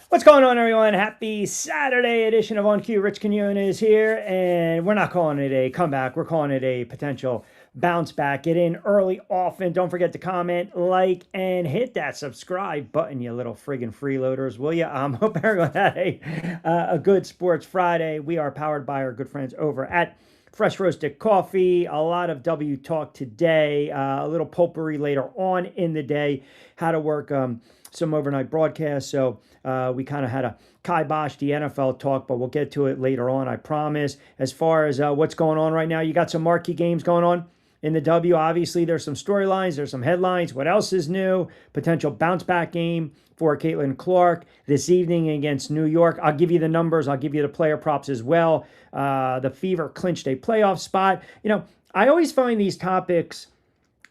What's going on, everyone? Happy Saturday edition of On Cue. Rich Quiñones here, and we're not calling it a comeback. We're calling it a potential bounce back. Get in early, often. Don't forget to comment, like, and hit that subscribe button, you little friggin' freeloaders, will you? Hope everyone had a good Sports Friday. We are powered by our good friends over at Fresh Roasted Coffee. A lot of W talk today. A little potpourri later on in the day. How to work some overnight broadcasts. So we kind of had a kibosh the NFL talk, but we'll get to it later on, I promise. As far as what's going on right now, you got some marquee games going on in the W. Obviously, there's some storylines, there's some headlines. What else is new? Potential bounce back game for Caitlin Clark this evening against New York. I'll give you the numbers. I'll give you the player props as well. The Fever clinched a playoff spot. You know, I always find these topics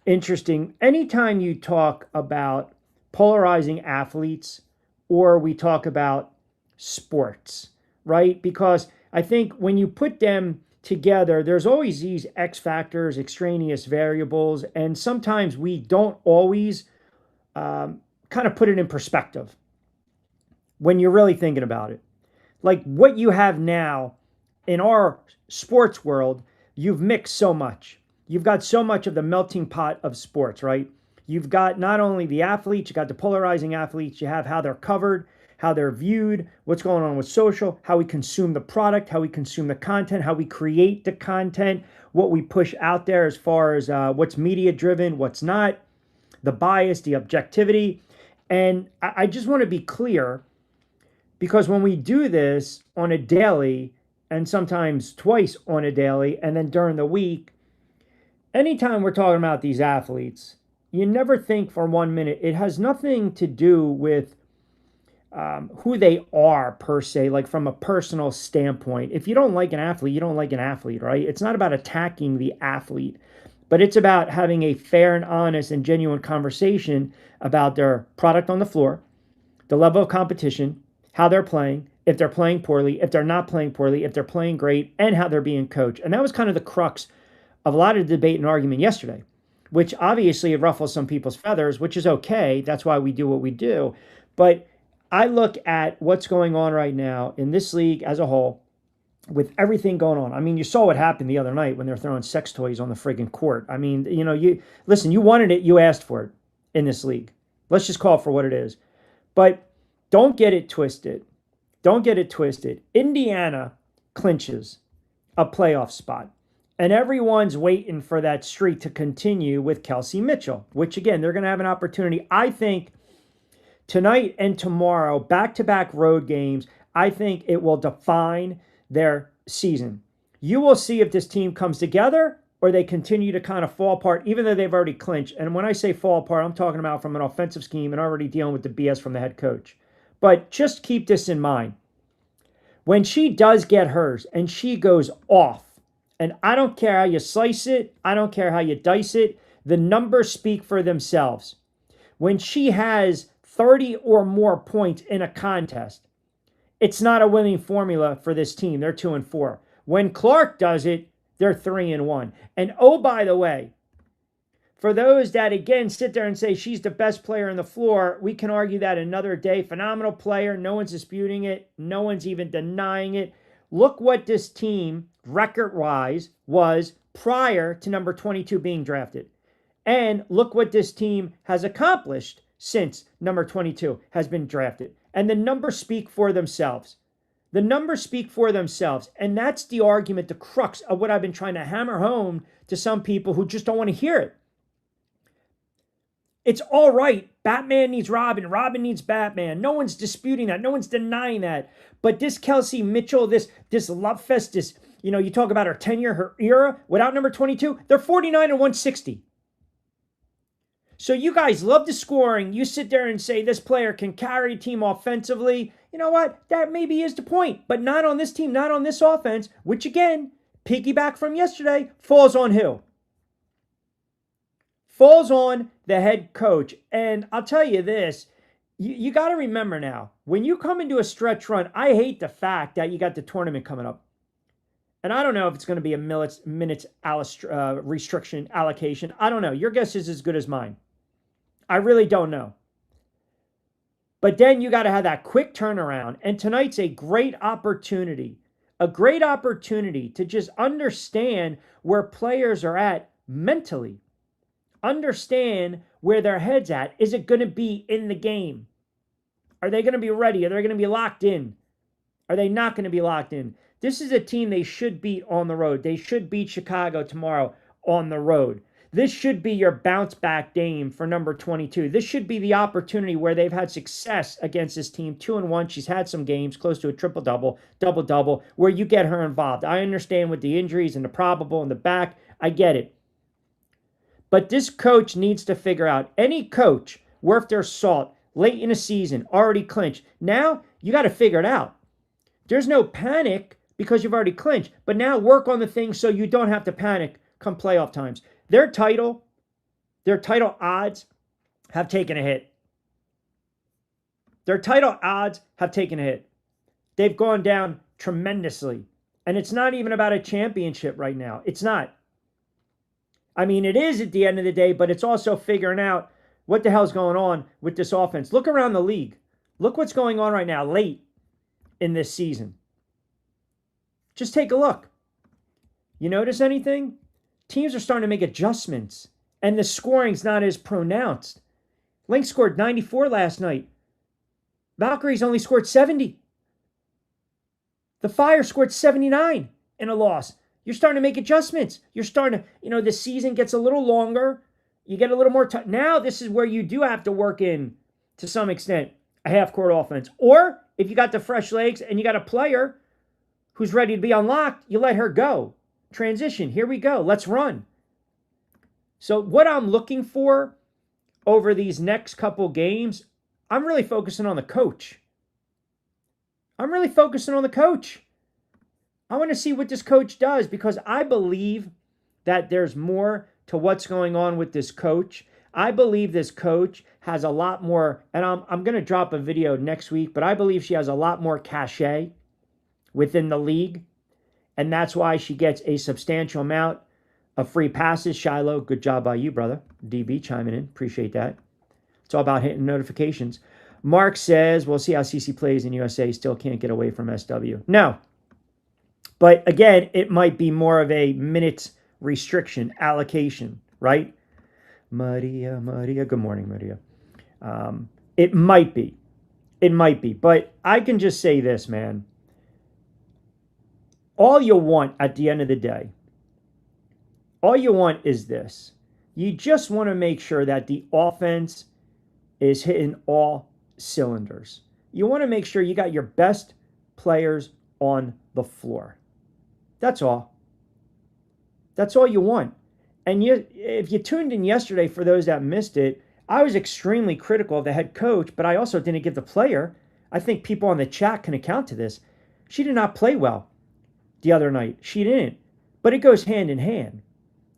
interesting. Anytime you talk about polarizing athletes or we talk about sports, right? Because I think when you put them together, there's always these X factors, extraneous variables, and sometimes we don't always kind of put it in perspective when you're really thinking about it. Like what you have now in our sports world, you've mixed so much. You've got so much of the melting pot of sports, right? You've got not only the athletes, you got the polarizing athletes, you have how they're covered, how they're viewed, what's going on with social, how we consume the product, how we consume the content, how we create the content, what we push out there as far as what's media driven, what's not, the bias, the objectivity. And I just want to be clear, because when we do this on a daily and sometimes twice on a daily and then during the week, anytime we're talking about these athletes, you never think for 1 minute. It has nothing to do with who they are per se, like from a personal standpoint. If you don't like an athlete, you don't like an athlete, right? It's not about attacking the athlete, but it's about having a fair and honest and genuine conversation about their product on the floor, the level of competition, how they're playing, if they're playing poorly, if they're not playing poorly, if they're playing great, and how they're being coached. And that was kind of the crux of a lot of debate and argument yesterday, which obviously it ruffles some people's feathers, which is okay. That's why we do what we do. But I look at what's going on right now in this league as a whole with everything going on. I mean, you saw what happened the other night when they're throwing sex toys on the friggin' court. I mean, you listen, you wanted it, you asked for it in this league. Let's just call it for what it is. But don't get it twisted. Don't get it twisted. Indiana clinches a playoff spot. And everyone's waiting for that streak to continue with Kelsey Mitchell, which again, they're going to have an opportunity. I think tonight and tomorrow, back-to-back road games, I think it will define their season. You will see if this team comes together or they continue to kind of fall apart, even though they've already clinched. And when I say fall apart, I'm talking about from an offensive scheme and already dealing with the BS from the head coach. But just keep this in mind. When she does get hers and she goes off, and I don't care how you slice it, I don't care how you dice it, the numbers speak for themselves. When she has 30 or more points in a contest, it's not a winning formula for this team. They're 2-4. When Clark does it, they're 3-1. And oh, by the way, for those that, again, sit there and say she's the best player on the floor, we can argue that another day. Phenomenal player. No one's disputing it. No one's even denying it. Look what this team, record-wise, was prior to number 22 being drafted. And look what this team has accomplished since number 22 has been drafted. And the numbers speak for themselves. The numbers speak for themselves. And that's the argument, the crux of what I've been trying to hammer home to some people who just don't want to hear it. It's all right. Batman needs Robin. Robin needs Batman. No one's disputing that. No one's denying that. But this Kelsey Mitchell, this love fest, this, you talk about her tenure, her era, without number 22, they're 49-160. So you guys love the scoring. You sit there and say this player can carry a team offensively. You know what? That maybe is the point. But not on this team, not on this offense, which again, piggyback from yesterday, falls on who? Falls on the head coach. And I'll tell you this, you got to remember now, when you come into a stretch run, I hate the fact that you got the tournament coming up. And I don't know if it's going to be a minutes restriction allocation. I don't know. Your guess is as good as mine. I really don't know. But then you got to have that quick turnaround. And tonight's a great opportunity to just understand where players are at mentally. Understand where their head's at. Is it going to be in the game? Are they going to be ready? Are they going to be locked in? Are they not going to be locked in? This is a team they should beat on the road. They should beat Chicago tomorrow on the road. This should be your bounce back game for number 22. This should be the opportunity where they've had success against this team. 2-1. She's had some games close to a triple-double, double-double, where you get her involved. I understand with the injuries and the probable and the back. I get it. But this coach needs to figure out, any coach worth their salt late in the season, already clinched. Now, you got to figure it out. There's no panic because you've already clinched. But now work on the things so you don't have to panic come playoff times. Their title odds have taken a hit. Their title odds have taken a hit. They've gone down tremendously. And it's not even about a championship right now. It's not. I mean, it is at the end of the day, but it's also figuring out what the hell's going on with this offense. Look around the league. Look what's going on right now late in this season. Just take a look. You notice anything? Teams are starting to make adjustments, and the scoring's not as pronounced. Lynx scored 94 last night. Valkyries only scored 70. The Fire scored 79 in a loss. You're starting to make adjustments. You're starting to, the season gets a little longer. You get a little more time. Now this is where you do have to work in, to some extent, a half-court offense. Or if you got the fresh legs and you got a player who's ready to be unlocked, you let her go. Transition. Here we go. Let's run. So what I'm looking for over these next couple games, I'm really focusing on the coach. I want to see what this coach does, because I believe that there's more to what's going on with this coach. I believe this coach has a lot more, and I'm going to drop a video next week, but I believe she has a lot more cachet within the league. And that's why she gets a substantial amount of free passes. Shiloh, good job by you, brother. DB chiming in. Appreciate that. It's all about hitting notifications. Mark says, we'll see how CC plays in USA. Still can't get away from SW. No. But again, it might be more of a minutes restriction allocation, right? Maria. Good morning, Maria. It might be. But I can just say this, man. All you want at the end of the day, all you want is this. You just want to make sure that the offense is hitting all cylinders. You want to make sure you got your best players on the floor. That's all. That's all you want. And if you tuned in yesterday, for those that missed it, I was extremely critical of the head coach, but I also didn't give the player. I think people on the chat can account to this. She did not play well the other night. She didn't. But it goes hand in hand.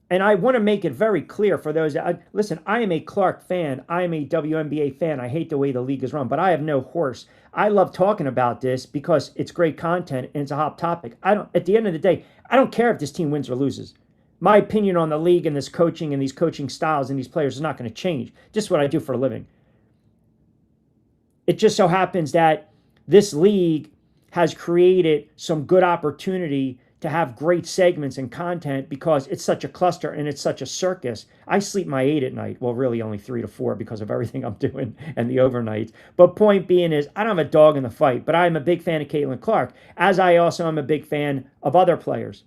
And I want to make it very clear for those that, listen, I am a Clark fan. I am a WNBA fan. I hate the way the league is run, but I have no horse. I love talking about this because it's great content and it's a hot topic. At the end of the day, I don't care if this team wins or loses. My opinion on the league and this coaching and these coaching styles and these players is not going to change. Just what I do for a living. It just so happens that this league has created some good opportunity to have great segments and content because it's such a cluster and it's such a circus. I sleep my 8 at night. Well, really only 3 to 4 because of everything I'm doing and the overnights. But point being is, I don't have a dog in the fight, but I'm a big fan of Caitlin Clark, as I also am a big fan of other players.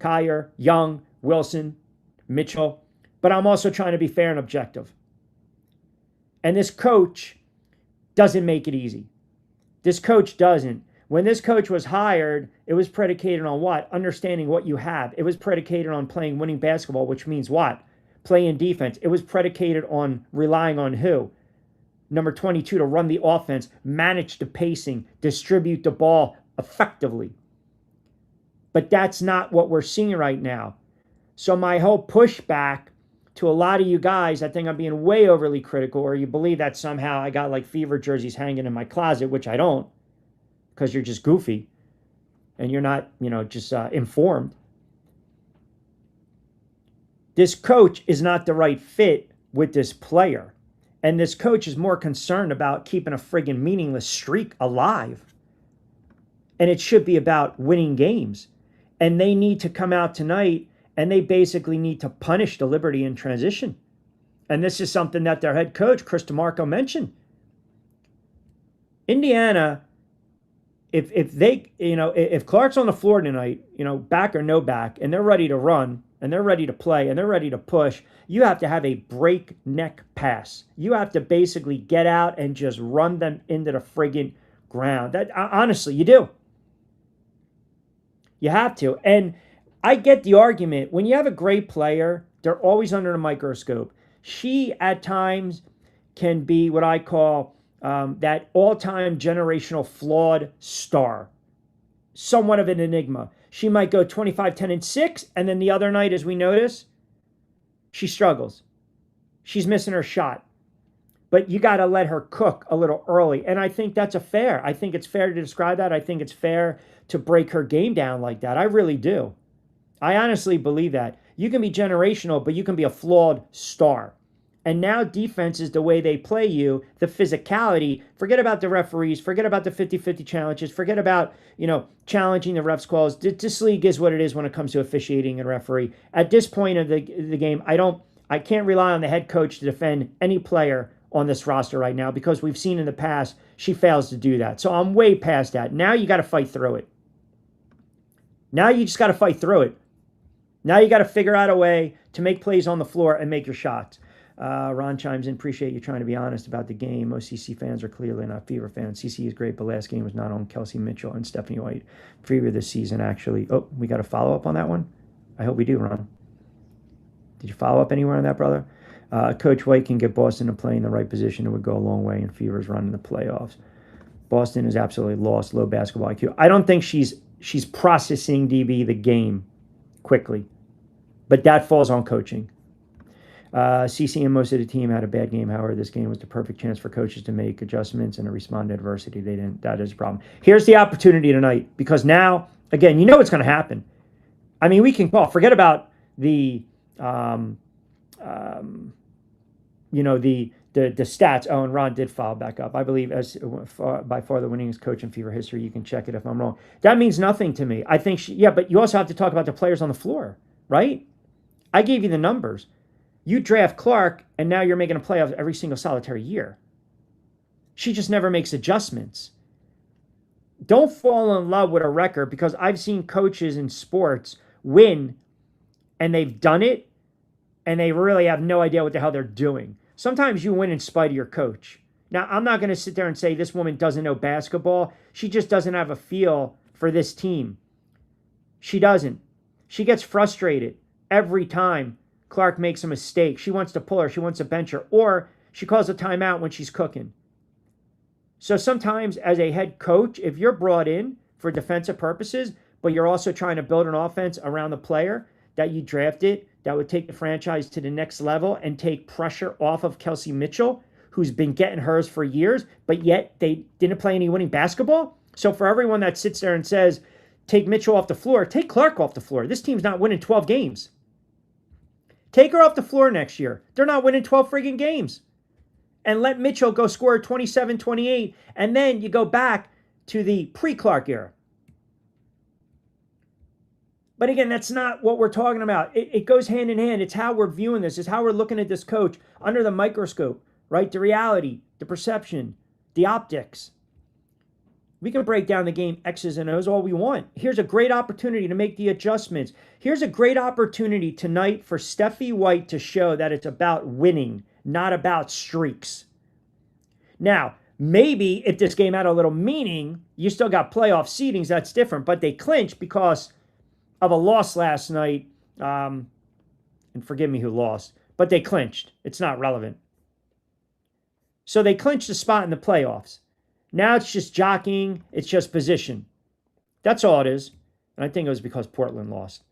Kyer, Young, Wilson, Mitchell. But I'm also trying to be fair and objective. And this coach doesn't make it easy. This coach doesn't. When this coach was hired, it was predicated on what? Understanding what you have. It was predicated on playing winning basketball, which means what? Playing defense. It was predicated on relying on who? Number 22 to run the offense, manage the pacing, distribute the ball effectively. But that's not what we're seeing right now. So my whole pushback to a lot of you guys, I think I'm being way overly critical, or you believe that somehow I got like Fever jerseys hanging in my closet, which I don't. Because you're just goofy and you're not, just informed. This coach is not the right fit with this player. And this coach is more concerned about keeping a friggin' meaningless streak alive. And it should be about winning games. And they need to come out tonight and they basically need to punish the Liberty in transition. And this is something that their head coach, Chris DeMarco, mentioned. Indiana, if they, if Clark's on the floor tonight, back or no back, and they're ready to run, and they're ready to play, and they're ready to push, you have to have a breakneck pass. You have to basically get out and just run them into the friggin' ground. That honestly, you do. You have to. And I get the argument. When you have a great player, they're always under the microscope. She, at times, can be what I call that all-time generational flawed star. Somewhat of an enigma. She might go 25, 10, and 6, and then the other night, as we notice, she struggles. She's missing her shot. But you got to let her cook a little early. And I think that's fair. I think it's fair to describe that. I think it's fair to break her game down like that. I really do. I honestly believe that. You can be generational, but you can be a flawed star. And now defense is the way they play you, the physicality. Forget about the referees. Forget about the 50-50 challenges. Forget about, challenging the refs' calls. This league is what it is when it comes to officiating and referee. At this point of the game, I can't rely on the head coach to defend any player on this roster right now because we've seen in the past she fails to do that. So I'm way past that. Now you got to fight through it. Now you just got to fight through it. Now you got to figure out a way to make plays on the floor and make your shots. Ron chimes in, appreciate you trying to be honest about the game. Most CC fans are clearly not Fever fans. CC is great, but last game was not on Kelsey Mitchell and Stephanie White. Fever this season, actually. Oh, we got a follow-up on that one? I hope we do, Ron. Did you follow up anywhere on that, brother? Coach White can get Boston to play in the right position. It would go a long way in Fever's run in the playoffs. Boston is absolutely lost, low basketball IQ. I don't think she's processing, DB, the game quickly. But that falls on coaching. CC and most of the team had a bad game. However, this game was the perfect chance for coaches to make adjustments and to respond to adversity. They didn't. That is a problem. Here's the opportunity tonight because now, again, you know what's going to happen. I mean, we can call. Forget about the, the stats. Oh, and Ron did follow back up. I believe as by far the winningest coach in Fever history. You can check it if I'm wrong. That means nothing to me. I think but you also have to talk about the players on the floor, right? I gave you the numbers. You draft Clark, and now you're making a playoff every single solitary year. She just never makes adjustments. Don't fall in love with a record because I've seen coaches in sports win, and they've done it, and they really have no idea what the hell they're doing. Sometimes you win in spite of your coach. Now, I'm not going to sit there and say this woman doesn't know basketball. She just doesn't have a feel for this team. She doesn't. She gets frustrated every time Clark makes a mistake. She wants to pull her. She wants to bench her. Or she calls a timeout when she's cooking. So sometimes as a head coach, if you're brought in for defensive purposes, but you're also trying to build an offense around the player that you drafted that would take the franchise to the next level and take pressure off of Kelsey Mitchell, who's been getting hers for years, but yet they didn't play any winning basketball. So for everyone that sits there and says, take Mitchell off the floor, take Clark off the floor. This team's not winning 12 games. Take her off the floor next year. They're not winning 12 friggin' games. And let Mitchell go score 27, 28, and then you go back to the pre-Clark era. But again, that's not what we're talking about. It goes hand in hand. It's how we're viewing this. It's how we're looking at this coach under the microscope, right? The reality, the perception, the optics. We can break down the game X's and O's all we want. Here's a great opportunity to make the adjustments. Here's a great opportunity tonight for Steffi White to show that it's about winning, not about streaks. Now, maybe if this game had a little meaning, you still got playoff seedings, that's different. But they clinched because of a loss last night. And forgive me who lost, but they clinched. It's not relevant. So they clinched a spot in the playoffs. Now it's just jockeying. It's just position. That's all it is. And I think it was because Portland lost.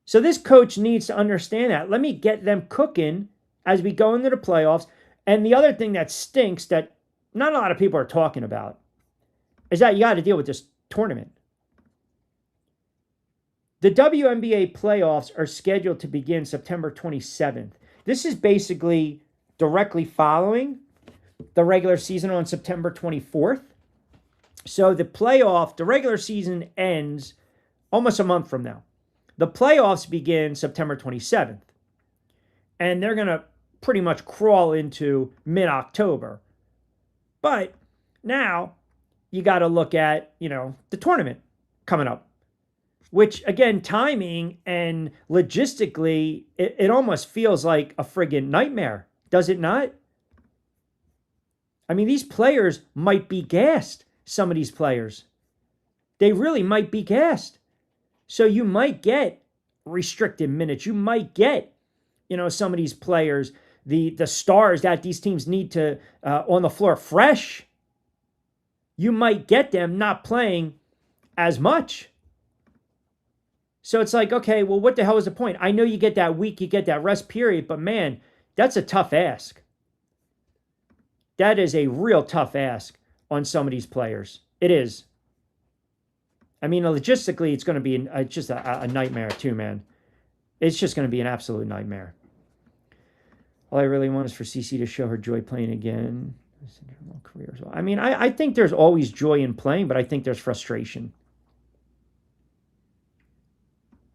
So this coach needs to understand that. Let me get them cooking as we go into the playoffs. And the other thing that stinks that not a lot of people are talking about is that you got to deal with this tournament. The WNBA playoffs are scheduled to begin September 27th. This is basically directly following the regular season on September 24th. So the regular season ends almost a month from now. The playoffs begin September 27th. And they're going to pretty much crawl into mid-October. But now you got to look at, the tournament coming up, which, again, timing and logistically, it almost feels like a friggin' nightmare. Does it not? I mean, these players might be gassed, some of these players. They really might be gassed. So you might get restricted minutes. You might get, some of these players, the stars that these teams need to on the floor fresh. You might get them not playing as much. So it's like, okay, well, what the hell is the point? I know you get that week, you get that rest period, but man, that's a tough ask. That is a real tough ask on some of these players. It is. I mean, logistically, it's going to be just a nightmare too, man. It's just going to be an absolute nightmare. All I really want is for CC to show her joy playing again. Career as well. I mean, I think there's always joy in playing, but I think there's frustration.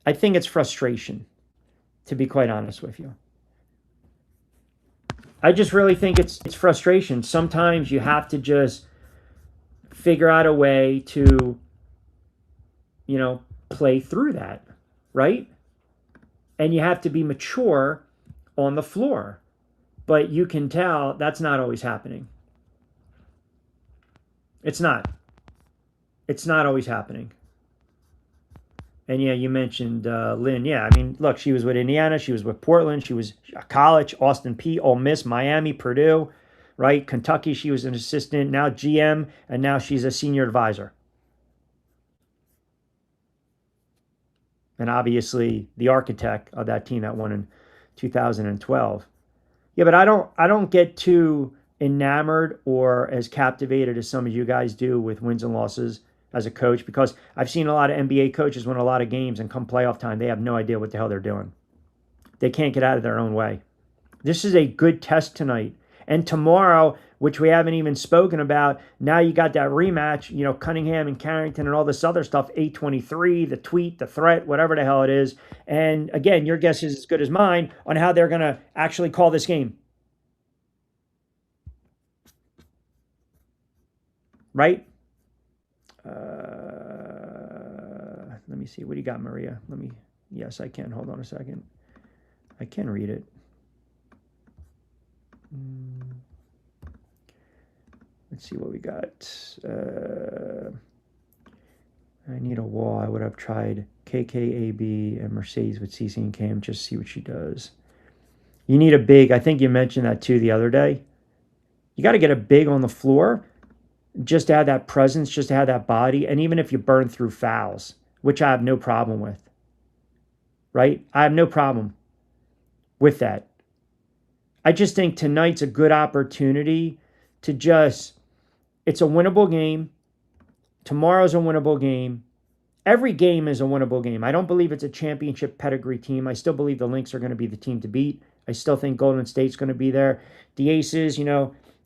I think it's frustration, to be quite honest with you. I just really think it's frustration. Sometimes you have to just figure out a way to, play through that, right? And you have to be mature on the floor. But you can tell that's not always happening. It's not. It's not always happening. And yeah, you mentioned Lynn. Yeah, I mean, look, she was with Indiana. She was with Portland. She was college, Austin Peay, Ole Miss, Miami, Purdue, right? Kentucky, she was an assistant, now GM, and now she's a senior advisor. And obviously the architect of that team that won in 2012. Yeah, but I don't get too enamored or as captivated as some of you guys do with wins and losses as a coach, because I've seen a lot of NBA coaches win a lot of games and come playoff time, they have no idea what the hell they're doing. They can't get out of their own way. This is a good test tonight. And tomorrow, which we haven't even spoken about, now you got that rematch, Cunningham and Carrington and all this other stuff, 823, the tweet, the threat, whatever the hell it is. And again, your guess is as good as mine on how they're going to actually call this game. Right? Let me see. What do you got, Maria? Yes, I can. Hold on a second. I can read it. Let's see what we got. I need a wall. I would have tried KKAB and Mercedes with CC and Cam, just see what she does. You need a big. I think you mentioned that too the other day. You got to get a big on the floor just to have that presence, just to have that body. And even if you burn through fouls, which I have no problem with, right? I have no problem with that. I just think tonight's a good opportunity to it's a winnable game. Tomorrow's a winnable game. Every game is a winnable game. I don't believe it's a championship pedigree team. I still believe the Lynx are going to be the team to beat. I still think Golden State's going to be there. The Aces,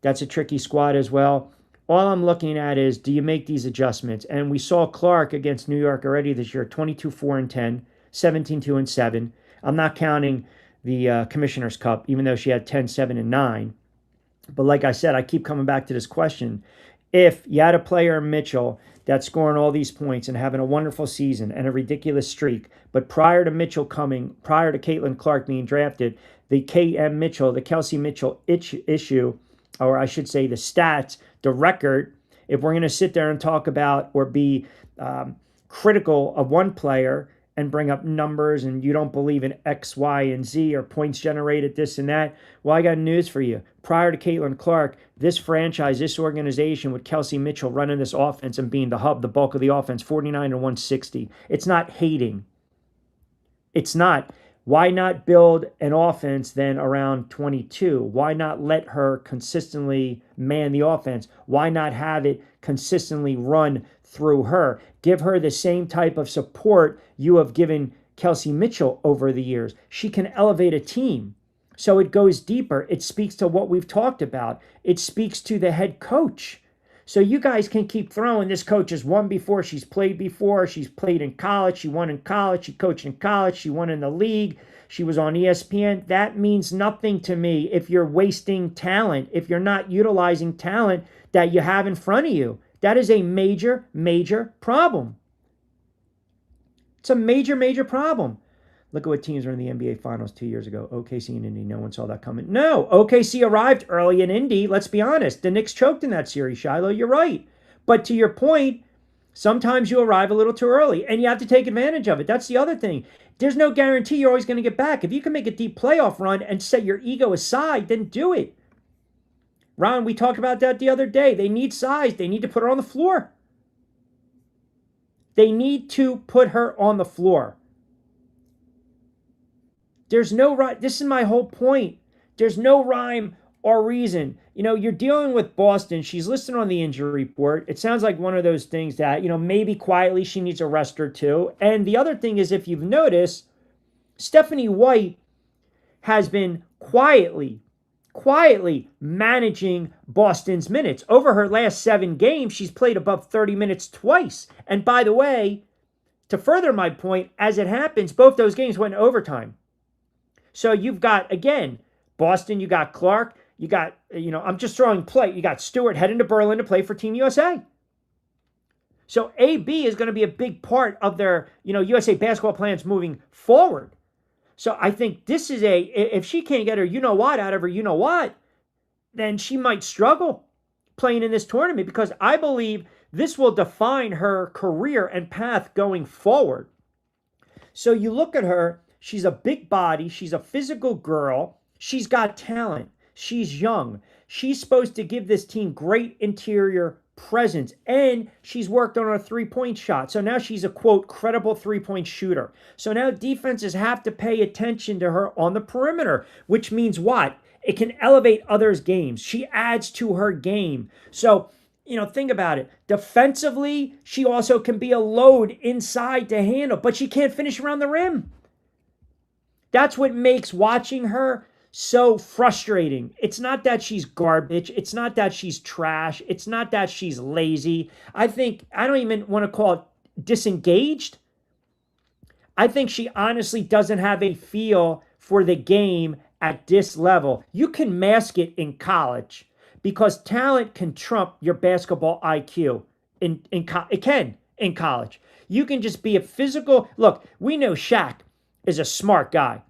that's a tricky squad as well. All I'm looking at is, do you make these adjustments? And we saw Clark against New York already this year, 22-4-10, 17-2-7. I'm not counting the Commissioner's Cup, even though she had 10-7-9. But like I said, I keep coming back to this question. If you had a player in Mitchell that's scoring all these points and having a wonderful season and a ridiculous streak, but prior to Caitlin Clark being drafted, the KM Mitchell, the Kelsey Mitchell issue, or I should say the stats, the record, if we're going to sit there and talk about or be critical of one player and bring up numbers and you don't believe in X, Y, and Z or points generated, this and that, well, I got news for you. Prior to Caitlin Clark, this franchise, this organization with Kelsey Mitchell running this offense and being the hub, the bulk of the offense, 49-160. It's not hating. It's not. Why not build an offense then around 22? Why not let her consistently man the offense? Why not have it consistently run through her? Give her the same type of support you have given Kelsey Mitchell over the years. She can elevate a team. So it goes deeper. It speaks to what we've talked about. It speaks to the head coach. So you guys can keep throwing, this coach has won before, she's played in college, she won in college, she coached in college, she won in the league, she was on ESPN. That means nothing to me if you're wasting talent, if you're not utilizing talent that you have in front of you. That is a major, major problem. It's a major, major problem. Look at what teams were in the NBA Finals 2 years ago. OKC and Indy. No one saw that coming. No, OKC arrived early in Indy. Let's be honest. The Knicks choked in that series, Shiloh. You're right. But to your point, sometimes you arrive a little too early, and you have to take advantage of it. That's the other thing. There's no guarantee you're always going to get back. If you can make a deep playoff run and set your ego aside, then do it. Ron, we talked about that the other day. They need size. They need to put her on the floor. They need to put her on the floor. There's no right. This is my whole point. There's no rhyme or reason. You're dealing with Boston. She's listed on the injury report. It sounds like one of those things that, maybe quietly she needs a rest or two. And the other thing is, if you've noticed, Stephanie White has been quietly managing Boston's minutes. Over her last 7 games, she's played above 30 minutes twice. And by the way, to further my point, as it happens, both those games went overtime. So you've got, again, Boston, you got Clark, you got, I'm just throwing play. You got Stewart heading to Berlin to play for Team USA. So AB is going to be a big part of their, USA basketball plans moving forward. So I think this is if she can't get her you-know-what out of her you-know-what, then she might struggle playing in this tournament, because I believe this will define her career and path going forward. So you look at her. She's a big body. She's a physical girl. She's got talent. She's young. She's supposed to give this team great interior presence. And she's worked on her three-point shot. So now she's a, quote, credible three-point shooter. So now defenses have to pay attention to her on the perimeter, which means what? It can elevate others' games. She adds to her game. So, think about it. Defensively, she also can be a load inside to handle, but she can't finish around the rim. That's what makes watching her so frustrating. It's not that she's garbage. It's not that she's trash. It's not that she's lazy. I don't even want to call it disengaged. I think she honestly doesn't have a feel for the game at this level. You can mask it in college because talent can trump your basketball IQ. It can in college. You can just be a physical. Look, we know Shaq is a smart guy.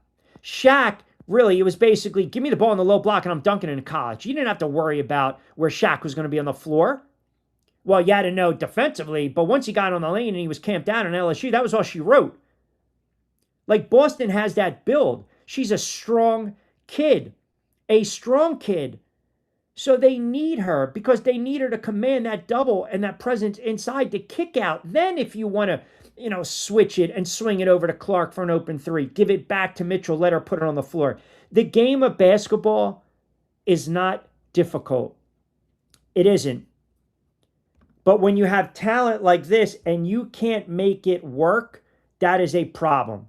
Shaq, really, it was basically, give me the ball in the low block and I'm dunking in college. You didn't have to worry about where Shaq was going to be on the floor. Well, you had to know defensively, but once he got on the lane and he was camped down in LSU, that was all she wrote. Like, Boston has that build. She's a strong kid. A strong kid. So they need her because they need her to command that double and that presence inside to kick out. Then if you want to, switch it and swing it over to Clark for an open three, give it back to Mitchell, let her put it on the floor. The game of basketball is not difficult. It isn't. But when you have talent like this and you can't make it work, that is a problem.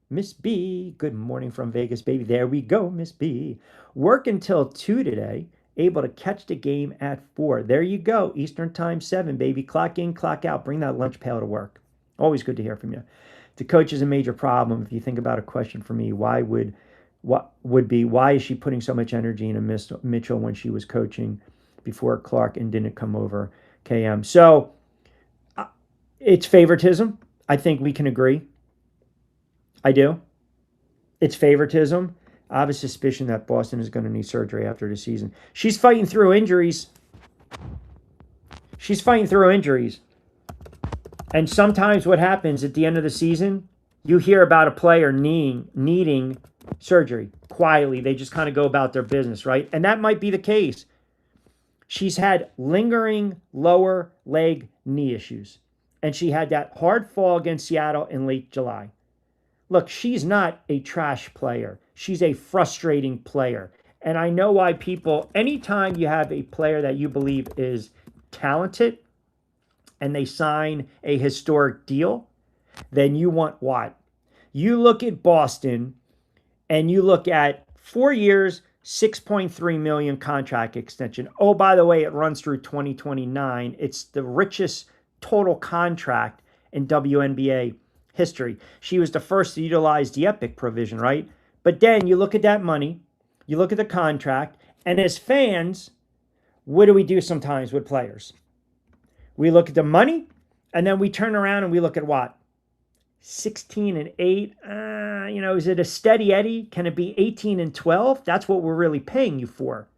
Miss B, good morning from Vegas, baby. There we go, Miss B. Work until 2 today. Able to catch the game at 4. There you go. Eastern time 7, baby. Clock in, clock out. Bring that lunch pail to work. Always good to hear from you. The coach is a major problem. If you think about a question for me, why is she putting so much energy into Mitchell when she was coaching before Clark and didn't come over KM? So it's favoritism. I think we can agree. I do. It's favoritism. I have a suspicion that Boston is going to need surgery after the season. She's fighting through injuries. And sometimes what happens at the end of the season, you hear about a player needing surgery. Quietly, they just kind of go about their business, right? And that might be the case. She's had lingering lower leg knee issues. And she had that hard fall against Seattle in late July. Look, she's not a trash player. She's a frustrating player. And I know why people, anytime you have a player that you believe is talented and they sign a historic deal, then you want what? You look at Boston and you look at 4 years, $6.3 million contract extension. Oh, by the way, it runs through 2029. It's the richest total contract in WNBA history. She was the first to utilize the Epic provision, right? But then you look at that money, you look at the contract, and as fans, what do we do sometimes with players? We look at the money, and then we turn around and we look at what? 16 and 8. Is it a steady Eddie? Can it be 18 and 12? That's what we're really paying you for.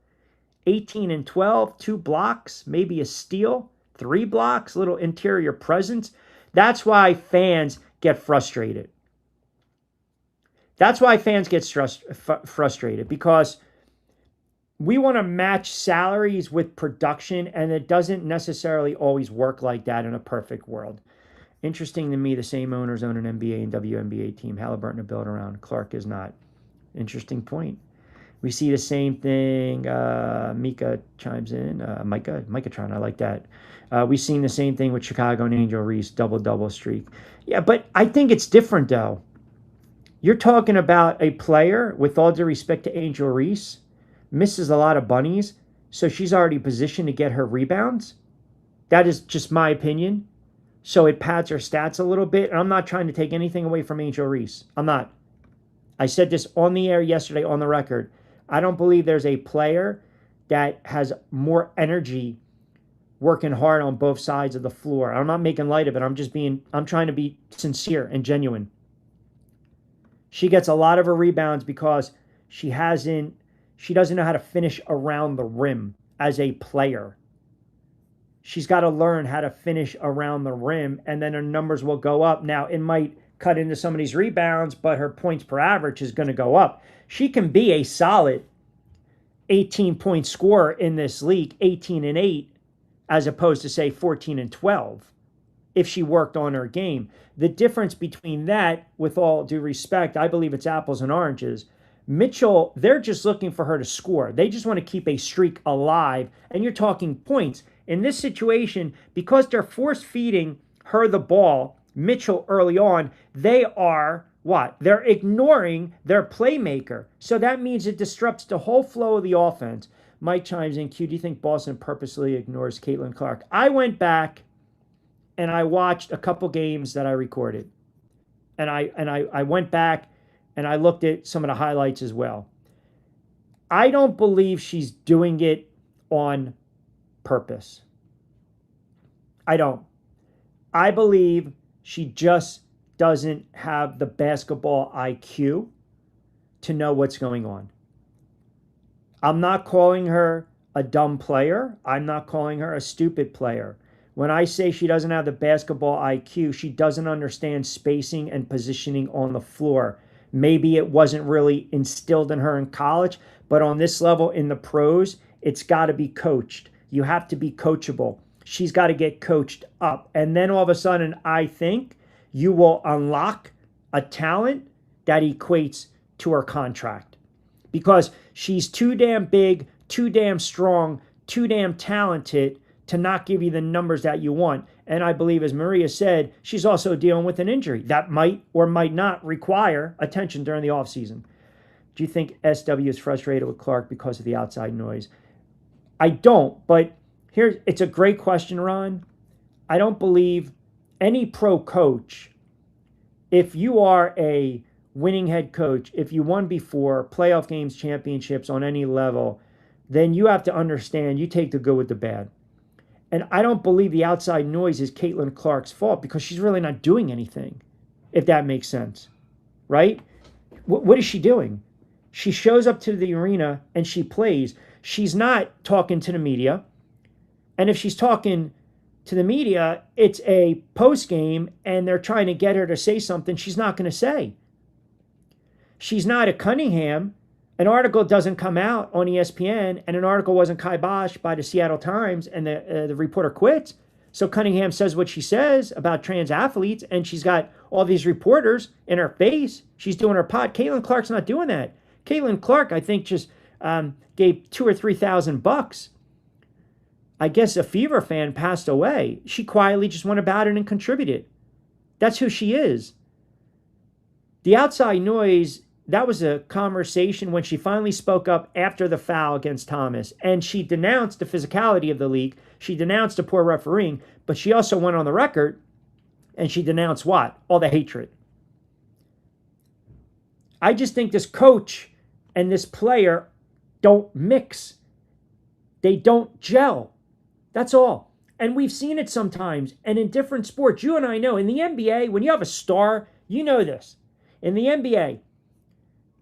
18 and 12, 2 blocks, maybe a steal, 3 blocks, little interior presence. That's why fans get frustrated. That's why fans get frustrated, because we want to match salaries with production, and it doesn't necessarily always work like that in a perfect world. Interesting to me, the same owners own an NBA and WNBA team. Halliburton to build around. Clark is not. Interesting point. We see the same thing. Mika chimes in. Micatron, I like that. We've seen the same thing with Chicago and Angel Reese, double-double streak. Yeah, but I think it's different, though. You're talking about a player, with all due respect to Angel Reese, misses a lot of bunnies, so she's already positioned to get her rebounds. That is just my opinion. So it pads her stats a little bit. And I'm not trying to take anything away from Angel Reese. I'm not. I said this on the air yesterday on the record. I don't believe there's a player that has more energy working hard on both sides of the floor. I'm not making light of it. I'm trying to be sincere and genuine. She gets a lot of her rebounds because she doesn't know how to finish around the rim as a player. She's got to learn how to finish around the rim, and then her numbers will go up. Now, it might cut into some of these rebounds, but her points per average is going to go up. She can be a solid 18-point scorer in this league, 18 and 8, as opposed to, say, 14 and 12, if she worked on her game. The difference between that, with all due respect, I believe it's apples and oranges. Mitchell, they're just looking for her to score. They just want to keep a streak alive, and you're talking points. In this situation, because they're force-feeding her the ball, Mitchell, early on, they are what? They're ignoring their playmaker. So that means it disrupts the whole flow of the offense. Mike chimes in, Q, do you think Boston purposely ignores Caitlin Clark? I went back and I watched a couple games that I recorded. And I went back and I looked at some of the highlights as well. I don't believe she's doing it on purpose. I don't. I believe she just doesn't have the basketball IQ to know what's going on. I'm not calling her a dumb player. I'm not calling her a stupid player. When I say she doesn't have the basketball IQ, she doesn't understand spacing and positioning on the floor. Maybe it wasn't really instilled in her in college, but on this level in the pros, it's got to be coached. You have to be coachable. She's got to get coached up. And then all of a sudden, I think you will unlock a talent that equates to her contract. Because she's too damn big, too damn strong, too damn talented to not give you the numbers that you want. And I believe, as Maria said, she's also dealing with an injury that might or might not require attention during the offseason. Do you think SW is frustrated with Clark because of the outside noise? I don't, but it's a great question, Ron. I don't believe any pro coach, if you are a winning head coach, if you won before, playoff games, championships on any level, then you have to understand you take the good with the bad. And I don't believe the outside noise is Caitlin Clark's fault, because she's really not doing anything, if that makes sense, right? What is she doing? She shows up to the arena and she plays. She's not talking to the media. And if she's talking to the media, it's a post game and they're trying to get her to say something she's not going to say. She's not a Cunningham. An article doesn't come out on ESPN, and an article wasn't kiboshed by the Seattle Times, and the reporter quits. So Cunningham says what she says about trans athletes, and she's got all these reporters in her face. She's doing her pod. Caitlin Clark's not doing that. Caitlin Clark, I think, just gave $2,000 or $3,000. I guess a Fever fan passed away. She quietly just went about it and contributed. That's who she is. The outside noise that was a conversation when she finally spoke up after the foul against Thomas. And she denounced the physicality of the league. She denounced the poor refereeing. But she also went on the record and she denounced what? All the hatred. I just think this coach and this player don't mix. They don't gel. That's all. And we've seen it sometimes. And in different sports, you and I know, in the NBA, when you have a star, you know this. In the NBA,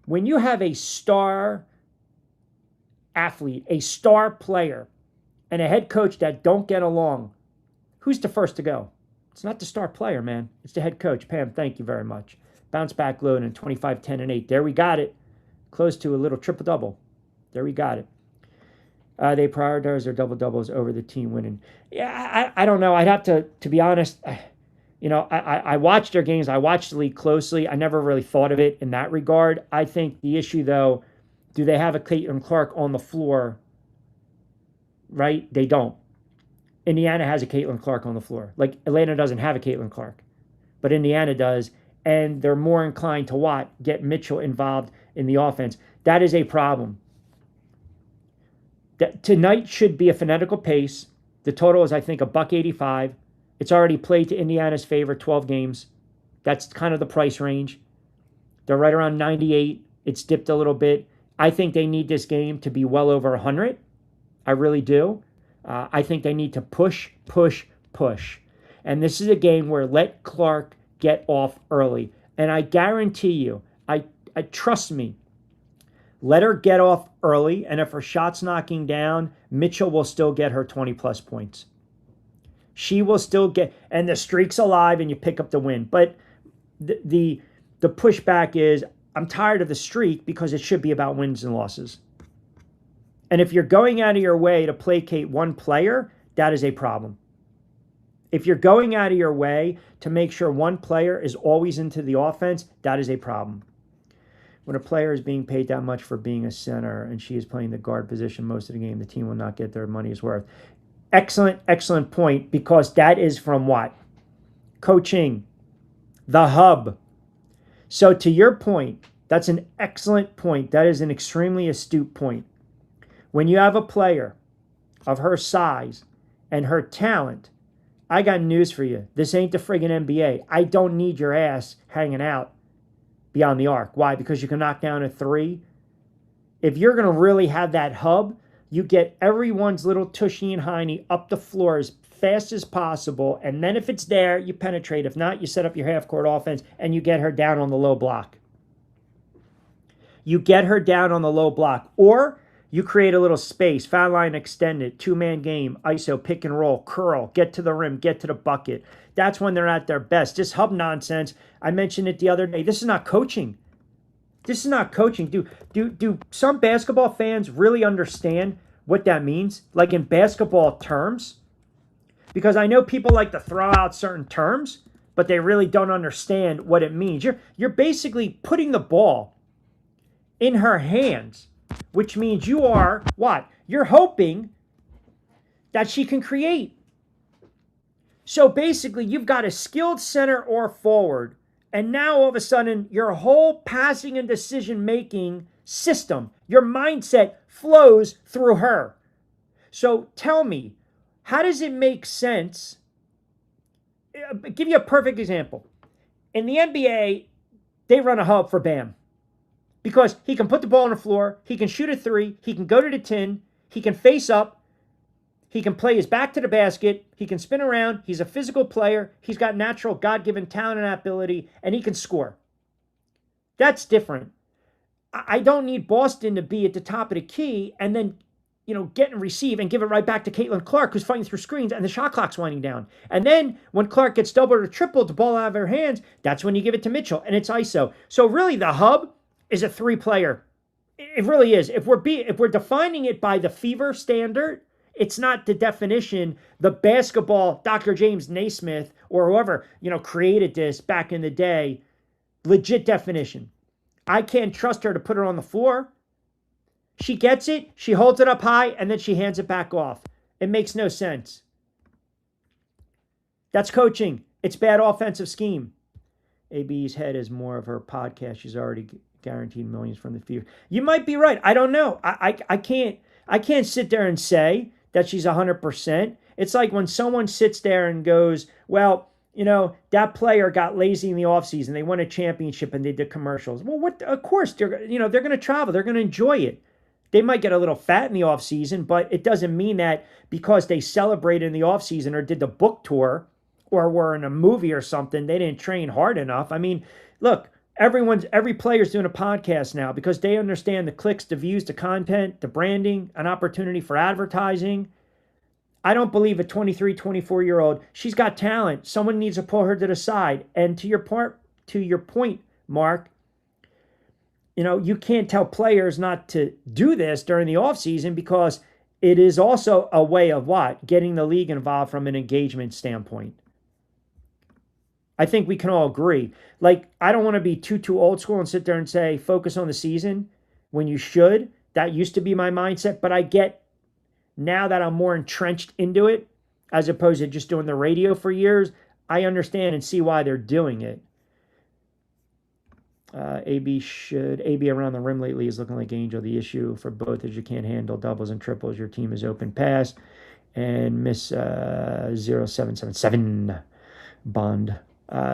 when you have a star athlete, a star player, and a head coach that don't get along, who's the first to go? It's not the star player, man. It's the head coach. Pam, thank you very much. Bounce back load in 25, 10, and 8. There we got it. Close to a little triple-double. There we got it. They prioritize their double-doubles over the team winning. Yeah, I don't know. I'd have to be honest, I watched their games. I watched the league closely. I never really thought of it in that regard. I think the issue, though, do they have a Caitlin Clark on the floor? Right? They don't. Indiana has a Caitlin Clark on the floor. Like, Atlanta doesn't have a Caitlin Clark. But Indiana does. And they're more inclined to what? Get Mitchell involved in the offense. That is a problem. Tonight should be a fanatical pace. The total is, I think, $1.85. It's already played to Indiana's favor, 12 games. That's kind of the price range. They're right around 98. It's dipped a little bit. I think they need this game to be well over 100. I really do. I think they need to push. And this is a game where let Clark get off early. And I guarantee you, I trust me, let her get off early, and if her shot's knocking down, Mitchell will still get her 20-plus points. She will still get, and the streak's alive, and you pick up the win. But the pushback is, I'm tired of the streak because it should be about wins and losses. And if you're going out of your way to placate one player, that is a problem. If you're going out of your way to make sure one player is always into the offense, that is a problem. When a player is being paid that much for being a center and she is playing the guard position most of the game, the team will not get their money's worth. Excellent point, because that is from what? Coaching. The hub. So to your point, that's an excellent point. That is an extremely astute point. When you have a player of her size and her talent, I got news for you. This ain't the friggin' NBA. I don't need your ass hanging out beyond the arc. Why? Because you can knock down a three. If you're going to really have that hub, you get everyone's little tushy and hiney up the floor as fast as possible. And then if it's there, you penetrate. If not, you set up your half-court offense and you get her down on the low block. You get her down on the low block. Or you create a little space, foul line extended, two-man game, ISO, pick and roll, curl, get to the rim, get to the bucket. That's when they're at their best. This hub nonsense, I mentioned it the other day. This is not coaching. This is not coaching. Do some basketball fans really understand what that means? Like in basketball terms? Because I know people like to throw out certain terms, but they really don't understand what it means. You're basically putting the ball in her hands, which means you are, what? You're hoping that she can create. So basically, you've got a skilled center or forward, and now all of a sudden, your whole passing and decision-making system, your mindset flows through her. So tell me, how does it make sense? I'll give you a perfect example. In the NBA, they run a hub for Bam. Because he can put the ball on the floor, he can shoot a three, he can go to the tin, he can face up, he can play his back to the basket, he can spin around, he's a physical player, he's got natural God-given talent and ability, and he can score. That's different. I don't need Boston to be at the top of the key and then, get and receive and give it right back to Caitlin Clark, who's fighting through screens and the shot clock's winding down. And then when Clark gets doubled or tripled, the ball out of her hands, that's when you give it to Mitchell, and it's ISO. So really the hub is a three-player. It really is. If we're defining it by the Fever standard, it's not the definition, the basketball, Dr. James Naismith, or whoever, created this back in the day, legit definition. I can't trust her to put it on the floor. She gets it, she holds it up high, and then she hands it back off. It makes no sense. That's coaching. It's bad offensive scheme. AB's head is more of her podcast. She's already guaranteed millions from the Fever. You might be right. I don't know. I can't sit there and say that she's 100%. It's like when someone sits there and goes, well, that player got lazy in the offseason. They won a championship and they did commercials. Well, of course, they're going to travel. They're going to enjoy it. They might get a little fat in the offseason, but it doesn't mean that because they celebrated in the offseason or did the book tour or were in a movie or something, they didn't train hard enough. I mean, look, every player's doing a podcast now because they understand the clicks, the views, the content, the branding, an opportunity for advertising. I don't believe a 23, 24-year-old, she's got talent. Someone needs to pull her to the side. And to your point, Mark, you can't tell players not to do this during the offseason because it is also a way of what? Getting the league involved from an engagement standpoint. I think we can all agree. Like, I don't want to be too old school and sit there and say, focus on the season when you should. That used to be my mindset, but I get now that I'm more entrenched into it, as opposed to just doing the radio for years, I understand and see why they're doing it. AB around the rim lately is looking like Angel. The issue for both is you can't handle doubles and triples. Your team is open pass. And Miss 0777 Bond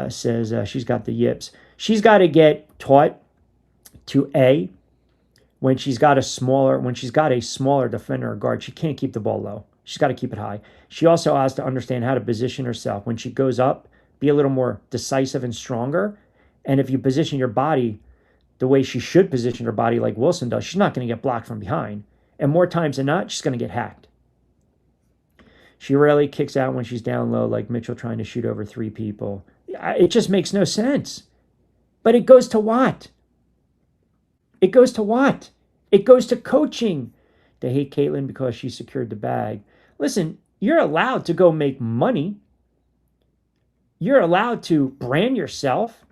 says she's got the yips. She's got to get taught to when she's got a smaller defender or guard, she can't keep the ball low. She's got to keep it high. She also has to understand how to position herself. When she goes up, be a little more decisive and stronger. And if you position your body the way she should position her body like Wilson does, she's not going to get blocked from behind. And more times than not, she's going to get hacked. She rarely kicks out when she's down low like Mitchell trying to shoot over 3 people. It just makes no sense. But it goes to what? It goes to coaching. They hate Caitlin because she secured the bag. Listen, you're allowed to go make money. You're allowed to brand yourself.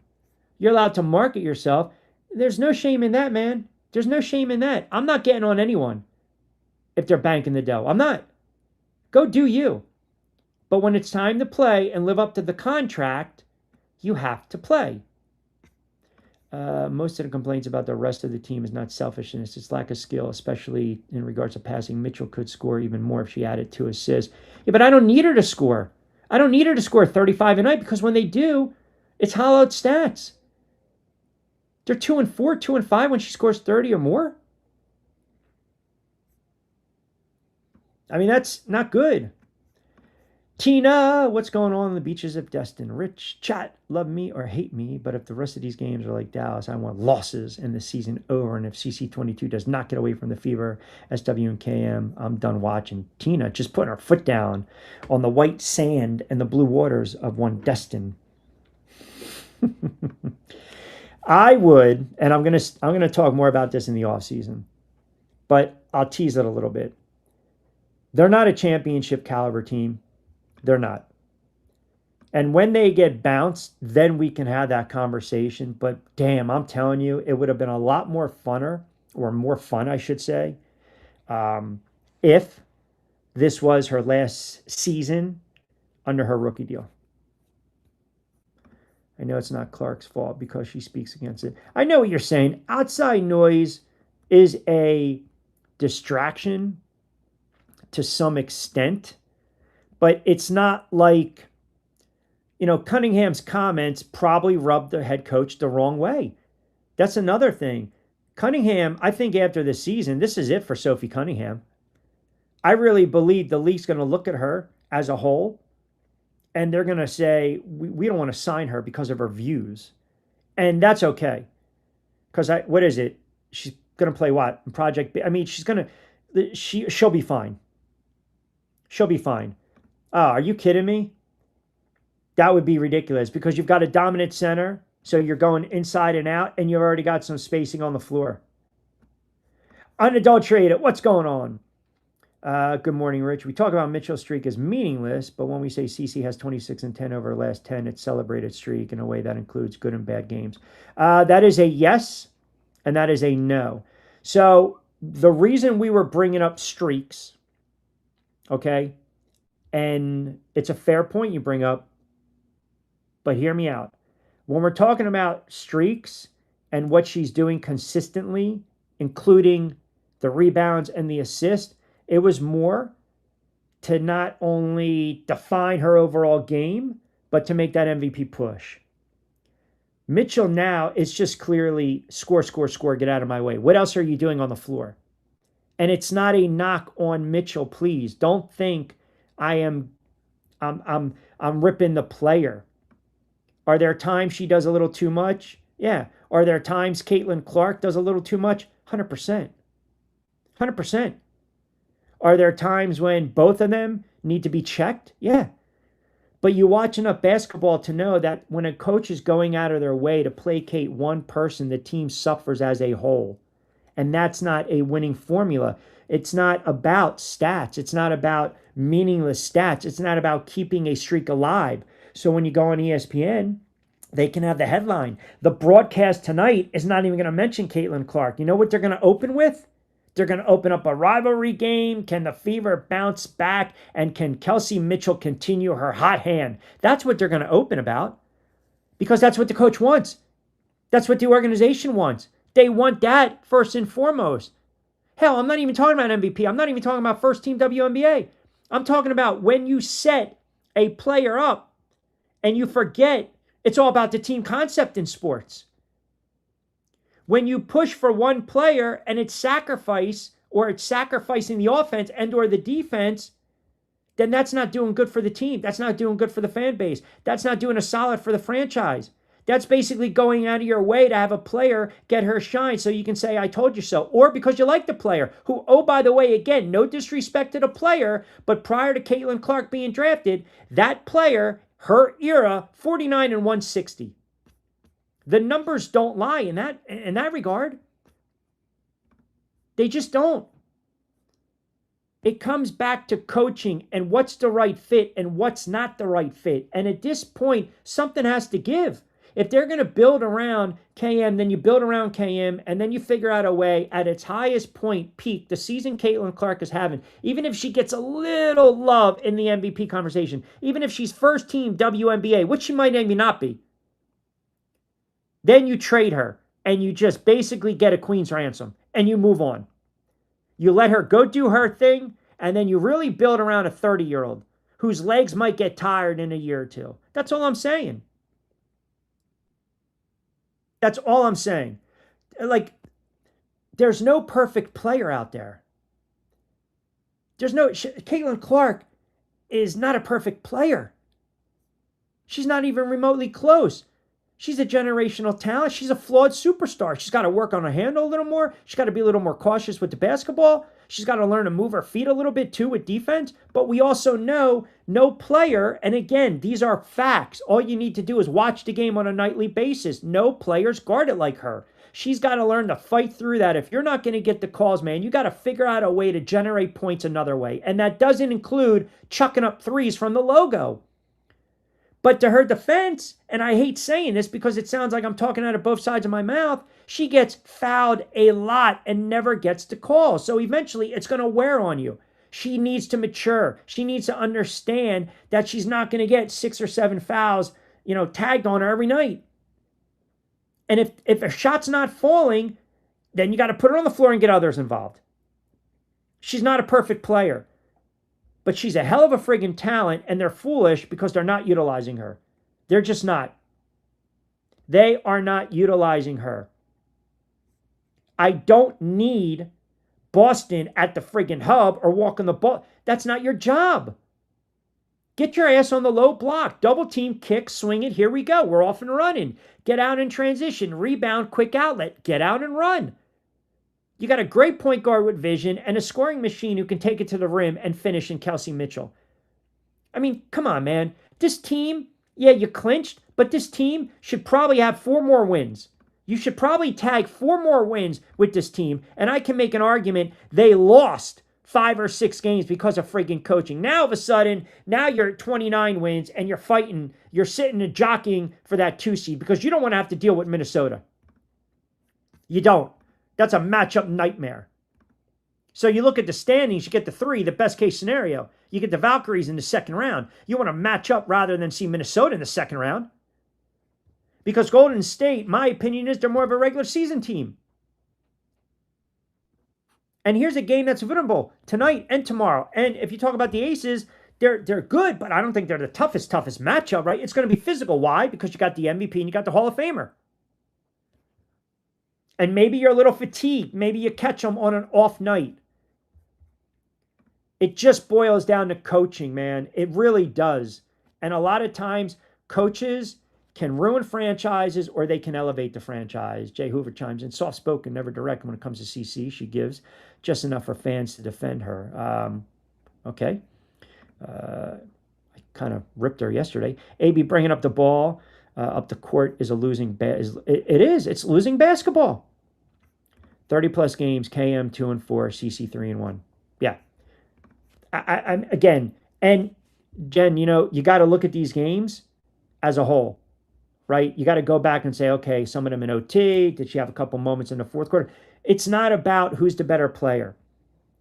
You're allowed to market yourself. There's no shame in that, man. There's no shame in that. I'm not getting on anyone if they're banking the dough. I'm not. Go do you. But when it's time to play and live up to the contract, you have to play. Most of the complaints about the rest of the team is not selfishness. It's lack of skill, especially in regards to passing. Mitchell could score even more if she added 2 assists. Yeah, but I don't need her to score. I don't need her to score 35 a night because when they do, it's hollowed stats. They're 2 and 4, 2 and 5 when she scores 30 or more. I mean, that's not good. Tina, what's going on the beaches of Destin? Rich, chat, love me or hate me, but if the rest of these games are like Dallas, I want losses and the season over. And if CC22 does not get away from the Fever, SW and KM, I'm done watching. Tina just putting her foot down on the white sand and the blue waters of one Destin. I would, and I'm gonna talk more about this in the offseason, but I'll tease it a little bit. They're not a championship caliber team. They're not. And when they get bounced, then we can have that conversation. But damn, I'm telling you, it would have been a lot more funner, or more fun, I should say, if this was her last season under her rookie deal. I know it's not Clark's fault because she speaks against it. I know what you're saying. Outside noise is a distraction to some extent, but it's not like, Cunningham's comments probably rubbed the head coach the wrong way. That's another thing. Cunningham, I think after this season, this is it for Sophie Cunningham. I really believe the league's going to look at her as a whole, and they're going to say, we don't want to sign her because of her views. And that's okay. Because what is it? She's going to play what? Project B? I mean, she'll be fine. She'll be fine. Oh, are you kidding me? That would be ridiculous because you've got a dominant center, so you're going inside and out, and you've already got some spacing on the floor. Unadulterated, what's going on? Good morning, Rich. We talk about Mitchell's streak as meaningless, but when we say CC has 26 and 10 over her last 10, it's celebrated streak in a way that includes good and bad games. That is a yes, and that is a no. So the reason we were bringing up streaks, okay, and it's a fair point you bring up, but hear me out. When we're talking about streaks, and what she's doing consistently, including the rebounds and the assist, it was more to not only define her overall game, but to make that MVP push. Mitchell now is just clearly score, score, score, get out of my way. What else are you doing on the floor? And it's not a knock on Mitchell, please. Don't think I'm ripping the player. Are there times she does a little too much? Yeah. Are there times Caitlin Clark does a little too much? 100%. 100%. Are there times when both of them need to be checked? Yeah. But you watch enough basketball to know that when a coach is going out of their way to placate one person, the team suffers as a whole. And that's not a winning formula. It's not about stats. It's not about meaningless stats. It's not about keeping a streak alive. So when you go on ESPN, they can have the headline. The broadcast tonight is not even going to mention Caitlin Clark. You know what they're going to open with? They're going to open up a rivalry game. Can the Fever bounce back? And can Kelsey Mitchell continue her hot hand? That's what they're going to open about. Because that's what the coach wants. That's what the organization wants. They want that first and foremost. Hell, I'm not even talking about MVP. I'm not even talking about first team WNBA. I'm talking about when you set a player up and you forget it's all about the team concept in sports. When you push for one player and it's sacrifice, or it's sacrificing the offense and or the defense, then that's not doing good for the team. That's not doing good for the fan base. That's not doing a solid for the franchise. That's basically going out of your way to have a player get her shine so you can say, I told you so. Or because you like the player who, oh, by the way, again, no disrespect to the player, but prior to Caitlin Clark being drafted, that player, her era, 49 and 160. The numbers don't lie in that regard. They just don't. It comes back to coaching and what's the right fit and what's not the right fit. And at this point, something has to give. If they're going to build around KM, then you build around KM, and then you figure out a way at its highest point, peak, the season Caitlin Clark is having, even if she gets a little love in the MVP conversation, even if she's first team WNBA, which she might maybe not be, then you trade her, and you just basically get a queen's ransom, and you move on. You let her go do her thing, and then you really build around a 30-year-old whose legs might get tired in a year or two. That's all I'm saying. That's all I'm saying. Like, there's no perfect player out there. Caitlin Clark is not a perfect player. She's not even remotely close. She's a generational talent. She's a flawed superstar. She's got to work on her handle a little more. She's got to be a little more cautious with the basketball. She's got to learn to move her feet a little bit too with defense. But we also know no player, and again, these are facts. All you need to do is watch the game on a nightly basis. No players guard it like her. She's got to learn to fight through that. If you're not going to get the calls, man, you got to figure out a way to generate points another way. And that doesn't include chucking up threes from the logo. But to her defense, and I hate saying this because it sounds like I'm talking out of both sides of my mouth, she gets fouled a lot and never gets the call. So eventually it's going to wear on you. She needs to mature. She needs to understand that she's not going to get 6 or 7 fouls, tagged on her every night. And if a shot's not falling, then you got to put her on the floor and get others involved. She's not a perfect player. But she's a hell of a friggin' talent, and they're foolish because they're not utilizing her. They're just not. They are not utilizing her. I don't need Boston at the friggin' hub or walking the ball. That's not your job. Get your ass on the low block. Double team, kick, swing it. Here we go. We're off and running. Get out in transition. Rebound, quick outlet. Get out and run. You got a great point guard with vision and a scoring machine who can take it to the rim and finish in Kelsey Mitchell. I mean, come on, man. This team, yeah, you clinched, but this team should probably have 4 more wins. You should probably tag 4 more wins with this team, and I can make an argument they lost 5 or 6 games because of freaking coaching. Now, all of a sudden, now you're at 29 wins, and you're fighting, you're sitting and jockeying for that 2 seed because you don't want to have to deal with Minnesota. You don't. That's a matchup nightmare. So you look at the standings, you get the 3, the best case scenario. You get the Valkyries in the second round. You want to match up rather than see Minnesota in the second round. Because Golden State, my opinion is they're more of a regular season team. And here's a game that's winnable tonight and tomorrow. And if you talk about the Aces, they're good, but I don't think they're the toughest matchup, right? It's going to be physical. Why? Because you got the MVP and you got the Hall of Famer. And maybe you're a little fatigued. Maybe you catch them on an off night. It just boils down to coaching, man. It really does. And a lot of times, coaches can ruin franchises or they can elevate the franchise. Jay Hoover chimes in. Soft-spoken, never direct when it comes to CC. She gives just enough for fans to defend her. Okay. I kind of ripped her yesterday. AB bringing up the ball up the court is a losing... It is. It's losing basketball. 30-plus games, KM 2-4, CC 3-1. Yeah. I'm again, and Jen, you got to look at these games as a whole, right? You got to go back and say, okay, some of them in OT. Did she have a couple moments in the fourth quarter? It's not about who's the better player.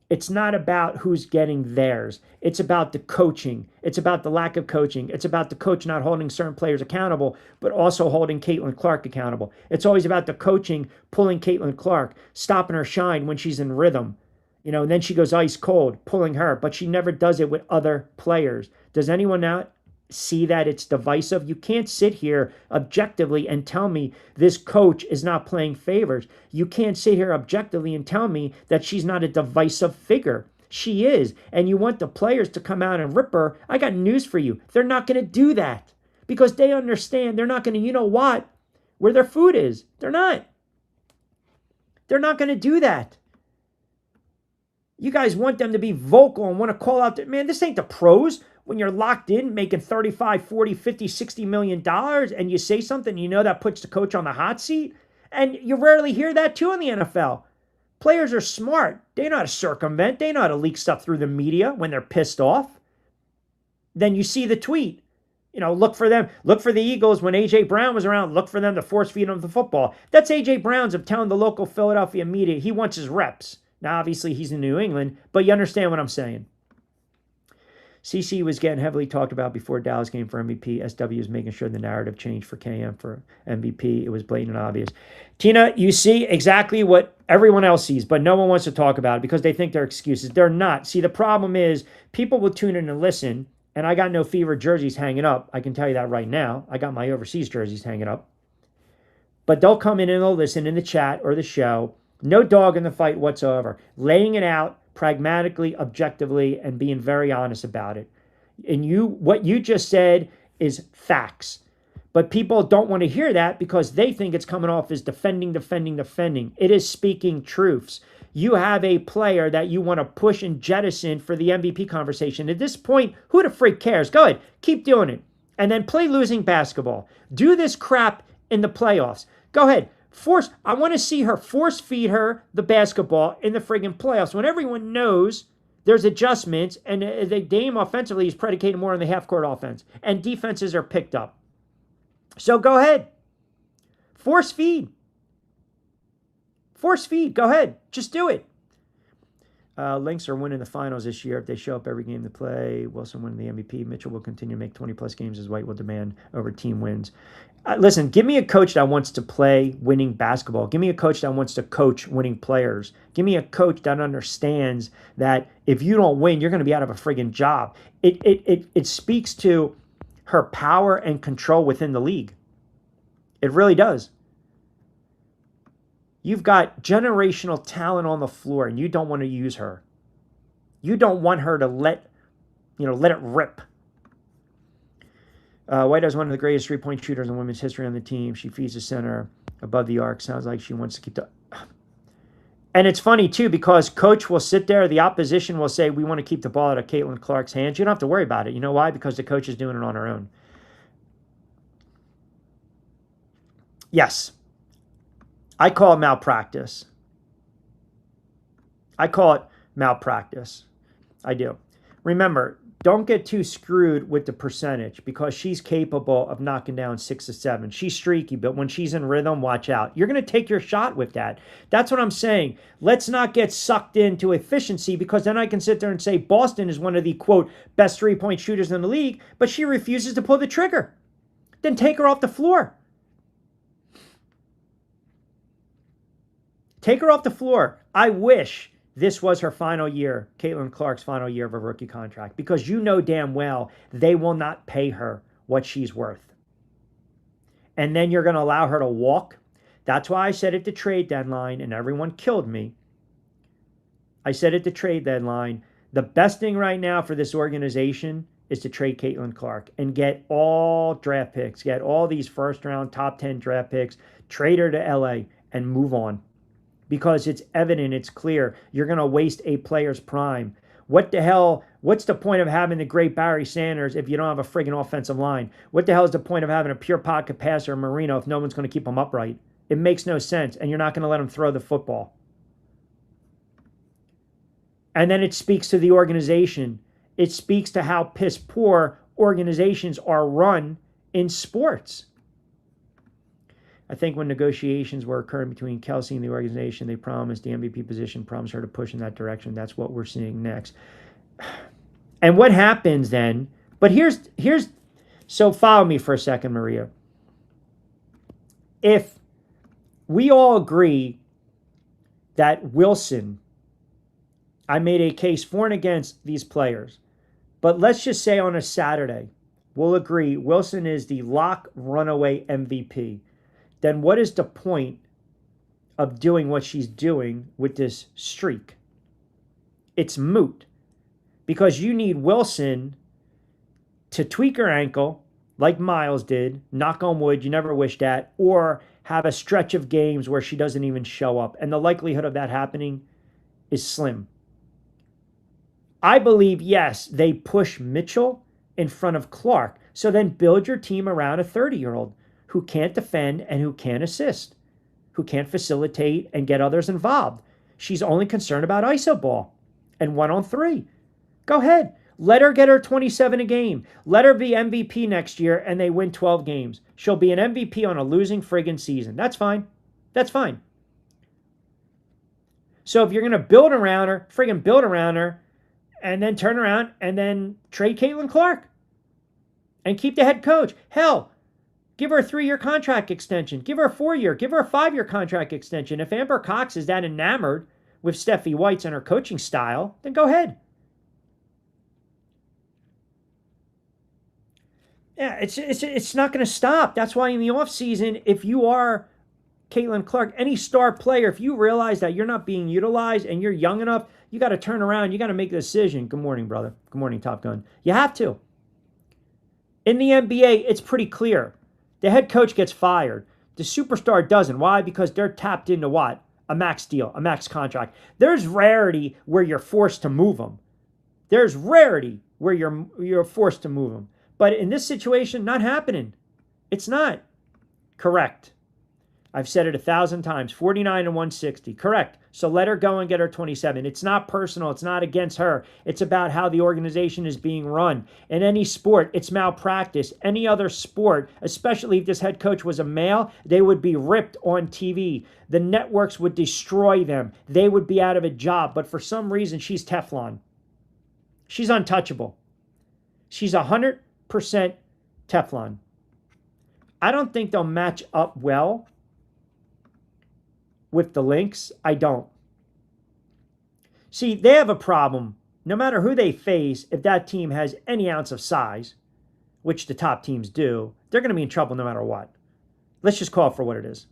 It's not about who's getting theirs. It's about the coaching. It's about the lack of coaching. It's about the coach not holding certain players accountable, but also holding Caitlin Clark accountable. It's always about the coaching pulling Caitlin Clark, stopping her shine when she's in rhythm. And then she goes ice cold, pulling her, but she never does it with other players. Does anyone now see that it's divisive? You can't sit here objectively and tell me this coach is not playing favors. You can't sit here objectively and tell me that she's not a divisive figure. She is. And you want the players to come out and rip her. I got news for you. They're not going to do that because they understand they're not going to, where their food is. They're not. They're not going to do that. You guys want them to be vocal and want to call out, man, this ain't the pros. When you're locked in making 35, 40, 50, 60 million dollars and you say something, that puts the coach on the hot seat. And you rarely hear that too in the NFL. Players are smart. They know how to circumvent. They know how to leak stuff through the media when they're pissed off. Then you see the tweet. Look for them. Look for the Eagles when A.J. Brown was around. Look for them to force feed them the football. That's A.J. Brown's of telling the local Philadelphia media he wants his reps. Now, obviously, he's in New England, but you understand what I'm saying. CC was getting heavily talked about before Dallas game for MVP. SW is making sure the narrative changed for KM for MVP. It was blatant and obvious. Tina, you see exactly what everyone else sees, but no one wants to talk about it because they think they're excuses. They're not. See, the problem is people will tune in and listen, and I got no Fever jerseys hanging up. I can tell you that right now. I got my overseas jerseys hanging up. But they'll come in and they'll listen in the chat or the show. No dog in the fight whatsoever. Laying it out pragmatically, objectively, and being very honest about it. And what you just said is facts. But people don't want to hear that because they think it's coming off as defending. It is speaking truths. You have a player that you want to push and jettison for the MVP conversation. At this point, who the freak cares? Go ahead. Keep doing it. And then play losing basketball. Do this crap in the playoffs. Go ahead. I want to see her force feed her the basketball in the friggin' playoffs when everyone knows there's adjustments and the game offensively is predicated more on the half-court offense and defenses are picked up. So go ahead. Force feed. Go ahead. Just do it. Lynx are winning the finals this year if they show up every game to play. Wilson winning the MVP. Mitchell will continue to make 20-plus games as White will demand over team wins. Listen, give me a coach that wants to play winning basketball. Give me a coach that wants to coach winning players. Give me a coach that understands that if you don't win, you're going to be out of a friggin' job. It speaks to her power and control within the league. It really does. You've got generational talent on the floor, and you don't want to use her. You don't want her to let it rip. White is one of the greatest three-point shooters in women's history on the team. She feeds the center above the arc. Sounds like she wants to keep the... And it's funny, too, because coach will sit there. The opposition will say, we want to keep the ball out of Caitlin Clark's hands. You don't have to worry about it. You know why? Because the coach is doing it on her own. Yes. I call it malpractice. I do. Remember, don't get too screwed with the percentage because she's capable of knocking down 6 or 7. She's streaky, but when she's in rhythm, watch out. You're going to take your shot with that. That's what I'm saying. Let's not get sucked into efficiency because then I can sit there and say Boston is one of the, quote, best three-point shooters in the league, but she refuses to pull the trigger. Then take her off the floor. Take her off the floor. I wish this was her final year, Caitlin Clark's final year of a rookie contract, because you know damn well they will not pay her what she's worth. And then you're going to allow her to walk. That's why I said at the trade deadline, and everyone killed me. I said at the trade deadline, the best thing right now for this organization is to trade Caitlin Clark and get all draft picks, get all these first-round, top 10 draft picks, trade her to LA, and move on. Because it's evident, it's clear, you're going to waste a player's prime. What the hell, what's the point of having the great Barry Sanders if you don't have a friggin' offensive line? What the hell is the point of having a pure pocket passer, Marino, if no one's going to keep him upright? It makes no sense, and you're not going to let him throw the football. And then it speaks to the organization. It speaks to how piss poor organizations are run in sports. I think when negotiations were occurring between Kelsey and the organization, they promised the MVP position, promised her to push in that direction. That's what we're seeing next. And what happens then? But here's so follow me for a second, Maria. If we all agree that Wilson, I made a case for and against these players, but let's just say on a Saturday, we'll agree Wilson is the lock runaway MVP. Then what is the point of doing what she's doing with this streak? It's moot. Because you need Wilson to tweak her ankle, like Miles did, knock on wood, you never wish that, or have a stretch of games where she doesn't even show up. And the likelihood of that happening is slim. I believe, yes, they push Mitchell in front of Clark. So then build your team around a 30-year-old. Who can't defend and who can't assist, who can't facilitate and get others involved. She's only concerned about iso ball and 1-on-3. Go ahead. Let her get her 27 a game. Let her be MVP next year and they win 12 games. She'll be an MVP on a losing friggin' season. That's fine. That's fine. So if you're going to build around her, friggin' build around her, and then turn around and then trade Caitlin Clark and keep the head coach. Hell, give her a 3-year contract extension. Give her a 4-year. Give her a 5-year contract extension. If Amber Cox is that enamored with Steffi White's and her coaching style, then go ahead. Yeah, it's not going to stop. That's why in the offseason, if you are Caitlin Clark, any star player, if you realize that you're not being utilized and you're young enough, you got to turn around. You got to make a decision. Good morning, brother. Good morning, Top Gun. You have to. In the NBA, it's pretty clear. The head coach gets fired. The superstar doesn't. Why? Because they're tapped into what? A max deal, a max contract. There's rarity where you're forced to move them. There's rarity where you're forced to move them. But in this situation, not happening. It's not. Correct. I've said it 1,000 times. 49 and 160. Correct. So let her go and get her 27. It's not personal. It's not against her. It's about how the organization is being run. In any sport, it's malpractice. Any other sport, especially if this head coach was a male, they would be ripped on TV. The networks would destroy them. They would be out of a job. But for some reason, she's Teflon. She's untouchable. She's 100% Teflon. I don't think they'll match up well with the Lynx. I don't. See, they have a problem. No matter who they face, if that team has any ounce of size, which the top teams do, they're going to be in trouble no matter what. Let's just call it for what it is.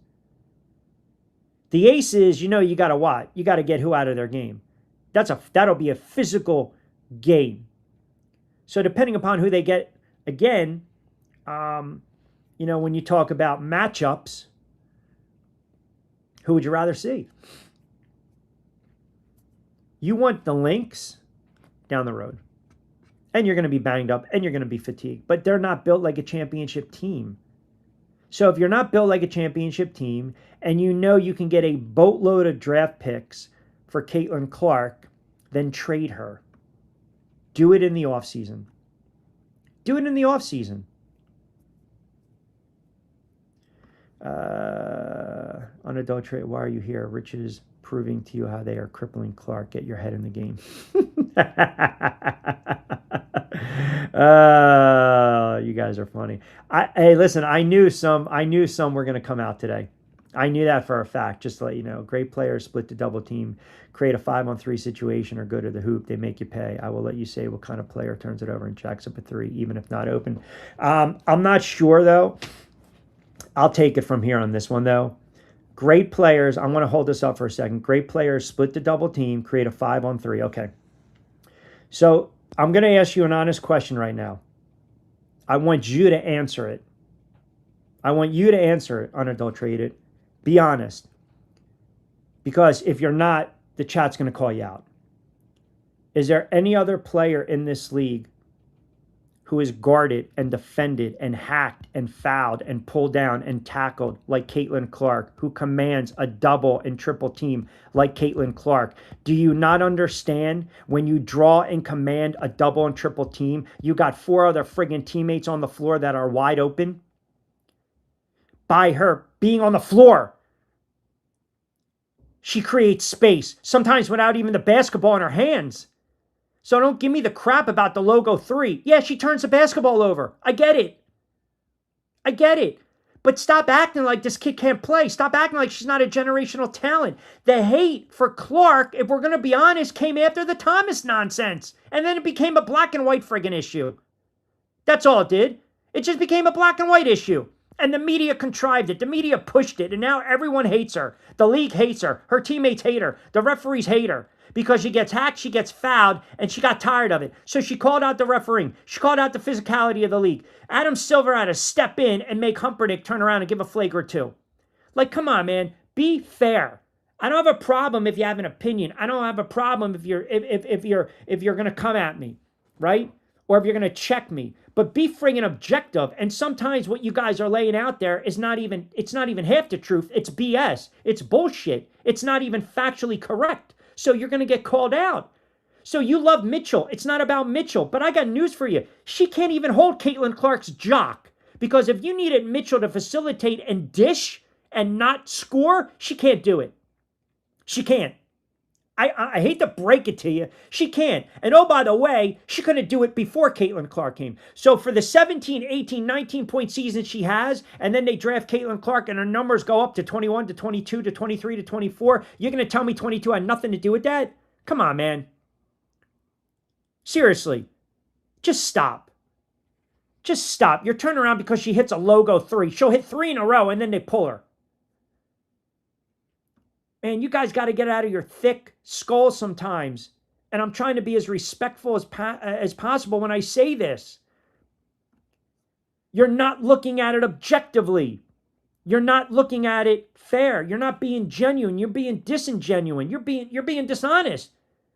The Aces, you know, you got to what? You got to get who out of their game. That'll be a physical game. So depending upon who they get, again, you know, when you talk about matchups, who would you rather see? You want the Lynx down the road. And you're going to be banged up and you're going to be fatigued. But they're not built like a championship team. So if you're not built like a championship team and you know you can get a boatload of draft picks for Caitlin Clark, then trade her. Do it in the offseason. Do it in the offseason. Unadulterated, why are you here? Rich is proving to you how they are crippling Clark. Get your head in the game. You guys are funny. Hey, listen, I knew some were going to come out today. I knew that for a fact, just to let you know. Great players split the double team, create a 5-on-3 situation, or go to the hoop. They make you pay. I will let you say what kind of player turns it over and jacks up a three, even if not open. I'm not sure, though. I'll take it from here on this one, though. Great players. I want to hold this up for a second. Great players split the double team, create a 5-on-3. Okay. So I'm going to ask you an honest question right now. I want you to answer it. I want you to answer it unadulterated. Be honest. Because if you're not, the chat's going to call you out. Is there any other player in this league who is guarded and defended and hacked and fouled and pulled down and tackled like Caitlin Clark, who commands a double and triple team like Caitlin Clark? Do you not understand when you draw and command a double and triple team, you got 4 other friggin' teammates on the floor that are wide open? By her being on the floor, she creates space, sometimes without even the basketball in her hands. So don't give me the crap about the logo 3. Yeah, she turns the basketball over. I get it. I get it. But stop acting like this kid can't play. Stop acting like she's not a generational talent. The hate for Clark, if we're going to be honest, came after the Thomas nonsense. And then it became a black and white friggin' issue. That's all it did. It just became a black and white issue. And the media contrived it. The media pushed it. And now everyone hates her. The league hates her. Her teammates hate her. The referees hate her. Because she gets hacked, she gets fouled, and she got tired of it. So she called out the refereeing. She called out the physicality of the league. Adam Silver had to step in and make Humperdinck turn around and give a flagrant 2. Like, come on, man. Be fair. I don't have a problem if you have an opinion. I don't have a problem if you're going to come at me, right? Or if you're going to check me. But be friggin' objective. And sometimes what you guys are laying out there is it's not even half the truth. It's BS. It's bullshit. It's not even factually correct. So you're going to get called out. So you love Mitchell. It's not about Mitchell. But I got news for you. She can't even hold Caitlin Clark's jock. Because if you needed Mitchell to facilitate and dish and not score, she can't do it. She can't. I hate to break it to you. She can't. And oh, by the way, she couldn't do it before Caitlin Clark came. So for the 17, 18, 19-point season she has, and then they draft Caitlin Clark and her numbers go up to 21 to 22 to 23 to 24, you're going to tell me 22 had nothing to do with that? Come on, man. Seriously. Just stop. Just stop. You're turning around because she hits a logo 3. She'll hit 3 in a row and then they pull her. Man, you guys got to get out of your thick skull sometimes. And I'm trying to be as respectful as possible when I say this. You're not looking at it objectively. You're not looking at it fair. You're not being genuine. You're being disingenuine. You're being dishonest.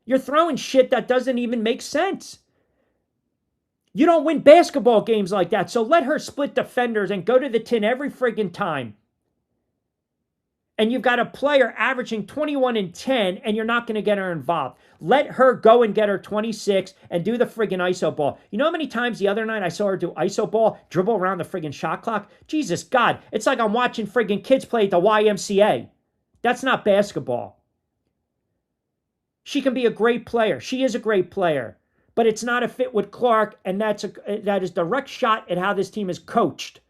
You're throwing shit that doesn't even make sense. You don't win basketball games like that. So let her split defenders and go to the tin every friggin' time. And you've got a player averaging 21 and 10, and you're not going to get her involved. Let her go and get her 26 and do the friggin' ISO ball. You know how many times the other night I saw her do ISO ball, dribble around the friggin' shot clock? Jesus God, it's like I'm watching friggin' kids play at the YMCA. That's not basketball. She can be a great player. She is a great player. But it's not a fit with Clark, and that is direct shot at how this team is coached.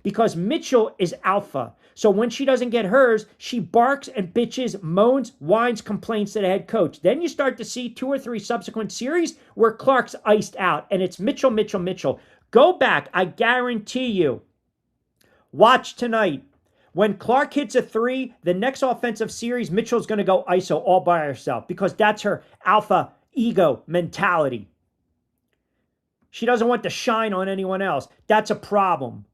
Because Mitchell is alpha. So when she doesn't get hers, she barks and bitches, moans, whines, complains to the head coach. Then you start to see 2 or 3 subsequent series where Clark's iced out. And it's Mitchell, Mitchell, Mitchell. Go back. I guarantee you. Watch tonight. When Clark hits a 3, the next offensive series, Mitchell's going to go ISO all by herself. Because that's her alpha ego mentality. She doesn't want to shine on anyone else. That's a problem.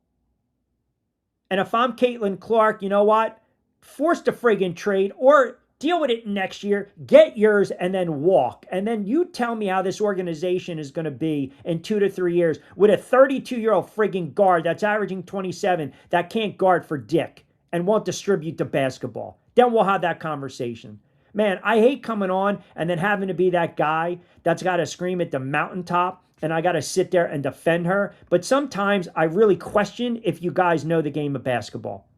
And if I'm Caitlin Clark, you know what? Force the friggin' trade or deal with it next year. Get yours and then walk. And then you tell me how this organization is going to be in 2 to 3 years with a 32-year-old friggin' guard that's averaging 27 that can't guard for dick and won't distribute the basketball. Then we'll have that conversation. Man, I hate coming on and then having to be that guy that's got to scream at the mountaintop and I got to sit there and defend her. But sometimes I really question if you guys know the game of basketball.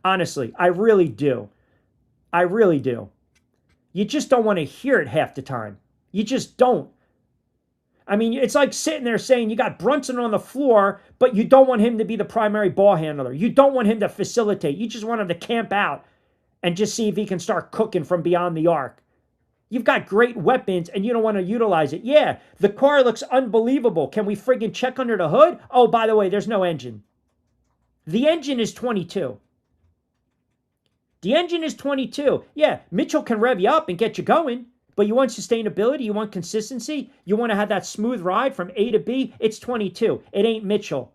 Honestly, I really do. I really do. You just don't want to hear it half the time. You just don't. I mean, it's like sitting there saying you got Brunson on the floor, but you don't want him to be the primary ball handler. You don't want him to facilitate. You just want him to camp out and just see if he can start cooking from beyond the arc. You've got great weapons and you don't want to utilize it. Yeah, the car looks unbelievable. Can we friggin' check under the hood? Oh, by the way, there's no engine. The engine is 22. The engine is 22. Yeah, Mitchell can rev you up and get you going, but you want sustainability, you want consistency, you want to have that smooth ride from A to B, it's 22. It ain't Mitchell.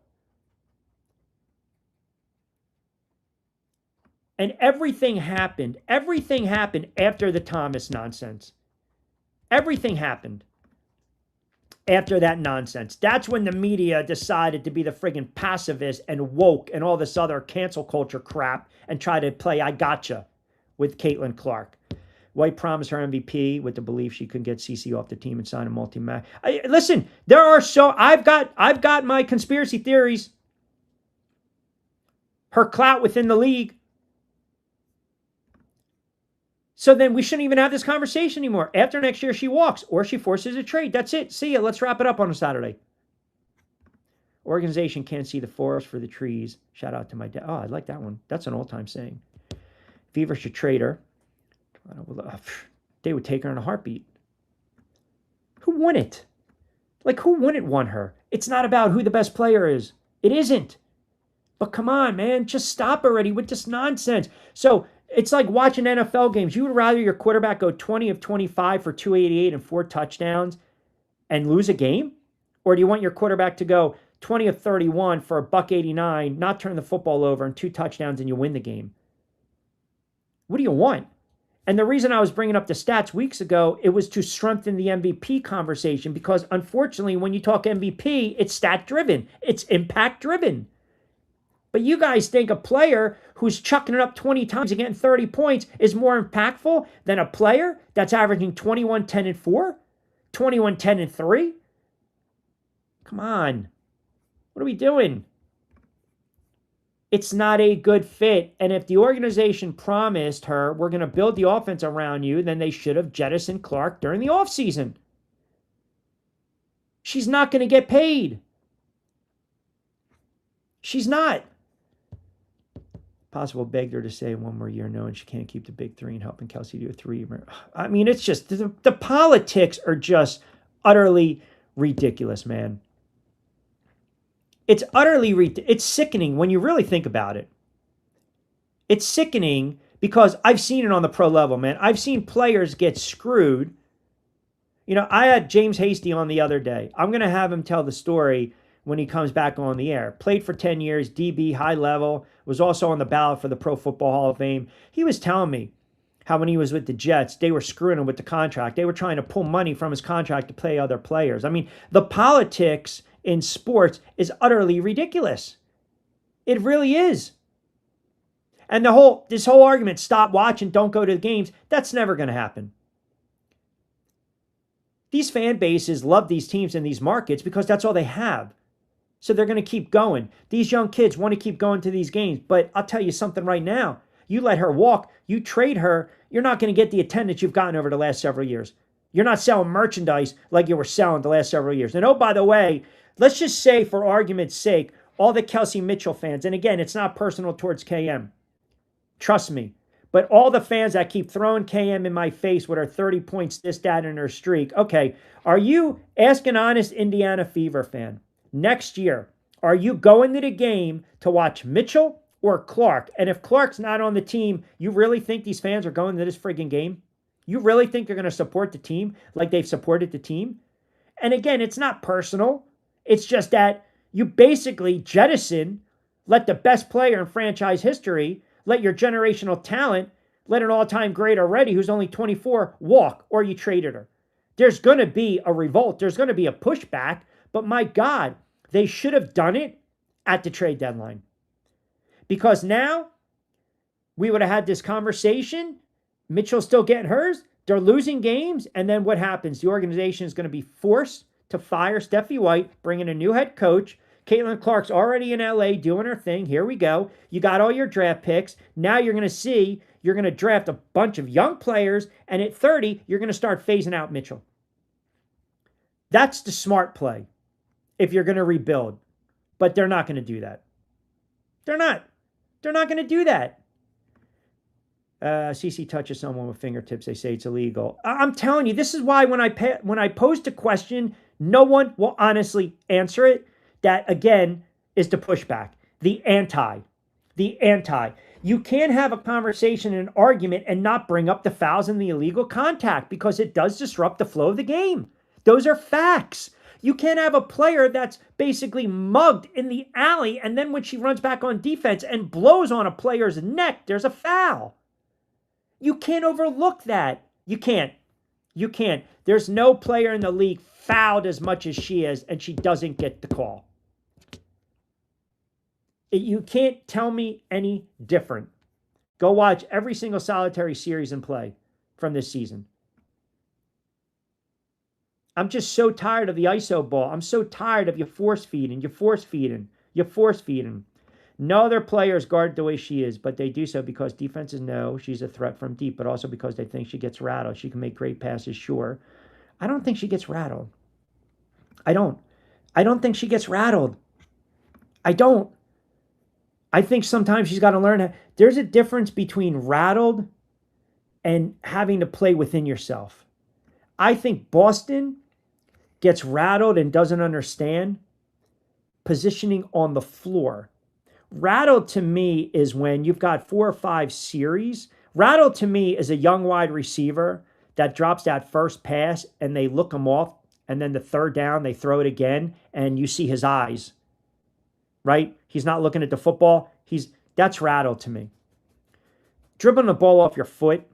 And everything happened after the Thomas nonsense. Everything happened after that nonsense. That's when the media decided to be the friggin' pacifist and woke and all this other cancel culture crap and try to play I gotcha with Caitlin Clark. White promised her MVP with the belief she could get CC off the team and sign a multi-match. Listen, I've got my conspiracy theories. Her clout within the league. So then we shouldn't even have this conversation anymore. After next year, she walks or she forces a trade. That's it. See ya. Let's wrap it up on a Saturday. Organization can't see the forest for the trees. Shout out to my dad. Oh, I like that one. That's an all-time saying. Fever should trade her. They would take her in a heartbeat. Who won it? Like, who wouldn't want her? It's not about who the best player is. It isn't. But come on, man. Just stop already with this nonsense. So it's like watching NFL games. You would rather your quarterback go 20 of 25 for 288 and 4 touchdowns and lose a game? Or do you want your quarterback to go 20 of 31 for $189, not turn the football over and 2 touchdowns and you win the game? What do you want? And the reason I was bringing up the stats weeks ago, it was to strengthen the MVP conversation because unfortunately, when you talk MVP, it's stat-driven. It's impact-driven. But you guys think a player who's chucking it up 20 times and getting 30 points is more impactful than a player that's averaging 21, 10, and 4? 21, 10, and 3? Come on. What are we doing? It's not a good fit. And if the organization promised her, we're going to build the offense around you, then they should have jettisoned Clark during the offseason. She's not going to get paid. She's not. Possible begged her to say one more year no, and she can't keep the big 3 and helping Kelsey do a 3. I mean, it's just, the politics are just utterly ridiculous, man. It's utterly it's sickening when you really think about it. It's sickening because I've seen it on the pro level, man. I've seen players get screwed. You know, I had James Hasty on the other day. I'm going to have him tell the story when he comes back on the air. Played for 10 years, DB, high level, was also on the ballot for the Pro Football Hall of Fame. He was telling me how when he was with the Jets, they were screwing him with the contract. They were trying to pull money from his contract to pay other players. I mean, the politics in sports is utterly ridiculous. It really is. And this whole argument, stop watching, don't go to the games, that's never going to happen. These fan bases love these teams in these markets because that's all they have. So they're going to keep going. These young kids want to keep going to these games. But I'll tell you something right now. You let her walk, you trade her, you're not going to get the attendance you've gotten over the last several years. You're not selling merchandise like you were selling the last several years. And oh, by the way, let's just say for argument's sake, all the Kelsey Mitchell fans, and again, it's not personal towards KM. Trust me. But all the fans that keep throwing KM in my face with her 30 points, this, that, and her streak. Okay, are you, ask an honest Indiana Fever fan, next year, are you going to the game to watch Mitchell or Clark? And if Clark's not on the team, you really think these fans are going to this friggin' game? You really think they're going to support the team like they've supported the team? And again, it's not personal. It's just that you basically jettison, let the best player in franchise history, let your generational talent, let an all-time great already who's only 24 walk, or you traded her. There's going to be a revolt. There's going to be a pushback. But my God, they should have done it at the trade deadline. Because now we would have had this conversation. Mitchell's still getting hers. They're losing games. And then what happens? The organization is going to be forced to fire Steffi White, bring in a new head coach. Caitlin Clark's already in LA doing her thing. Here we go. You got all your draft picks. Now you're going to see, you're going to draft a bunch of young players. And at 30, you're going to start phasing out Mitchell. That's the smart play if you're going to rebuild. But they're not going to do that. They're not. They're not going to do that. CC touches someone with fingertips. They say it's illegal. I'm telling you, this is why when I posed a question, no one will honestly answer it. That, again, is the pushback. The anti. You can't have a conversation and an argument and not bring up the fouls and the illegal contact because it does disrupt the flow of the game. Those are facts. You can't have a player that's basically mugged in the alley and then when she runs back on defense and blows on a player's neck, there's a foul. You can't overlook that. You can't. There's no player in the league fouled as much as she is, and she doesn't get the call. You can't tell me any different. Go watch every single solitary series and play from this season. I'm just so tired of the ISO ball. I'm so tired of you force feeding. No other players guard the way she is, but they do so because defenses know she's a threat from deep, but also because they think she gets rattled. She can make great passes, sure. I don't think she gets rattled. I don't think she gets rattled. I don't. I think sometimes she's got to learn. There's a difference between rattled and having to play within yourself. I think Boston gets rattled and doesn't understand positioning on the floor. Rattled to me is when you've got 4 or 5 series. Rattled to me is a young wide receiver that drops that first pass and they look him off, and then the third down, they throw it again, and you see his eyes, right? He's not looking at the football. That's rattled to me. Dribbling the ball off your foot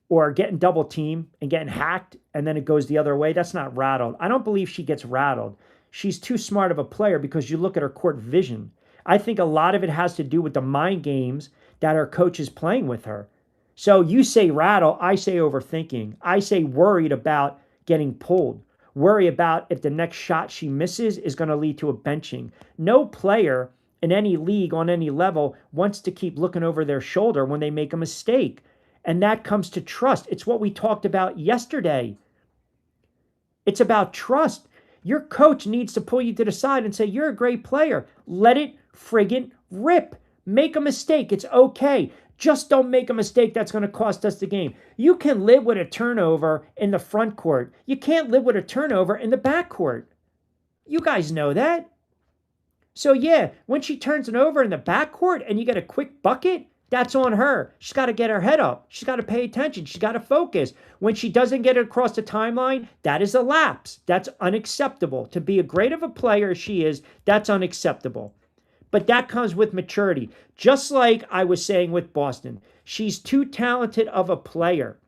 or getting double teamed and getting hacked and then it goes the other way, that's not rattled. I don't believe she gets rattled. She's too smart of a player because you look at her court vision. I think a lot of it has to do with the mind games that her coach is playing with her. So you say rattle, I say overthinking. I say worried about getting pulled. Worry about if the next shot she misses is going to lead to a benching. No player in any league on any level wants to keep looking over their shoulder when they make a mistake. And that comes to trust. It's what we talked about yesterday. It's about trust. Your coach needs to pull you to the side and say, you're a great player. Let it friggin' rip. Make a mistake. It's okay. Just don't make a mistake that's going to cost us the game. You can live with a turnover in the front court. You can't live with a turnover in the back court. You guys know that. So yeah, when she turns it over in the back court and you get a quick bucket, that's on her. She's got to get her head up. She's got to pay attention. She's got to focus. When she doesn't get it across the timeline, that is a lapse. That's unacceptable. To be as great of a player as she is, that's unacceptable. But that comes with maturity. Just like I was saying with Boston, she's too talented of a player.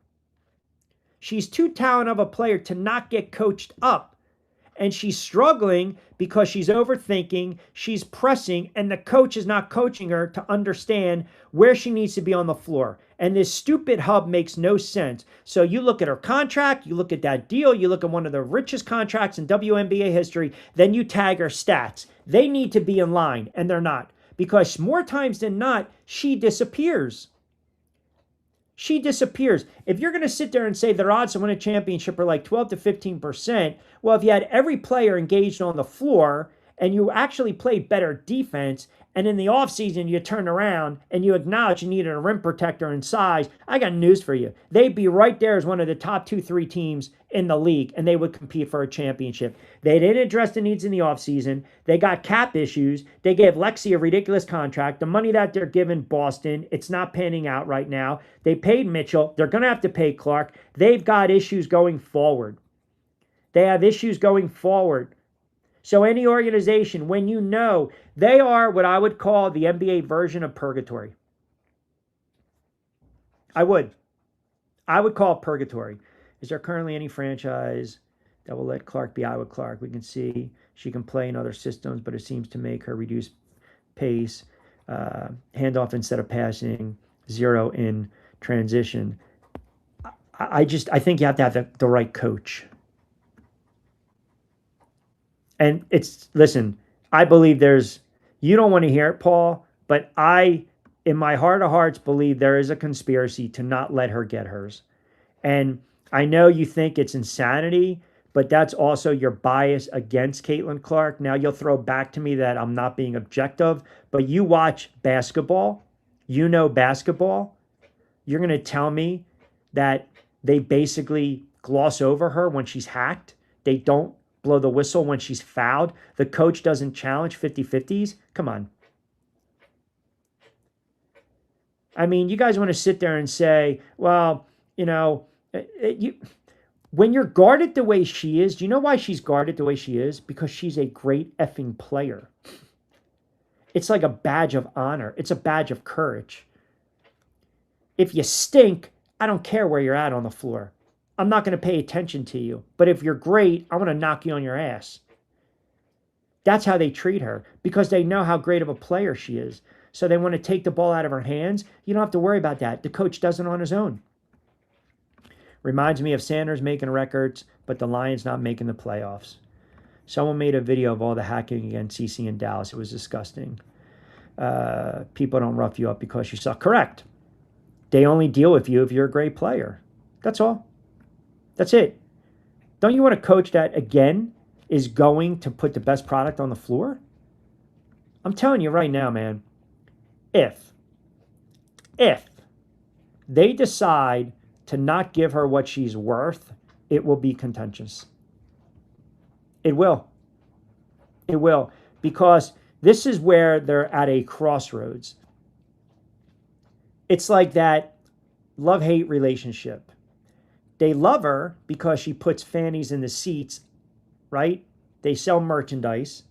She's too talented of a player to not get coached up. And she's struggling because she's overthinking, she's pressing, and the coach is not coaching her to understand where she needs to be on the floor. And this stupid hub makes no sense. So you look at her contract, you look at that deal, you look at one of the richest contracts in WNBA history, then you tag her stats. They need to be in line, and they're not. Because more times than not, she disappears. She disappears. If you're going to sit there and say their odds to win a championship are like 12 to 15%, well, if you had every player engaged on the floor and you actually played better defense, and in the offseason you turn around and you acknowledge you needed a rim protector in size, I got news for you. They'd be right there as one of the top 2-3 teams in the league, and they would compete for a championship. They didn't address the needs in the offseason. They got cap issues. They gave Lexi a ridiculous contract. The money that they're giving Boston, it's not panning out right now. They paid Mitchell. They're going to have to pay Clark. They've got issues going forward. They have issues going forward. So any organization, when you know they are what I would call the NBA version of purgatory. I would call it purgatory. Is there currently any franchise that will let Clark be Iowa Clark? We can see she can play in other systems, but it seems to make her reduce pace, handoff instead of passing, zero in transition. I think you have to have the right coach. And listen, I believe you don't want to hear it, Paul, but I, in my heart of hearts, believe there is a conspiracy to not let her get hers. And I know you think it's insanity, but that's also your bias against Caitlin Clark. Now you'll throw back to me that I'm not being objective, but you watch basketball, you know basketball, you're going to tell me that they basically gloss over her when she's hacked. They don't blow the whistle when she's fouled. The coach doesn't challenge 50-50s. Come on. I mean, you guys want to sit there and say, well, you know, when you're guarded the way she is, do you know why she's guarded the way she is? Because she's a great effing player. It's like a badge of honor. It's a badge of courage. If you stink, I don't care where you're at on the floor. I'm not going to pay attention to you. But if you're great, I'm going to knock you on your ass. That's how they treat her, because they know how great of a player she is. So they want to take the ball out of her hands. You don't have to worry about that. The coach does it on his own. Reminds me of Sanders making records, but the Lions not making the playoffs. Someone made a video of all the hacking against CC in Dallas. It was disgusting. People don't rough you up because you suck. Correct. They only deal with you if you're a great player. That's all. That's it. Don't you want a coach that, again, is going to put the best product on the floor? I'm telling you right now, man, if they decide to not give her what she's worth, it will be contentious. It will. It will. Because this is where they're at a crossroads. It's like that love-hate relationship. They love her because she puts fannies in the seats, right? They sell merchandise,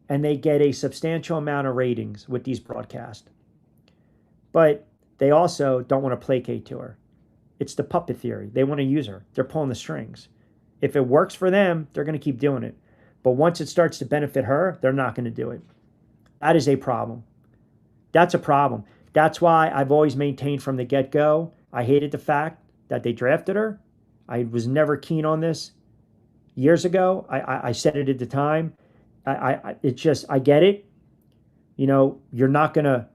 and they get a substantial amount of ratings with these broadcasts. But they also don't want to placate to her. It's the puppet theory. They want to use her. They're pulling the strings. If it works for them, they're going to keep doing it. But once it starts to benefit her, they're not going to do it. That is a problem. That's a problem. That's why I've always maintained from the get-go, I hated the fact that they drafted her. I was never keen on this. Years ago, I said it at the time. It's just, I get it. You know, you're not going to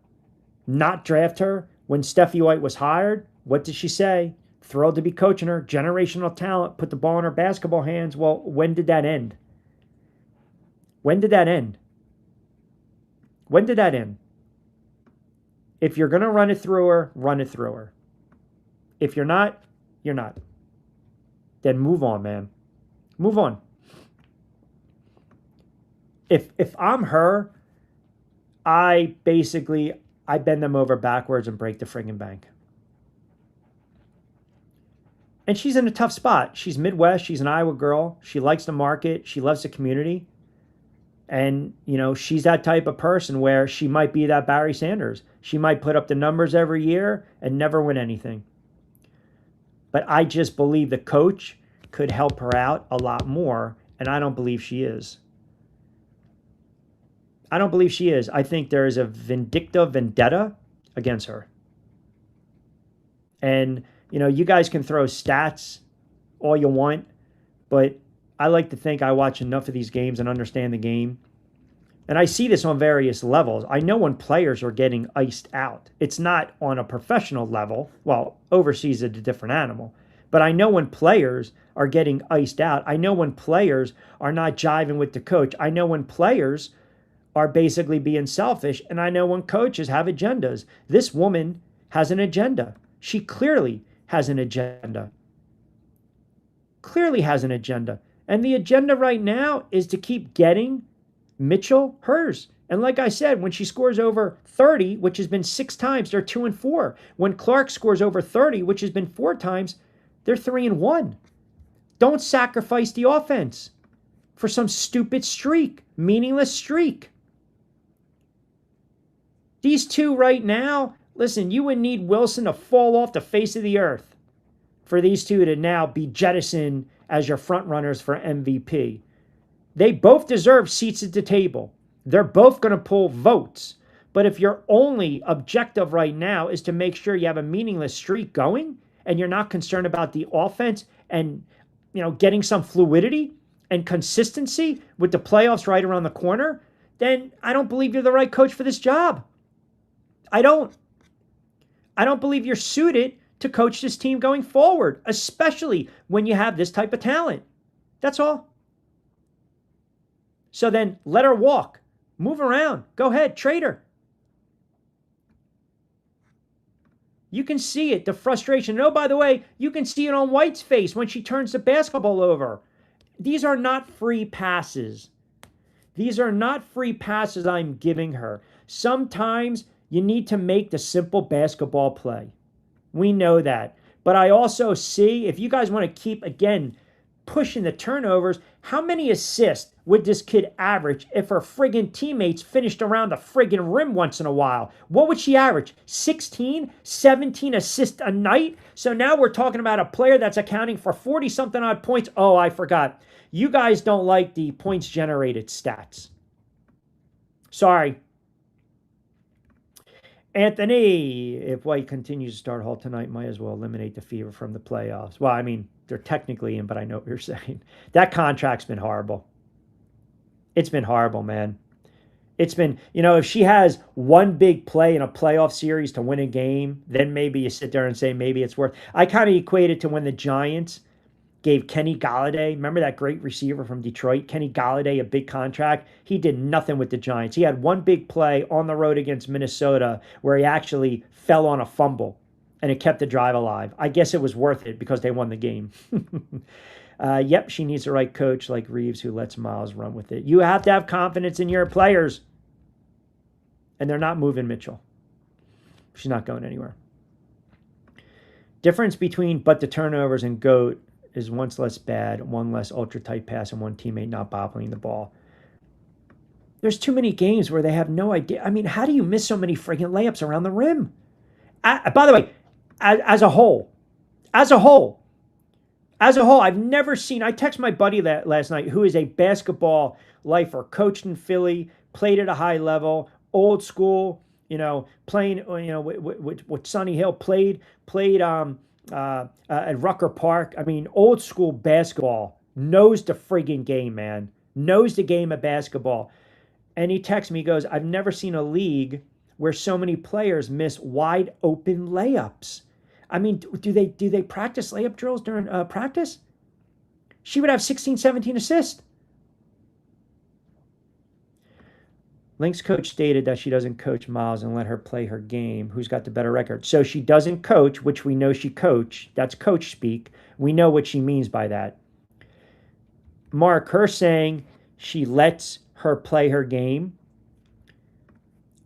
not draft her. When Steffi White was hired, what did she say? Thrilled to be coaching her. Generational talent. Put the ball in her basketball hands. Well, when did that end? When did that end? When did that end? If you're going to run it through her, run it through her. If you're not, you're not. Then move on, man. Move on. If I'm her, I bend them over backwards and break the friggin' bank. And she's in a tough spot. She's Midwest. She's an Iowa girl. She likes the market. She loves the community. And, you know, she's that type of person where she might be that Barry Sanders. She might put up the numbers every year and never win anything. But I just believe the coach could help her out a lot more, and I don't believe she is. I don't believe she is. I think there is a vindictive vendetta against her. And, you know, you guys can throw stats all you want, but I like to think I watch enough of these games and understand the game. And I see this on various levels. I know when players are getting iced out. It's not on a professional level. Well, overseas is a different animal. But I know when players are getting iced out. I know when players are not jiving with the coach. I know when players are basically being selfish. And I know when coaches have agendas. This woman has an agenda. She clearly has an agenda. Clearly has an agenda. And the agenda right now is to keep getting Mitchell hers. And like I said, when she scores over 30, which has been 6 times, they're 2-4. When Clark scores over 30, which has been 4 times, they're 3-1. Don't sacrifice the offense for some stupid streak, meaningless streak. These two right now, listen, you would need Wilson to fall off the face of the earth for these two to now be jettisoned as your front runners for MVP. They both deserve seats at the table. They're both going to pull votes. But if your only objective right now is to make sure you have a meaningless streak going and you're not concerned about the offense and, you know, getting some fluidity and consistency with the playoffs right around the corner, then I don't believe you're the right coach for this job. I don't believe you're suited to coach this team going forward, especially when you have this type of talent. That's all. So then let her walk. Move around. Go ahead. Trade her. You can see it, the frustration. And oh, by the way, you can see it on White's face when she turns the basketball over. These are not free passes. These are not free passes I'm giving her. Sometimes you need to make the simple basketball play. We know that. But I also see, if you guys want to keep, again, pushing the turnovers, how many assists would this kid average if her friggin' teammates finished around the friggin' rim once in a while? What would she average? 16, 17 assists a night? So now we're talking about a player that's accounting for 40-something odd points. Oh, I forgot. You guys don't like the points generated stats. Sorry. Anthony, if White continues to start Hall tonight, might as well eliminate the Fever from the playoffs. Well, I mean, they're technically in, but I know what you're saying. That contract's been horrible. It's been horrible, man. It's been, if she has one big play in a playoff series to win a game, then maybe you sit there and say maybe it's worth. I kind of equate it to when the Giants gave Kenny Golladay, remember that great receiver from Detroit, Kenny Golladay, a big contract? He did nothing with the Giants. He had one big play on the road against Minnesota where he actually fell on a fumble, and it kept the drive alive. I guess it was worth it because they won the game. Yep, she needs the right coach like Reeves who lets Miles run with it. You have to have confidence in your players. And they're not moving Mitchell. She's not going anywhere. Difference between but the turnovers and GOAT is once less bad, one less ultra-tight pass, and one teammate not bobbling the ball. There's too many games where they have no idea. I mean, how do you miss so many friggin' layups around the rim? By the way, as a whole, I've never seen, I texted my buddy last night who is a basketball lifer, coached in Philly, played at a high level, old school, playing, with Sonny Hill, played at Rucker Park. I mean, old school basketball, knows the friggin' game, man. Knows the game of basketball. And he texts me, he goes, I've never seen a league where so many players miss wide open layups. I mean, do they practice layup drills during practice? She would have 16, 17 assists. Link's coach stated that she doesn't coach Miles and let her play her game. Who's got the better record? So she doesn't coach, which we know she coached. That's coach speak. We know what she means by that. Mark, her saying she lets her play her game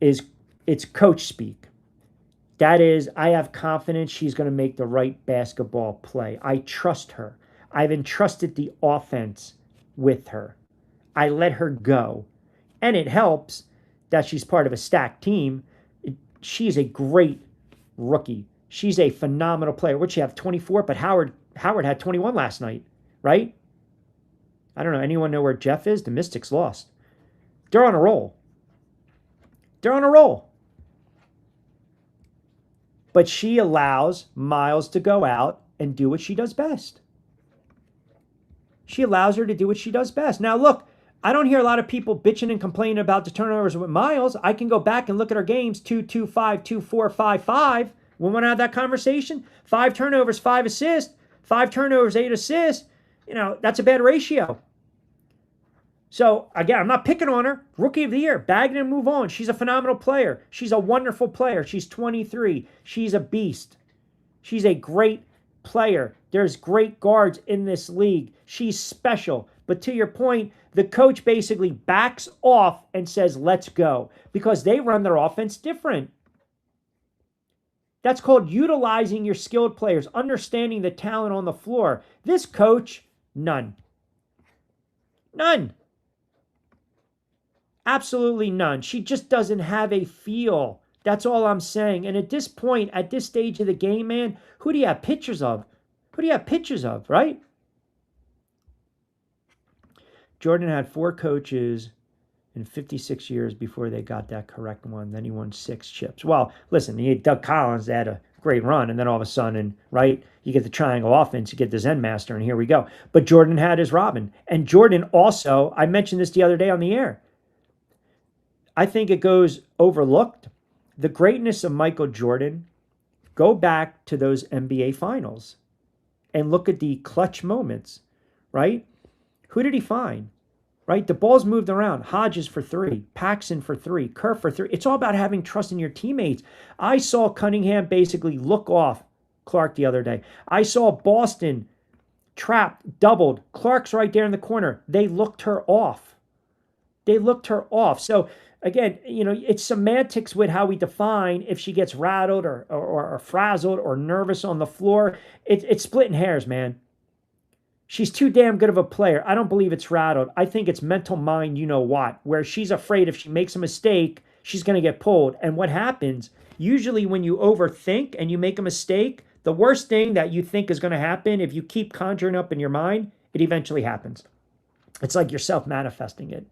it's coach speak. That is, I have confidence she's going to make the right basketball play. I trust her. I've entrusted the offense with her. I let her go. And it helps that she's part of a stacked team. She's a great rookie. She's a phenomenal player. What'd she have, 24? But Howard had 21 last night, right? I don't know. Anyone know where Jeff is? The Mystics lost. They're on a roll. But she allows Miles to go out and do what she does best. She allows her to do what she does best. Now, look, I don't hear a lot of people bitching and complaining about the turnovers with Miles. I can go back and look at our games, 2-2, 5-2, 4-5, 5. We want to have that conversation. 5 turnovers, 5 assists. 5 turnovers, 8 assists. That's a bad ratio. So, again, I'm not picking on her. Rookie of the year, bag it and move on. She's a phenomenal player. She's a wonderful player. She's 23. She's a beast. She's a great player. There's great guards in this league. She's special. But to your point, the coach basically backs off and says, let's go. Because they run their offense different. That's called utilizing your skilled players, understanding the talent on the floor. This coach, none. None. Absolutely none. She just doesn't have a feel. That's all I'm saying. And at this point, at this stage of the game, man, who do you have pictures of? Right? Jordan had 4 coaches in 56 years before they got that correct one. Then he won 6 chips. Well, listen, he had Doug Collins that had a great run, and then all of a sudden, right, you get the triangle offense, you get the Zen Master, and here we go. But Jordan had his Robin. And Jordan also, I mentioned this the other day on the air, I think it goes overlooked. The greatness of Michael Jordan, go back to those NBA finals and look at the clutch moments, right? Who did he find? Right? The ball's moved around. Hodges for 3, Paxton for 3, Kerr for 3. It's all about having trust in your teammates. I saw Cunningham basically look off Clark the other day. I saw Boston trapped, doubled. Clark's right there in the corner. They looked her off. So again, it's semantics with how we define if she gets rattled or frazzled or nervous on the floor. It's splitting hairs, man. She's too damn good of a player. I don't believe it's rattled. I think it's mental mind, where she's afraid if she makes a mistake, she's going to get pulled. And what happens, usually when you overthink and you make a mistake, the worst thing that you think is going to happen, if you keep conjuring up in your mind, it eventually happens. It's like you're self-manifesting it.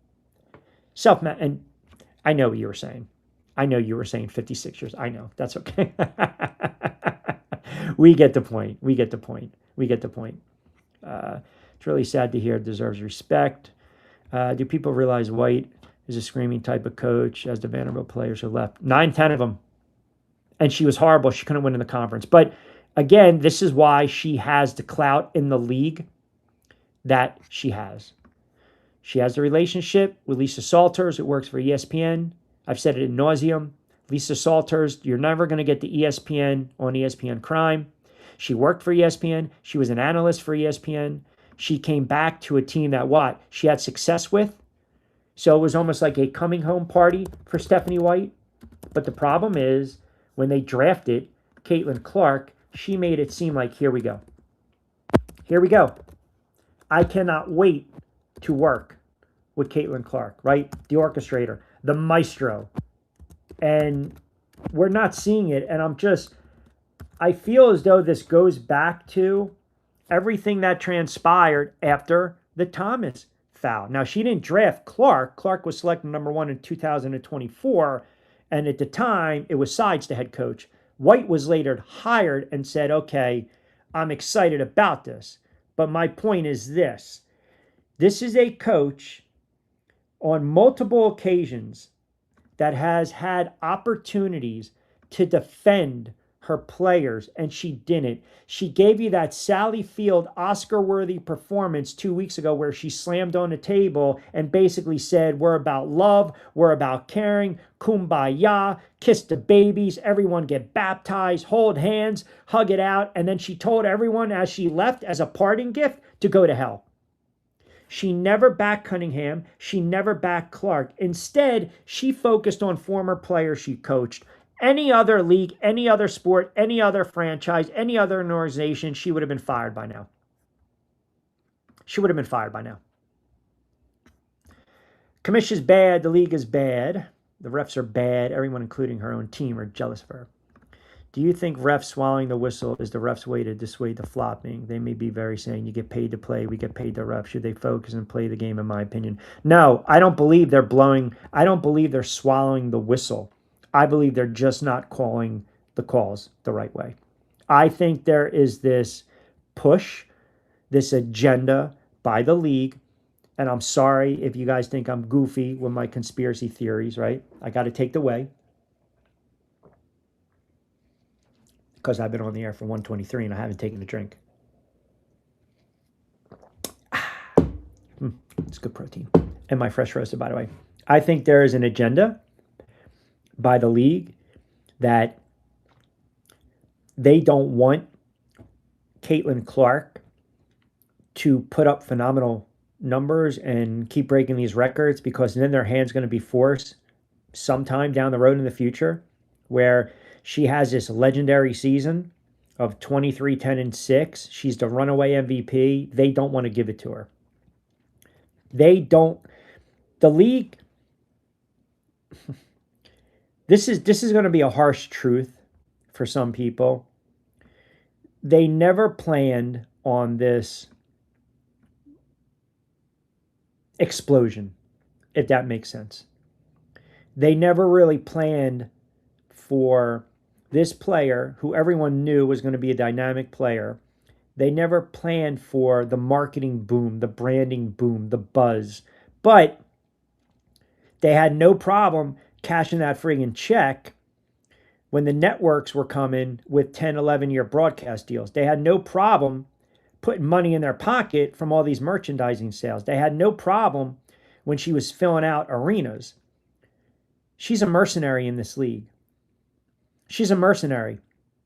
And I know what you were saying. I know you were saying 56 years. I know. That's okay. We get the point. It's really sad to hear. It deserves respect. Do people realize White is a screaming type of coach as the Vanderbilt players who left? 9-10 of them. And she was horrible. She couldn't win in the conference. But again, this is why she has the clout in the league that she has. She has a relationship with Lisa Salters, who works for ESPN. I've said it ad nauseum. Lisa Salters, you're never going to get the ESPN on ESPN crime. She worked for ESPN. She was an analyst for ESPN. She came back to a team that she had success with. So it was almost like a coming home party for Stephanie White. But the problem is when they drafted Caitlin Clark, she made it seem like, here we go. I cannot wait to work with Caitlin Clark, right? The orchestrator, the maestro. And we're not seeing it. And I feel as though this goes back to everything that transpired after the Thomas foul. Now, she didn't draft Clark. Clark was selected number 1 in 2024. And at the time, it was Sides, the head coach. White was later hired and said, okay, I'm excited about this. But my point is this. This is a coach on multiple occasions that has had opportunities to defend her players, and she didn't. She gave you that Sally Field Oscar-worthy performance 2 weeks ago where she slammed on the table and basically said, we're about love, we're about caring, kumbaya, kiss the babies, everyone get baptized, hold hands, hug it out, and then she told everyone as she left as a parting gift to go to hell. She never backed Cunningham. She never backed Clark. Instead, she focused on former players she coached. Any other league, any other sport, any other franchise, any other organization, she would have been fired by now. Commission's bad. The league is bad. The refs are bad. Everyone, including her own team, are jealous of her. Do you think refs swallowing the whistle is the refs' way to dissuade the flopping? They may be very saying, you get paid to play, we get paid to ref. Should they focus and play the game, in my opinion? No, I don't believe they're swallowing the whistle. I believe they're just not calling the calls the right way. I think there is this push, this agenda by the league, and I'm sorry if you guys think I'm goofy with my conspiracy theories, right? I got to take the way. Because I've been on the air for 123 and I haven't taken a drink. It's good protein. And my fresh roasted, by the way. I think there is an agenda by the league that they don't want Caitlin Clark to put up phenomenal numbers and keep breaking these records, because then their hand's going to be forced sometime down the road in the future where she has this legendary season of 23, 10, and 6. She's the runaway MVP. They don't want to give it to her. The league, this is going to be a harsh truth for some people. They never planned on this explosion, if that makes sense. They never really planned for this player, who everyone knew was going to be a dynamic player. They never planned for the marketing boom, the branding boom, the buzz. But they had no problem cashing that friggin' check when the networks were coming with 10, 11-year broadcast deals. They had no problem putting money in their pocket from all these merchandising sales. They had no problem when she was filling out arenas. She's a mercenary in this league. She's a mercenary.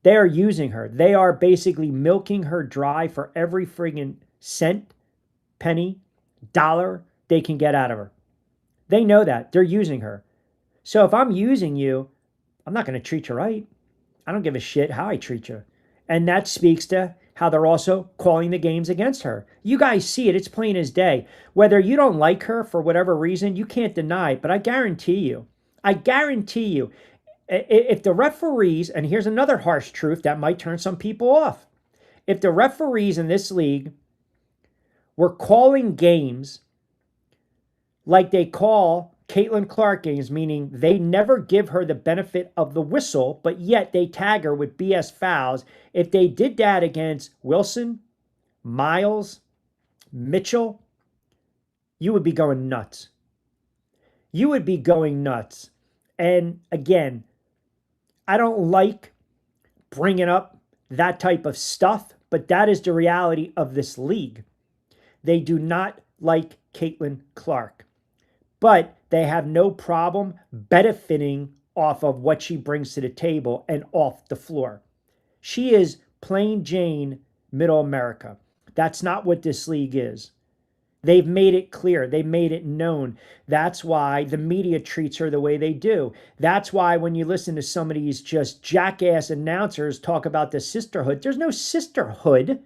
They are using her. They are basically milking her dry for every friggin' cent, penny, dollar they can get out of her. They know that. They're using her. So if I'm using you, I'm not going to treat you right. I don't give a shit how I treat you. And that speaks to how they're also calling the games against her. You guys see it. It's plain as day. Whether you don't like her for whatever reason, you can't deny it. But I guarantee you, if the referees, and here's another harsh truth that might turn some people off. If the referees in this league were calling games like they call Caitlin Clark games, meaning they never give her the benefit of the whistle, but yet they tag her with BS fouls. If they did that against Wilson, Miles, Mitchell, you would be going nuts. You would be going nuts. And again, I don't like bringing up that type of stuff, but that is the reality of this league. They do not like Caitlin Clark, but they have no problem benefiting off of what she brings to the table and off the floor. She is plain Jane Middle America. That's not what this league is. They've made it clear. They've made it known. That's why the media treats her the way they do. That's why when you listen to some of these just jackass announcers talk about the sisterhood, there's no sisterhood.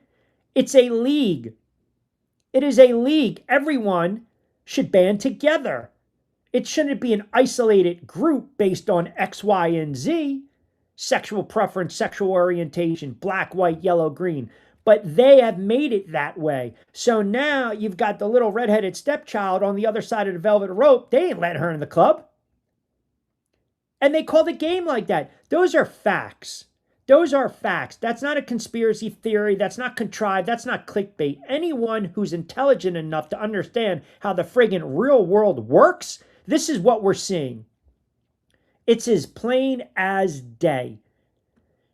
It's a league. It is a league. Everyone should band together. It shouldn't be an isolated group based on X, Y, and Z. Sexual preference, sexual orientation, black, white, yellow, green. But they have made it that way. So now you've got the little redheaded stepchild on the other side of the velvet rope. They ain't letting her in the club. And they call the game like that. Those are facts. Those are facts. That's not a conspiracy theory. That's not contrived. That's not clickbait. Anyone who's intelligent enough to understand how the friggin' real world works, this is what we're seeing. It's as plain as day.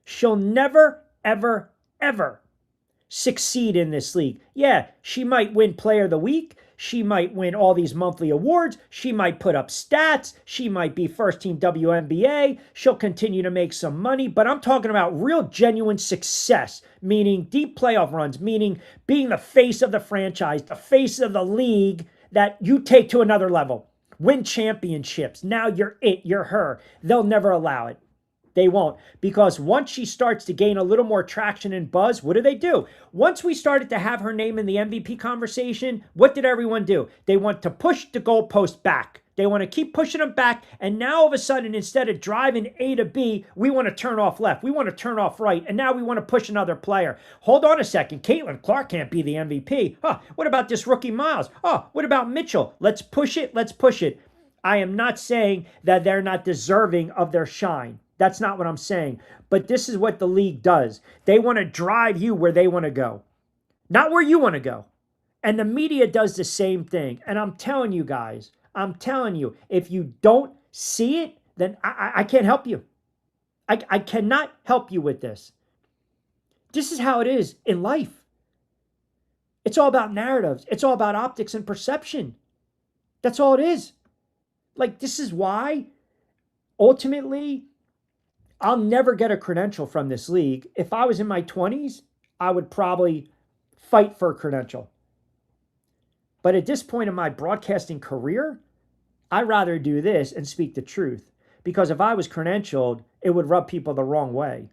She'll never, ever, ever succeed in this league. Yeah, she might win Player of the Week. She might win all these monthly awards. She might put up stats. She might be first team WNBA. She'll continue to make some money. But I'm talking about real genuine success, meaning deep playoff runs, meaning being the face of the franchise, the face of the league that you take to another level. Win championships. Now you're it. You're her. They'll never allow it. They won't. Because once she starts to gain a little more traction and buzz, what do? Once we started to have her name in the MVP conversation, what did everyone do? They want to push the goalpost back. They want to keep pushing them back. And now all of a sudden, instead of driving A to B, we want to turn off left. We want to turn off right. And now we want to push another player. Hold on a second. Caitlin Clark can't be the MVP. What about this rookie Miles? What about Mitchell? Let's push it. Let's push it. I am not saying that they're not deserving of their shine. That's not what I'm saying. But this is what the league does. They want to drive you where they want to go, not where you want to go. And the media does the same thing. And I'm telling you guys, if you don't see it, then I can't help you. I cannot help you with this. This is how it is in life. It's all about narratives. It's all about optics and perception. That's all it is. Like, this is why, ultimately, I'll never get a credential from this league. If I was in my 20s, I would probably fight for a credential. But at this point in my broadcasting career, I'd rather do this and speak the truth. Because if I was credentialed, it would rub people the wrong way.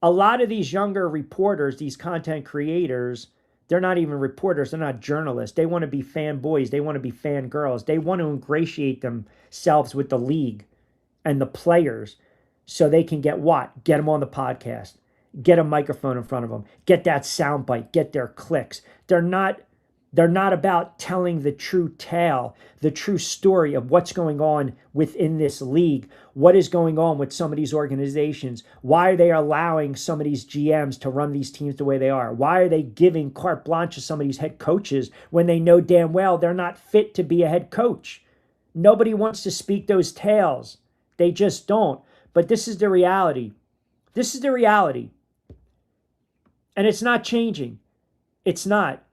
A lot of these younger reporters, these content creators, they're not even reporters. They're not journalists. They want to be fanboys. They want to be fangirls. They want to ingratiate themselves with the league and the players so they can get what? Get them on the podcast. Get a microphone in front of them. Get that soundbite. Get their clicks. They're not about telling the true tale, the true story of what's going on within this league. What is going on with some of these organizations? Why are they allowing some of these GMs to run these teams the way they are? Why are they giving carte blanche to some of these head coaches when they know damn well they're not fit to be a head coach? Nobody wants to speak those tales. They just don't. But this is the reality. This is the reality. And it's not changing. It's not.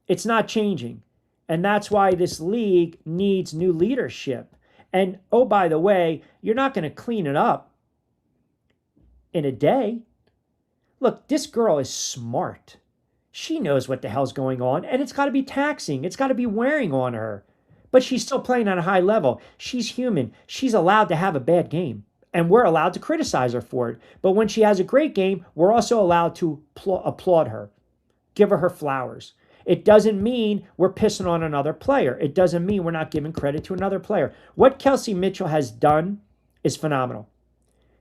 It's not changing. And that's why this league needs new leadership. And oh, by the way, you're not going to clean it up in a day. Look, this girl is smart. She knows what the hell's going on, and it's got to be taxing. It's got to be wearing on her. But she's still playing on a high level. She's human. She's allowed to have a bad game, and we're allowed to criticize her for it. But when she has a great game, we're also allowed to applaud her, give her flowers. It doesn't mean we're pissing on another player. It doesn't mean we're not giving credit to another player. What Kelsey Mitchell has done is phenomenal.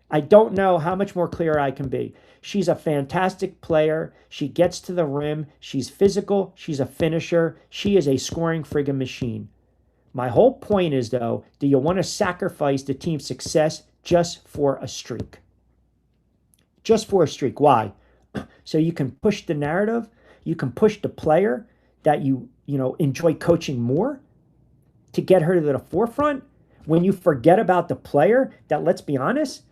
I don't know how much more clear I can be. She's a fantastic player. She gets to the rim. She's physical. She's a finisher. She is a scoring friggin' machine. My whole point is, though, do you want to sacrifice the team's success just for a streak? Just for a streak. Why? So you can push the narrative. You can push the player that you enjoy coaching more to get her to the forefront when you forget about the player that, let's be honest,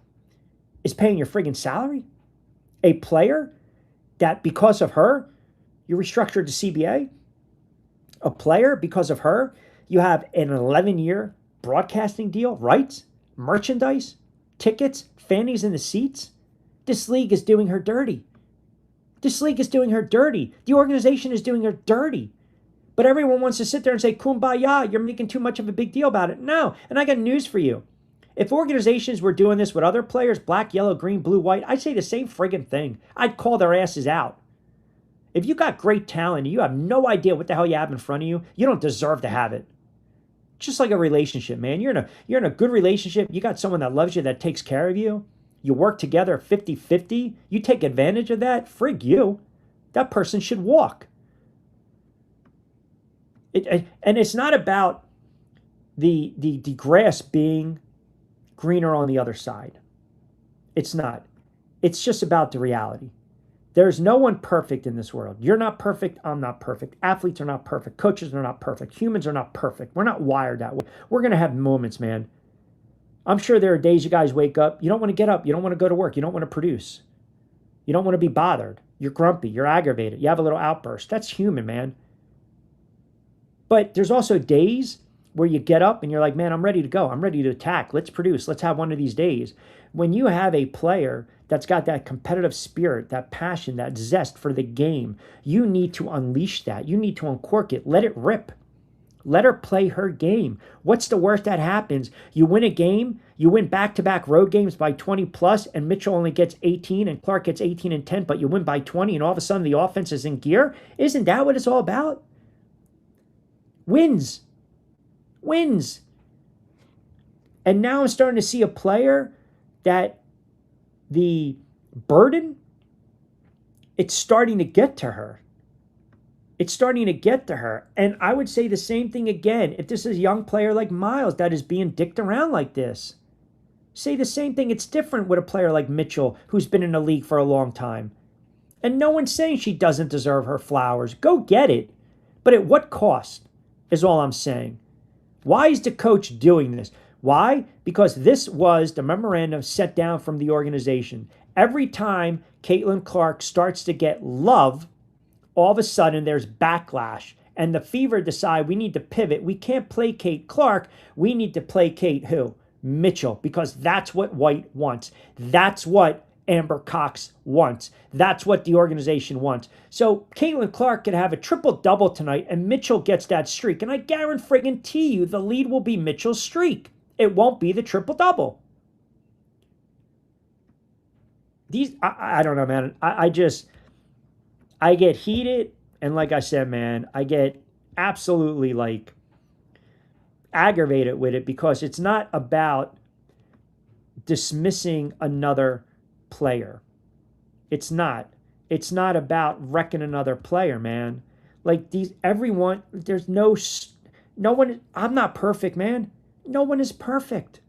is paying your friggin' salary. A player that because of her, you restructured the CBA. A player because of her, you have an 11-year broadcasting deal, rights, merchandise, tickets, fannies in the seats. This league is doing her dirty. This league is doing her dirty. The organization is doing her dirty. But everyone wants to sit there and say, kumbaya, you're making too much of a big deal about it. No, and I got news for you. If organizations were doing this with other players, black, yellow, green, blue, white, I'd say the same friggin' thing. I'd call their asses out. If you got great talent and you have no idea what the hell you have in front of you, you don't deserve to have it. Just like a relationship, man. You're in a good relationship. You got someone that loves you, that takes care of you. You work together 50-50. You take advantage of that. Frig you. That person should walk. And it's not about the grass being greener on the other side. It's not. It's just about the reality. There's no one perfect in this world. You're not perfect. I'm not perfect. Athletes are not perfect. Coaches are not perfect. Humans are not perfect. We're not wired that way. We're going to have moments, man. I'm sure there are days you guys wake up. You don't want to get up. You don't want to go to work. You don't want to produce. You don't want to be bothered. You're grumpy. You're aggravated. You have a little outburst. That's human, man. But there's also days where you get up and you're like, man, I'm ready to go. I'm ready to attack. Let's produce. Let's have one of these days. When you have a player that's got that competitive spirit, that passion, that zest for the game, you need to unleash that. You need to uncork it. Let it rip. Let her play her game. What's the worst that happens? You win a game, you win back-to-back road games by 20 plus, and Mitchell only gets 18 and Clark gets 18 and 10, but you win by 20 and all of a sudden the offense is in gear? Isn't that what it's all about? Wins. Wins. And now I'm starting to see a player that the burden, it's starting to get to her. It's starting to get to her. And I would say the same thing again. If this is a young player like Miles that is being dicked around like this, say the same thing. It's different with a player like Mitchell who's been in the league for a long time. And no one's saying she doesn't deserve her flowers. Go get it. But at what cost is all I'm saying. Why is the coach doing this? Why? Because this was the memorandum set down from the organization. Every time Caitlin Clark starts to get love, all of a sudden there's backlash. And the Fever decide we need to pivot. We can't placate Clark. We need to placate who? Mitchell. Because that's what White wants. That's what Amber Cox wants. That's what the organization wants. So Caitlin Clark could have a triple-double tonight and Mitchell gets that streak. And I guarantee you the lead will be Mitchell's streak. It won't be the triple-double. I don't know, man. I get heated. And like I said, man, I get absolutely aggravated with it because it's not about dismissing another player. It's not about wrecking another player, man. There's no one, I'm not perfect, man. No one is perfect.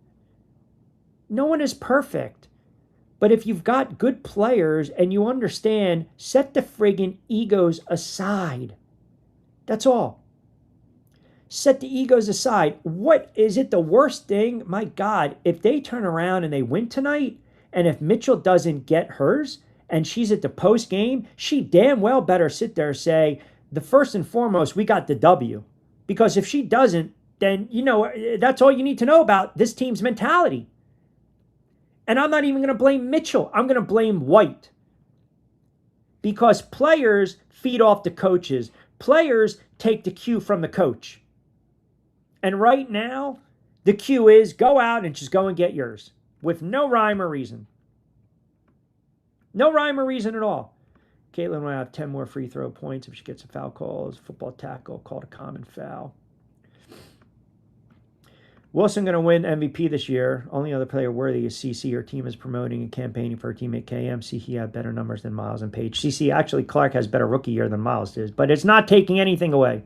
No one is perfect. But if you've got good players and you understand, set the friggin' egos aside. That's all. Set the egos aside. What is it the worst thing? My God, if they turn around and they win tonight, and if Mitchell doesn't get hers, and she's at the post game, she damn well better sit there and say, the first and foremost, we got the W. Because if she doesn't, then, that's all you need to know about this team's mentality. And I'm not even going to blame Mitchell. I'm going to blame White. Because players feed off the coaches. Players take the cue from the coach. And right now, the cue is go out and just go and get yours. With no rhyme or reason. No rhyme or reason at all. Caitlin will have 10 more free throw points if she gets a foul call. Football tackle, called a common foul. Wilson going to win MVP this year. Only other player worthy is CC. Her team is promoting and campaigning for her teammate KM. CC had better numbers than Miles and Paige. CC, actually, Clark has better rookie year than Miles does. But it's not taking anything away.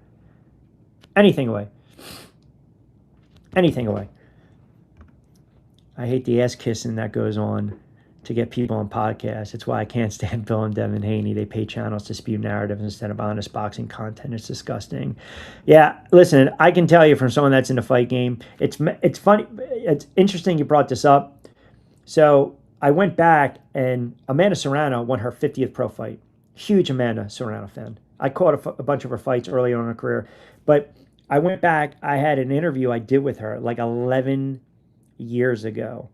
Anything away. Anything away. I hate the ass kissing that goes on to get people on podcasts. It's why I can't stand Bill and Devin Haney. They pay channels to spew narratives instead of honest boxing content. It's disgusting. Yeah, listen, I can tell you from someone that's in the fight game, it's funny. It's interesting you brought this up. So I went back, and Amanda Serrano won her 50th pro fight. Huge Amanda Serrano fan. I caught a bunch of her fights early on in her career. But I went back. I had an interview I did with her like 11 years ago.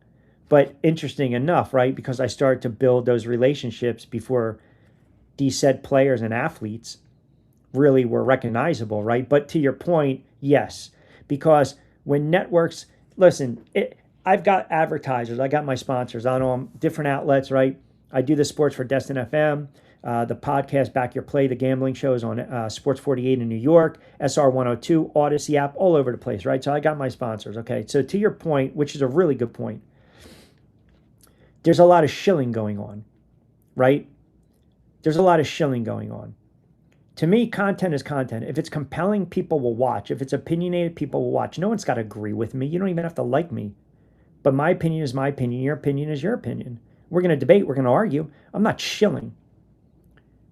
But interesting enough, right? Because I started to build those relationships before these said players and athletes really were recognizable, right? But to your point, yes. Because when networks, listen, I've got advertisers. I got my sponsors. I know I'm different outlets, right? I do the sports for Destin FM. The podcast, Back Your Play, the gambling show is on Sports 48 in New York, SR 102, Odyssey app, all over the place, right? So I got my sponsors, okay? So to your point, which is a really good point, there's a lot of shilling going on, right? There's a lot of shilling going on. To me, content is content. If it's compelling, people will watch. If it's opinionated, people will watch. No one's got to agree with me. You don't even have to like me. But my opinion is my opinion. Your opinion is your opinion. We're going to debate. We're going to argue. I'm not shilling.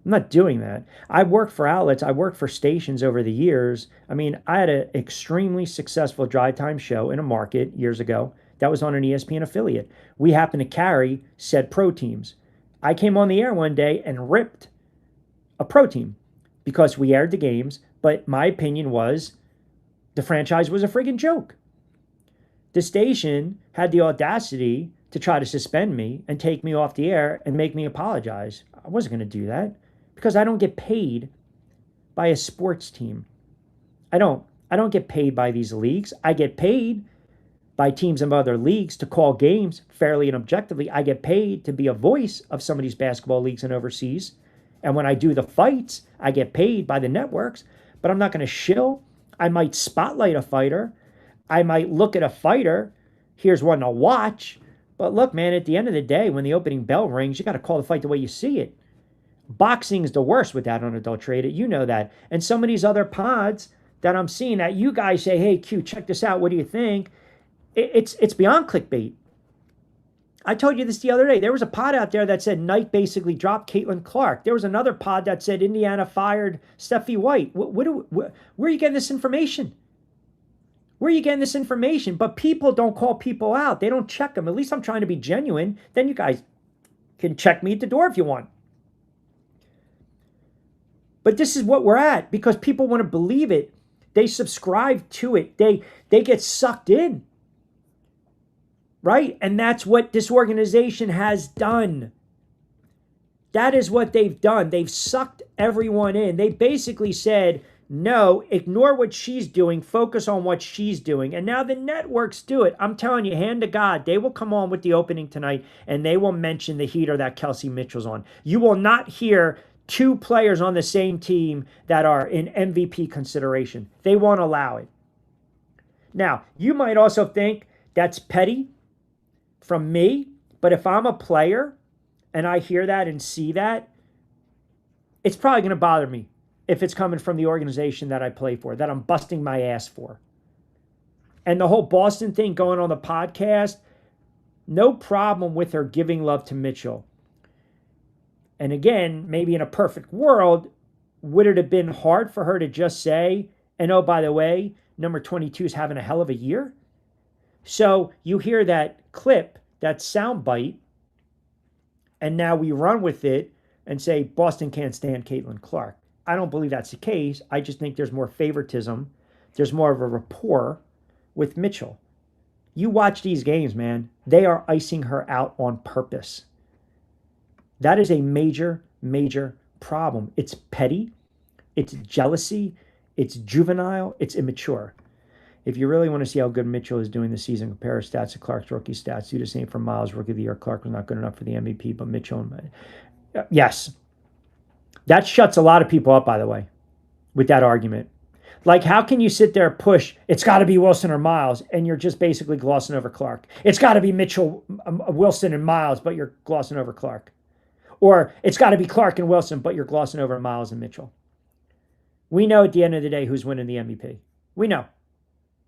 I'm not doing that. I worked for outlets. I worked for stations over the years. I mean, I had an extremely successful drive time show in a market years ago. That was on an ESPN affiliate. We happened to carry said pro teams. I came on the air one day and ripped a pro team because we aired the games, but my opinion was the franchise was a friggin' joke. The station had the audacity to try to suspend me and take me off the air and make me apologize. I wasn't going to do that because I don't get paid by a sports team. I don't get paid by these leagues. I get paid by teams in other leagues to call games fairly and objectively. I get paid to be a voice of some of these basketball leagues and overseas. And when I do the fights, I get paid by the networks, but I'm not going to shill. I might spotlight a fighter. I might look at a fighter. Here's one to watch. But look, man, at the end of the day, when the opening bell rings, you got to call the fight the way you see it. Boxing is the worst with that unadulterated. You know that. And some of these other pods that I'm seeing that you guys say, hey, Q, check this out. What do you think? It's beyond clickbait. I told you this the other day. There was a pod out there that said Nike basically dropped Caitlin Clark. There was another pod that said Indiana fired Steffi White. Where are you getting this information? Where are you getting this information? But people don't call people out. They don't check them. At least I'm trying to be genuine. Then you guys can check me at the door if you want. But this is what we're at because people want to believe it. They subscribe to it. They get sucked in. Right? And that's what this organization has done. That is what they've done. They've sucked everyone in. They basically said, no, ignore what she's doing. Focus on what she's doing. And now the networks do it. I'm telling you, hand to God, they will come on with the opening tonight and they will mention the heater that Kelsey Mitchell's on. You will not hear two players on the same team that are in MVP consideration. They won't allow it. Now, you might also think that's petty from me, but if I'm a player and I hear that and see that, it's probably going to bother me if it's coming from the organization that I play for, that I'm busting my ass for. And the whole Boston thing going on the podcast, no problem with her giving love to Mitchell. And again, maybe in a perfect world, would it have been hard for her to just say, and oh, by the way, number 22 is having a hell of a year? So you hear that clip, that soundbite, And now we run with it and say Boston can't stand Caitlin Clark. I don't believe that's the case. I just think there's more favoritism. There's more of a rapport with Mitchell. You watch these games, man. They are icing her out on purpose. That is a major, major problem. It's petty. It's jealousy. It's juvenile. It's immature. If you really want to see how good Mitchell is doing this season, compare her stats to Clark's rookie stats. Do the same for Miles, rookie of the year. Clark was not good enough for the MVP, but Mitchell. Yes. That shuts a lot of people up, by the way, with that argument. Like, how can you sit there and push, it's got to be Wilson or Miles, and you're just basically glossing over Clark? It's got to be Mitchell, Wilson, and Miles, but you're glossing over Clark. Or it's got to be Clark and Wilson, but you're glossing over Miles and Mitchell. We know at the end of the day who's winning the MVP. We know.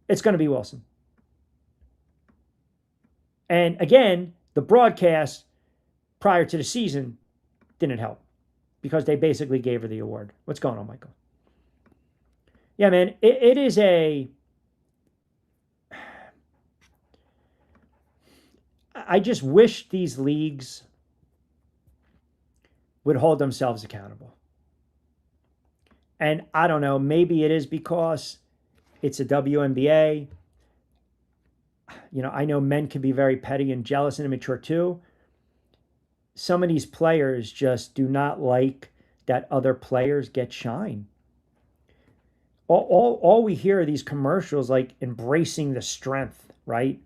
It's going to be Wilson. And again, the broadcast prior to the season didn't help because they basically gave her the award. What's going on, Michael? Yeah, man, it is a... I just wish these leagues would hold themselves accountable. And I don't know, maybe it is because it's a WNBA. You know, I know men can be very petty and jealous and immature too. Some of these players just do not like that other players get shine. All we hear are these commercials like embracing the strength, right?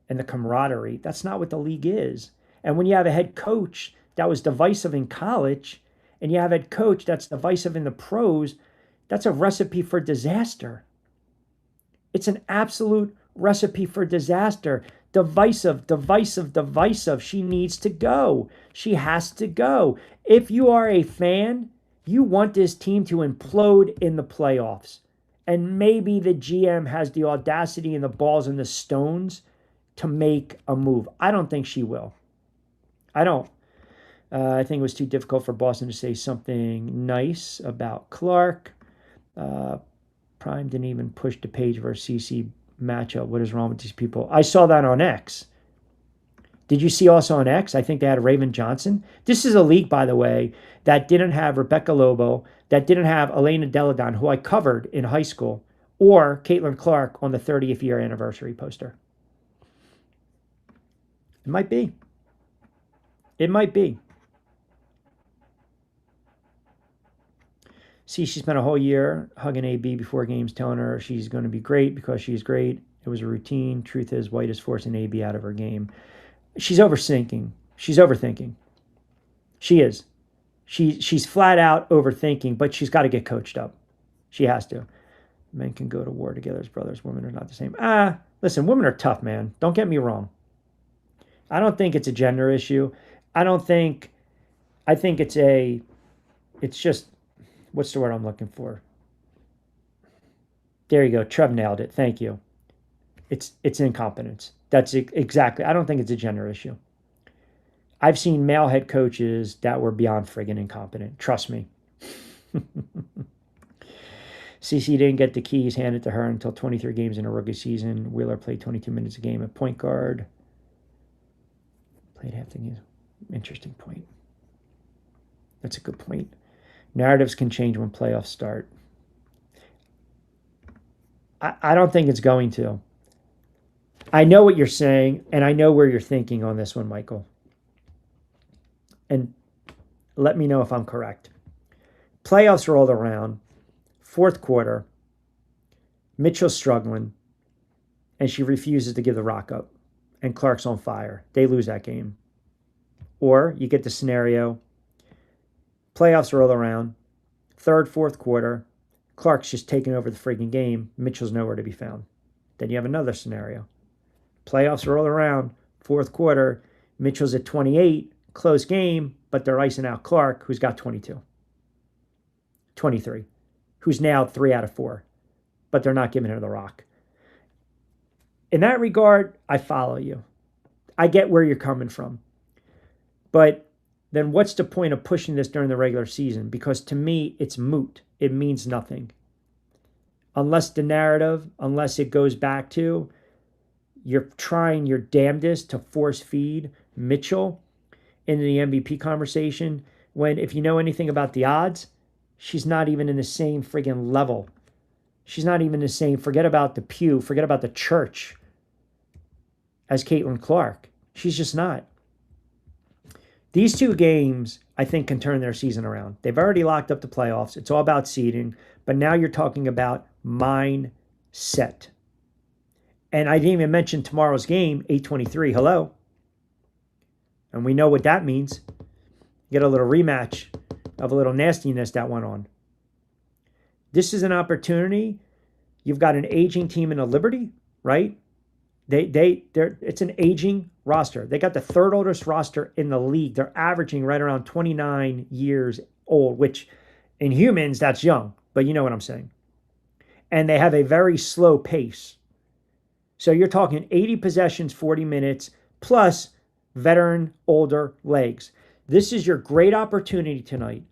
And the camaraderie. That's not what the league is. And when you have a head coach that was divisive in college, and you have a head coach that's divisive in the pros, that's a recipe for disaster. It's an absolute recipe for disaster. Divisive, divisive, divisive. She needs to go. She has to go. If you are a fan, you want this team to implode in the playoffs. And maybe the GM has the audacity and the balls and the stones to make a move. I don't think she will. I don't. I think it was too difficult for Boston to say something nice about Clark. Prime didn't even push the Page versus CC matchup. What is wrong with these people? I saw that on X. Did you see also on X? I think they had Raven Johnson. This is a league, by the way, that didn't have Rebecca Lobo, that didn't have Elena Deladon, who I covered in high school, or Caitlin Clark on the 30th year anniversary poster. It might be. It might be. See, she spent a whole year hugging AB before games, telling her she's going to be great because she's great. It was a routine. Truth is, White is forcing AB out of her game. She's overthinking. She's overthinking. She is. She's flat out overthinking, but she's got to get coached up. She has to. Men can go to war together as brothers. Women are not the same. Listen, women are tough, man. Don't get me wrong. I don't think it's a gender issue. I think it's just, what's the word I'm looking for? There you go. Trev nailed it. Thank you. It's incompetence. That's exactly. I don't think it's a gender issue. I've seen male head coaches that were beyond friggin' incompetent. Trust me. CC didn't get the keys handed to her until 23 games in a rookie season. Wheeler played 22 minutes a game at point guard. Played half the game. Interesting point. That's a good point. Narratives can change when playoffs start. I don't think it's going to. I know what you're saying, and I know where you're thinking on this one, Michael. And let me know if I'm correct. Playoffs rolled around. Fourth quarter. Mitchell's struggling, and she refuses to give the rock up. And Clark's on fire. They lose that game. Or you get the scenario. Playoffs roll around. Third, fourth quarter. Clark's just taking over the friggin' game. Mitchell's nowhere to be found. Then you have another scenario. Playoffs roll around. Fourth quarter. Mitchell's at 28. Close game, but they're icing out Clark, who's got 22. 23. Who's now 3 out of 4. But they're not giving her the rock. In that regard, I follow you. I get where you're coming from. But then what's the point of pushing this during the regular season? Because to me, it's moot. It means nothing. Unless the narrative, unless it goes back to you're trying your damnedest to force feed Mitchell in the MVP conversation when, if you know anything about the odds, she's not even in the same friggin' level. She's not even the same. Forget about the pew. Forget about the church as Caitlin Clark. She's just not. These two games, I think, can turn their season around. They've already locked up the playoffs. It's all about seeding. But now you're talking about mindset. And I didn't even mention tomorrow's game, 8:23. Hello. And we know what that means. You get a little rematch of a little nastiness that went on. This is an opportunity. You've got an aging team in the Liberty, right? It's an aging roster. They got the third oldest roster in the league. They're averaging right around 29 years old, which in humans, that's young, but you know what I'm saying. And they have a very slow pace. So you're talking 80 possessions, 40 minutes, plus veteran, older legs. This is your great opportunity tonight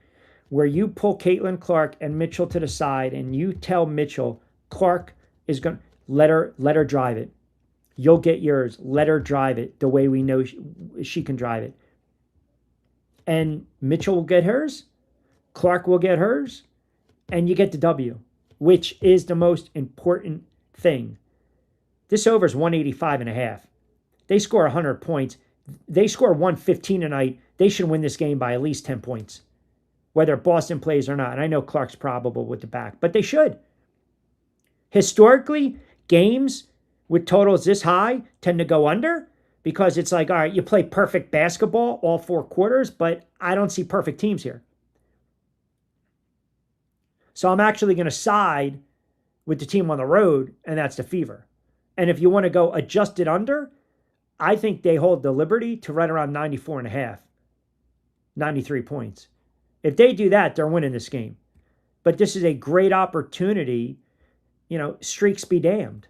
where you pull Caitlin Clark and Mitchell to the side and you tell Mitchell, Clark is going to let her drive it. You'll get yours. Let her drive it the way we know she can drive it. And Mitchell will get hers. Clark will get hers. And you get the W, which is the most important thing. This over is 185.5. They score 100 points. They score 115 tonight. They should win this game by at least 10 points, whether Boston plays or not. And I know Clark's probable with the back, but they should. Historically, games with totals this high tend to go under because it's like, all right, you play perfect basketball all 4 quarters, but I don't see perfect teams here. So I'm actually going to side with the team on the road, and that's the Fever. And if you want to go adjusted under, I think they hold the Liberty to right around 94.5, 93 points. If they do that, they're winning this game. But this is a great opportunity. You know, streaks be damned.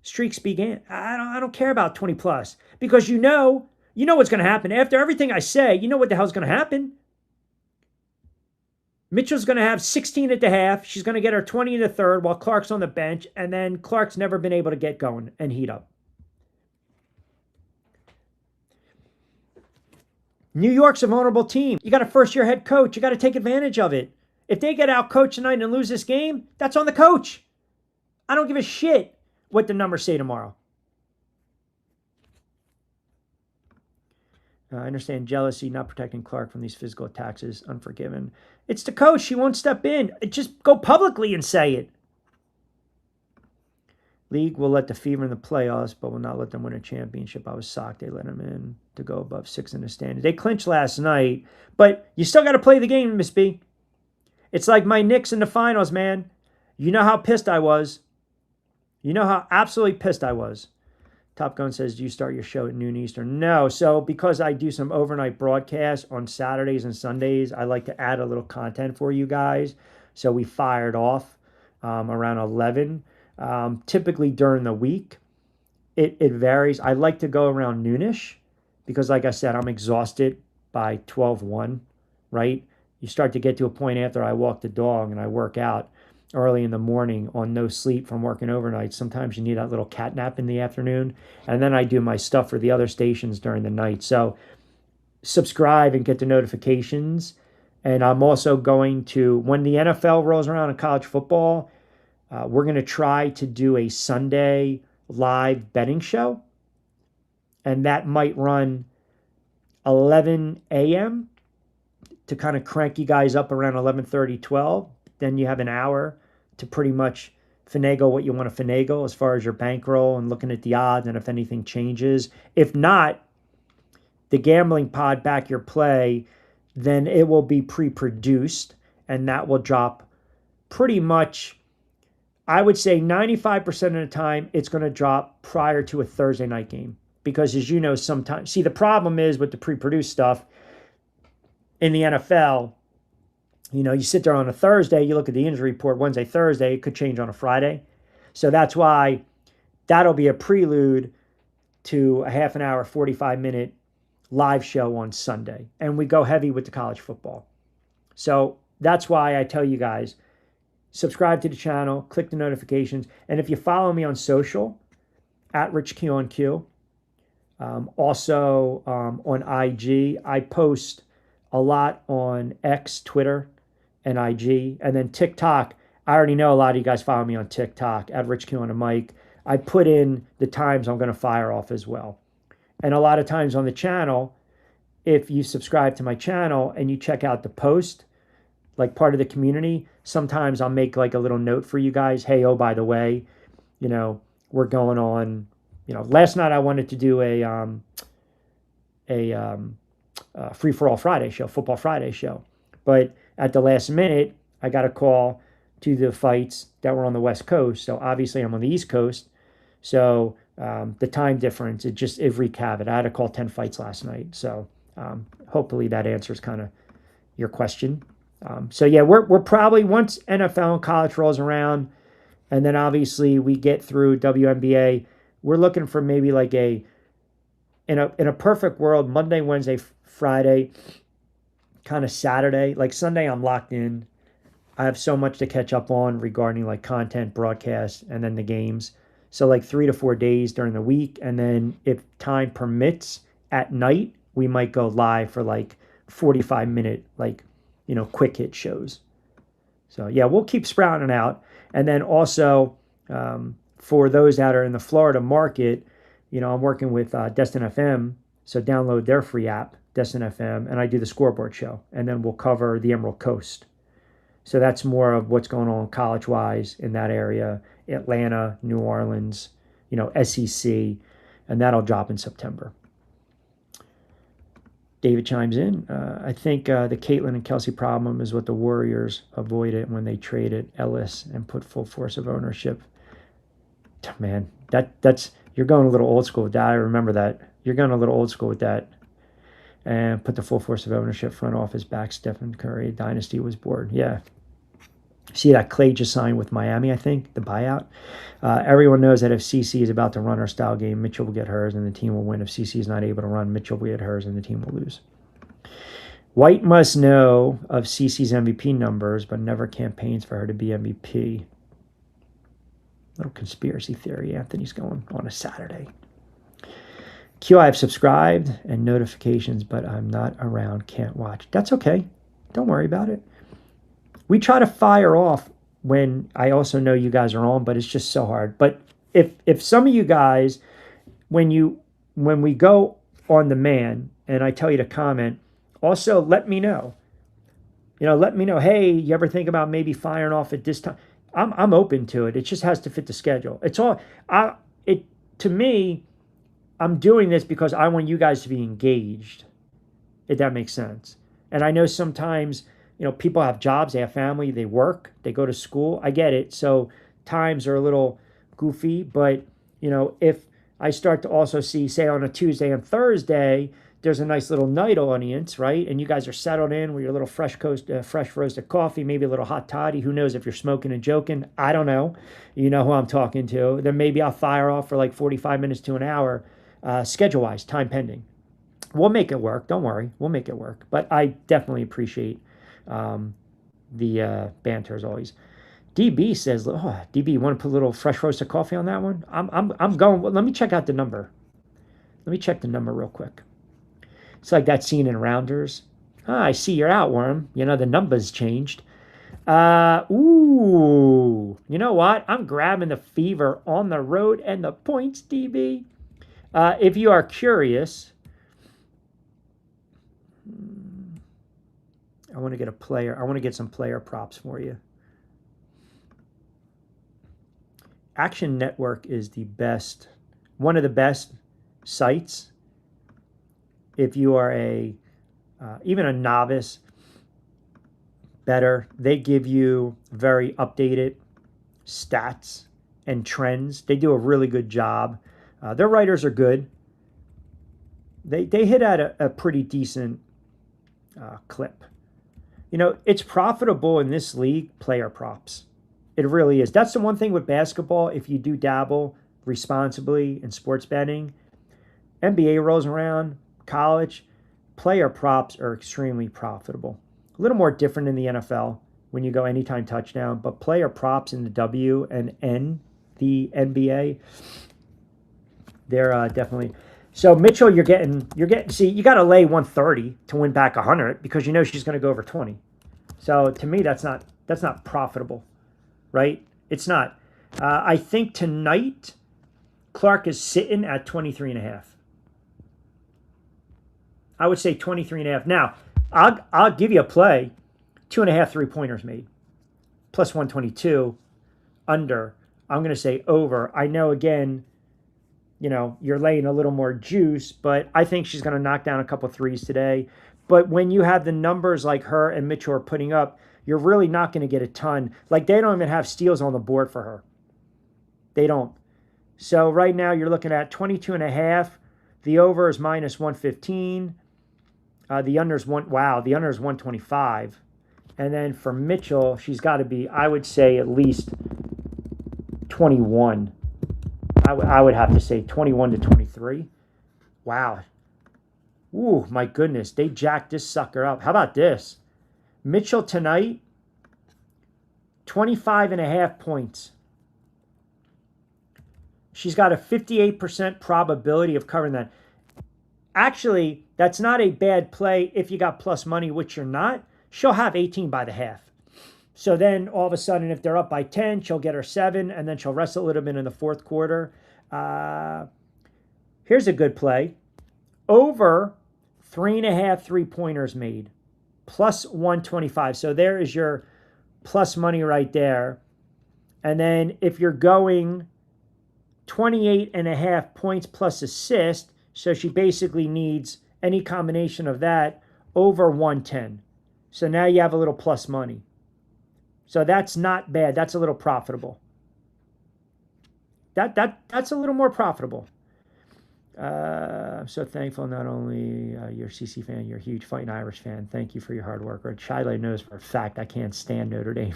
Streaks be damned. I don't care about 20 plus because you know what's going to happen. After everything I say, you know what the hell's going to happen. Mitchell's going to have 16 at the half. She's going to get her 20 in the third while Clark's on the bench. And then Clark's never been able to get going and heat up. New York's a vulnerable team. You got a first-year head coach. You got to take advantage of it. If they get out coached tonight and lose this game, that's on the coach. I don't give a shit what the numbers say tomorrow. I understand jealousy, not protecting Clark from these physical attacks is unforgiven. It's the coach. She won't step in. Just go publicly and say it. League will let the Fever in the playoffs, but will not let them win a championship. I was shocked they let them in to go above 6 in the standings. They clinched last night, but you still got to play the game, Miss B. It's like my Knicks in the finals, man. You know how pissed I was. You know how absolutely pissed I was. Top Gun says, do you start your show at noon Eastern? No. So because I do some overnight broadcasts on Saturdays and Sundays, I like to add a little content for you guys. So we fired off around 11. Typically during the week, it varies. I like to go around noonish because, like I said, I'm exhausted by 12:1, right? You start to get to a point after I walk the dog and I work out early in the morning on no sleep from working overnight. Sometimes you need that little cat nap in the afternoon. And then I do my stuff for the other stations during the night. So subscribe and get the notifications. And I'm also going to, when the NFL rolls around in college football, we're going to try to do a Sunday live betting show. And that might run 11 a.m. to kind of crank you guys up around 11:30, 12. Then you have an hour to pretty much finagle what you want to finagle as far as your bankroll and looking at the odds and if anything changes. If not, the gambling pod back your play, then it will be pre-produced and that will drop pretty much, I would say 95% of the time, it's going to drop prior to a Thursday night game. Because as you know, sometimes, see, the problem is with the pre-produced stuff in the NFL, you know, you sit there on a Thursday, you look at the injury report Wednesday, Thursday, it could change on a Friday. So that's why that'll be a prelude to a half an hour, 45-minute live show on Sunday. And we go heavy with the college football. So that's why I tell you guys, subscribe to the channel, click the notifications. And if you follow me on social, at RichQonQ, Also on IG, I post a lot on X, Twitter, and IG. And then TikTok, I already know a lot of you guys follow me on TikTok at Rich Q on a mic. I put in the times I'm going to fire off as well. And a lot of times on the channel, if you subscribe to my channel and you check out the post, like part of the community, sometimes I'll make like a little note for you guys. Hey, oh, by the way, you know, we're going on, you know, last night I wanted to do a free for all Friday show, football Friday show. But at the last minute, I got a call to the fights that were on the West Coast. So obviously I'm on the East Coast. So the time difference, it wreaked havoc. I had to call 10 fights last night. So hopefully that answers kind of your question. So yeah, we're probably, once NFL and college rolls around, and then obviously we get through WNBA, we're looking for maybe like in a perfect world, Monday, Wednesday, Friday, kind of Saturday. Like Sunday, I'm locked in. I have so much to catch up on regarding like content, broadcast, and then the games. So like 3 to 4 days during the week. And then if time permits at night, we might go live for like 45-minute, like, you know, quick hit shows. So yeah, we'll keep sprouting out. And then also for those that are in the Florida market, you know, I'm working with Destin FM. So download their free app, Destin FM, and I do the scoreboard show. And then we'll cover the Emerald Coast. So that's more of what's going on college-wise in that area, Atlanta, New Orleans, you know, SEC, and that'll drop in September. David chimes in. I think the Caitlin and Kelsey problem is what the Warriors avoided when they traded Ellis and put full force of ownership. Man, that's you're going a little old school with that. I remember that. You're going a little old school with that. And put the full force of ownership, front office back, Stephen Curry. Dynasty was born. Yeah. See that Clay just signed with Miami, I think, the buyout. Everyone knows that if CC is about to run our style game, Mitchell will get hers and the team will win. If CC is not able to run, Mitchell will get hers and the team will lose. White must know of CC's MVP numbers, but never campaigns for her to be MVP. Little conspiracy theory Anthony's going on a Saturday. Q, I have subscribed and notifications, but I'm not around, can't watch. That's okay. Don't worry about it. We try to fire off when I also know you guys are on, but it's just so hard. But if some of you guys, when we go on demand and I tell you to comment, also let me know. You know, let me know, hey, you ever think about maybe firing off at this time? I'm open to it. It just has to fit the schedule. It's all to me, I'm doing this because I want you guys to be engaged, if that makes sense. And I know sometimes, you know, people have jobs, they have family, they work, they go to school. I get it. So times are a little goofy. But, you know, if I start to also see, say, on a Tuesday and Thursday, there's a nice little night audience, right? And you guys are settled in with your little fresh roasted coffee, maybe a little hot toddy. Who knows if you're smoking and joking? I don't know. You know who I'm talking to. Then maybe I'll fire off for like 45 minutes to an hour, schedule-wise, time pending. We'll make it work. Don't worry. We'll make it work. But I definitely appreciate the banter as always. DB says, oh, DB, you want to put a little fresh roasted coffee on that one? I'm going. Let me check out the number. Let me check the number real quick. It's like that scene in Rounders. I see you're out, Worm. You know, the number's changed. Ooh. You know what? I'm grabbing the fever on the road and the points, DB. If you are curious, I want to get a player. I want to get some player props for you. Action Network is the best, one of the best sites. If you are even a novice bettor, they give you very updated stats and trends. They do a really good job. Their writers are good. They hit at a pretty decent clip. You know, it's profitable in this league, player props. It really is. That's the one thing with basketball, if you do dabble responsibly in sports betting, NBA rolls around, college, player props are extremely profitable. A little more different in the NFL when you go anytime touchdown, but player props in the W and N, the NBA, they're definitely. So Mitchell, you're getting. See, you got to lay 130 to win back 100 because you know she's going to go over 20. So to me, that's not profitable, right? It's not. I think tonight, Clark is sitting at 23.5. I would say 23.5. Now, I'll give you a play. 2.5 3-pointers made, plus 122, under. I'm going to say over. I know, again, you're laying a little more juice, but I think she's going to knock down a couple threes today. But when you have the numbers like her and Mitchell are putting up, you're really not going to get a ton. Like, they don't even have steals on the board for her. They don't. So right now you're looking at 22.5. The over is minus 115. The under is the under is 125. And then for Mitchell, she's got to be, I would say, at least 21. I would have to say 21 to 23. Wow. Ooh, my goodness. They jacked this sucker up. How about this? Mitchell tonight, 25.5 points. She's got a 58% probability of covering that. Actually, that's not a bad play if you got plus money, which you're not. She'll have 18 by the half. So then all of a sudden, if they're up by 10, she'll get her 7, and then she'll rest a little bit in the fourth quarter. Here's a good play. Over 3.5 3-pointers made, plus 125. So there is your plus money right there. And then if you're going 28.5 points plus assist, so she basically needs any combination of that, over 110. So now you have a little plus money. So that's not bad. That's a little profitable. That's a little more profitable. I'm so thankful. Not only you're a CC fan, you're a huge Fighting Irish fan. Thank you for your hard work. Or Chile knows for a fact I can't stand Notre Dame.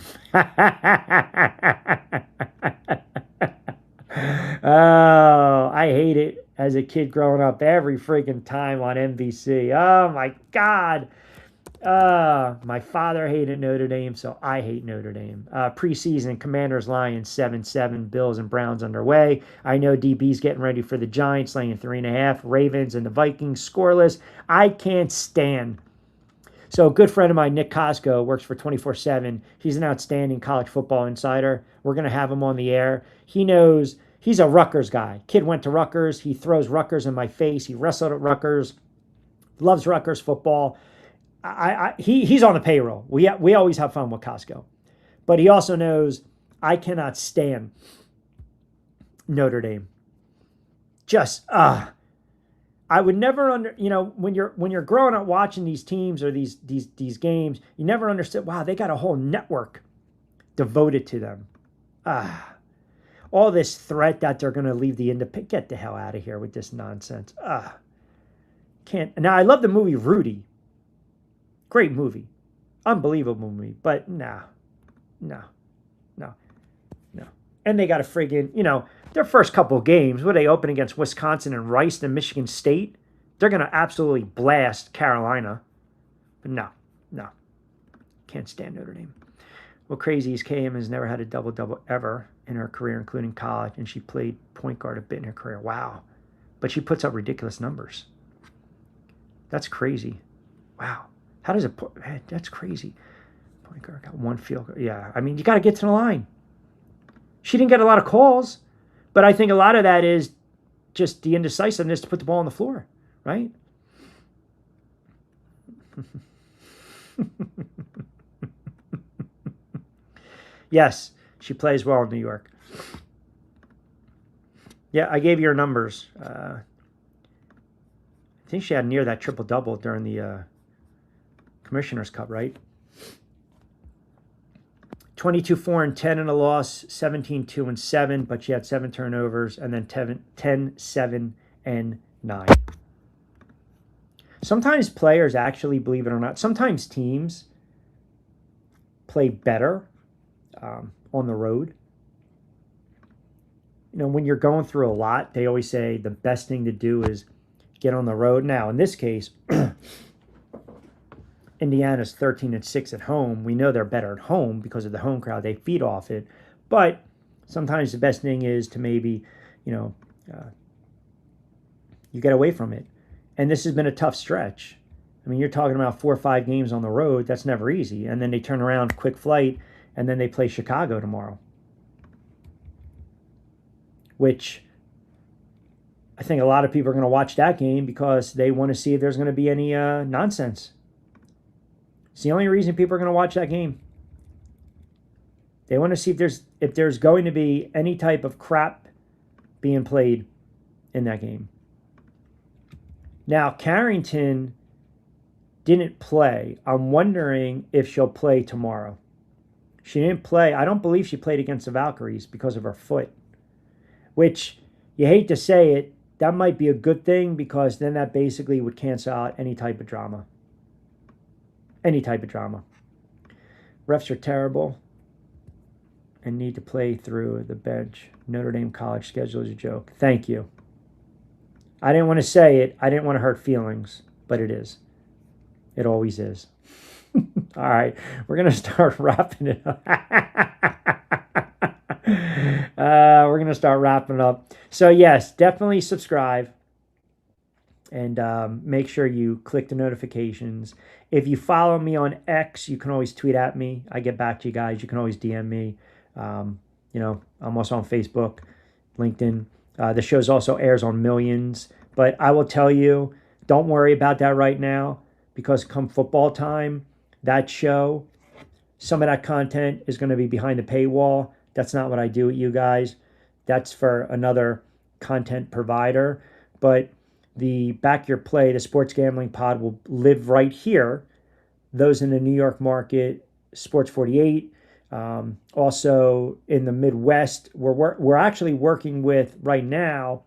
Oh, I hate it as a kid growing up every freaking time on NBC. Oh my God. My father hated Notre Dame, so I hate Notre Dame. Preseason, Commanders, Lions, 7-7, Bills and Browns underway. I know DB's getting ready for the Giants, laying 3.5. Ravens and the Vikings, scoreless. I can't stand. So a good friend of mine, Nick Costco, works for 24/7. He's an outstanding college football insider. We're going to have him on the air. He knows, he's a Rutgers guy. Kid went to Rutgers. He throws Rutgers in my face. He wrestled at Rutgers. Loves Rutgers football. He's on the payroll. We always have fun with Costco. But he also knows I cannot stand Notre Dame. Just, I would never when you're growing up watching these teams or these games, you never understood, wow, they got a whole network devoted to them. All this threat that they're going to leave the independent. Get the hell out of here with this nonsense. Can't. Now, I love the movie Rudy. Great movie. Unbelievable movie. But no. And they got a friggin', their first couple of games, where they open against Wisconsin and Rice and Michigan State, they're going to absolutely blast Carolina. But no. Can't stand Notre Dame. Well, crazy is KM has never had a double-double ever in her career, including college, and she played point guard a bit in her career. Wow. But she puts up ridiculous numbers. That's crazy. Wow. How does it put? That's crazy. Point guard got one field goal. Yeah, I mean, you got to get to the line. She didn't get a lot of calls, but I think a lot of that is just the indecisiveness to put the ball on the floor, right? Yes, she plays well in New York. Yeah, I gave you her numbers. I think she had near that triple-double during the Commissioner's Cup, right? 22-4-10 in a loss, 17-2-7, but she had 7 turnovers, and then 10-7-9. Sometimes players actually, believe it or not, sometimes teams play better on the road. When you're going through a lot, they always say the best thing to do is get on the road. Now, in this case, Indiana's 13-6 at home. We know they're better at home because of the home crowd. They feed off it. But sometimes the best thing is to maybe, You get away from it. And this has been a tough stretch. I mean, you're talking about 4 or 5 games on the road. That's never easy. And then they turn around, quick flight, and then they play Chicago tomorrow, which I think a lot of people are going to watch that game because they want to see if there's going to be any nonsense. It's the only reason people are going to watch that game. They want to see if there's going to be any type of crap being played in that game. Now, Carrington didn't play. I'm wondering if she'll play tomorrow. She didn't play. I don't believe she played against the Valkyries because of her foot, which you hate to say it, that might be a good thing because then that basically would cancel out any type of drama. Any type of drama. Refs are terrible and need to play through the bench. Notre Dame college schedule is a joke. Thank you. I didn't want to say it. I didn't want to hurt feelings, but it is. It always is. All right, we're going to start wrapping it up. We're going to start wrapping up. So, yes, definitely subscribe. And make sure you click the notifications. If you follow me on X, you can always tweet at me. I get back to you guys. You can always DM me. I'm also on Facebook, LinkedIn. The show also airs on Millions. But I will tell you, don't worry about that right now because come football time, that show, some of that content is going to be behind the paywall. That's not what I do with you guys. That's for another content provider. But the Back Your Play, the Sports Gambling Pod, will live right here. Those in the New York market, Sports 48. Also in the Midwest, we're actually working with right now,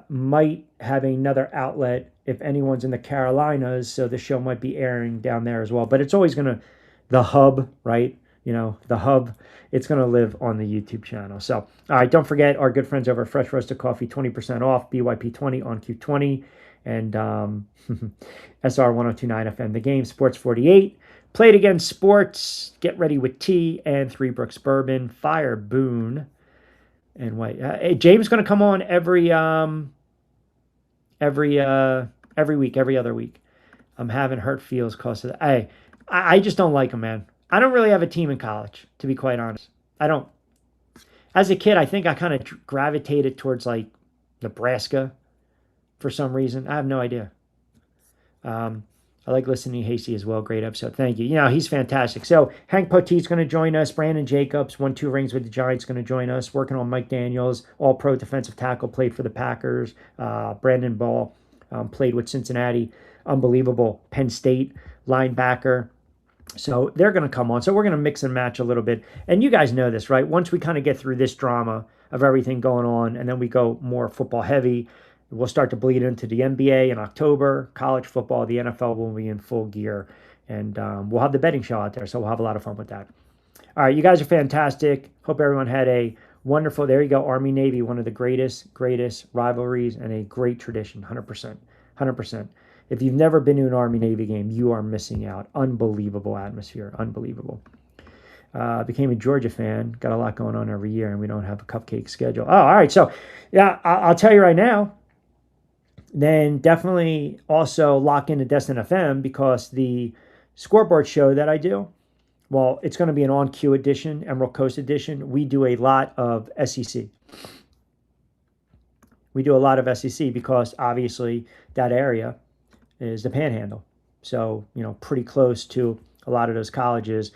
might have another outlet if anyone's in the Carolinas, so the show might be airing down there as well. But it's always going to, the hub, right? The hub, it's going to live on the YouTube channel. So, all right, don't forget our good friends over at Fresh Roasted Coffee, 20% off, BYP20 on Q20, and SR 1029 FM. The Game, Sports 48. Play It Again Sports, Get Ready with Tea, and Three Brooks Bourbon, Fire Boone, and White. Hey, James is going to come on every week, every other week. I'm having hurt feels because of that. I just don't like him, man. I don't really have a team in college, to be quite honest. I don't. As a kid, I think I kind of gravitated towards like Nebraska for some reason. I have no idea. I like listening to Hasty as well. Great episode. Thank you. He's fantastic. So Hank Poteet's going to join us. Brandon Jacobs, 1-2 rings with the Giants, going to join us. Working on Mike Daniels, all-pro defensive tackle, played for the Packers. Brandon Ball played with Cincinnati. Unbelievable. Penn State linebacker. So they're going to come on. So we're going to mix and match a little bit. And you guys know this, right? Once we kind of get through this drama of everything going on, and then we go more football heavy, we'll start to bleed into the NBA in October. College football, the NFL will be in full gear. And we'll have the betting show out there. So we'll have a lot of fun with that. All right, you guys are fantastic. Hope everyone had a wonderful, there you go, Army-Navy, one of the greatest rivalries and a great tradition, 100%. 100%. If you've never been to an Army-Navy game, you are missing out. Unbelievable atmosphere. Unbelievable. Became a Georgia fan. Got a lot going on every year, and we don't have a cupcake schedule. Oh, all right. So, yeah, I'll tell you right now, then definitely also lock into Destin FM because the scoreboard show that I do, well, it's going to be an on-cue edition, Emerald Coast edition. We do a lot of SEC. We do a lot of SEC because, obviously, that area is the Panhandle. So, pretty close to a lot of those colleges.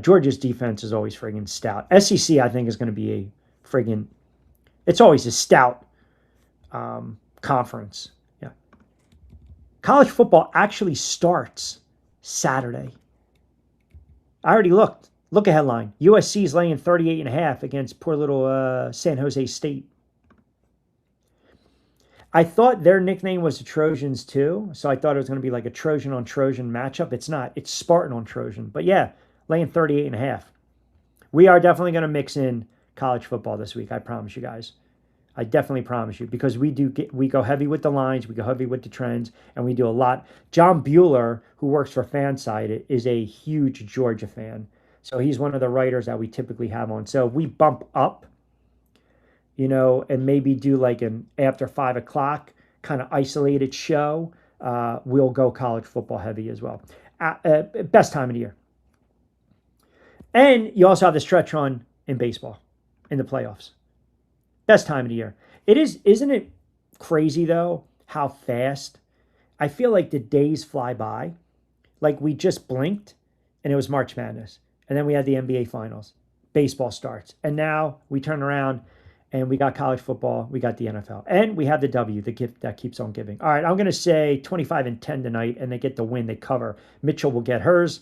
Georgia's defense is always friggin' stout. SEC, I think, is going to be a friggin', it's always a stout conference. Yeah. College football actually starts Saturday. I already looked. Look at headline. USC is laying 38.5 against poor little San Jose State. I thought their nickname was the Trojans too, so I thought it was going to be like a Trojan on Trojan matchup. It's not. It's Spartan on Trojan. But yeah, laying 38.5. We are definitely going to mix in college football this week. I promise you guys. I definitely promise you because we go heavy with the lines, we go heavy with the trends, and we do a lot. John Bueller, who works for Fanside, is a huge Georgia fan. So he's one of the writers that we typically have on. So we bump up, and maybe do like an after 5 o'clock kind of isolated show, we'll go college football heavy as well. Best time of the year. And you also have the stretch run in baseball in the playoffs. Best time of the year. Isn't it crazy though how fast? I feel like the days fly by. Like we just blinked and it was March Madness. And then we had the NBA Finals. Baseball starts. And now we turn around and we got college football. We got the NFL. And we have the W, the gift that keeps on giving. All right, I'm going to say 25-10 tonight, and they get the win. They cover. Mitchell will get hers.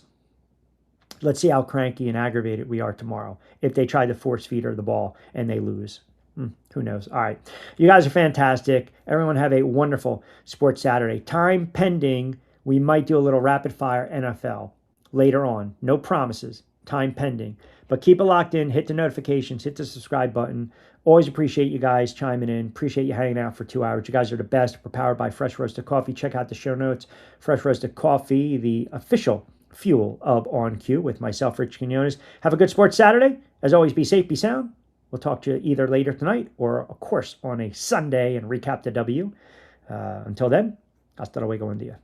Let's see how cranky and aggravated we are tomorrow if they try to force feed her the ball and they lose. Who knows? All right. You guys are fantastic. Everyone have a wonderful Sports Saturday. Time pending, we might do a little rapid fire NFL later on. No promises. Time pending. But keep it locked in. Hit the notifications. Hit the subscribe button. Always appreciate you guys chiming in. Appreciate you hanging out for 2 hours. You guys are the best. We're powered by Fresh Roasted Coffee. Check out the show notes. Fresh Roasted Coffee, the official fuel of On Cue with myself, Rich Quiñones. Have a good Sports Saturday. As always, be safe, be sound. We'll talk to you either later tonight or, of course, on a Sunday and recap the W. Until then, hasta luego, buen día.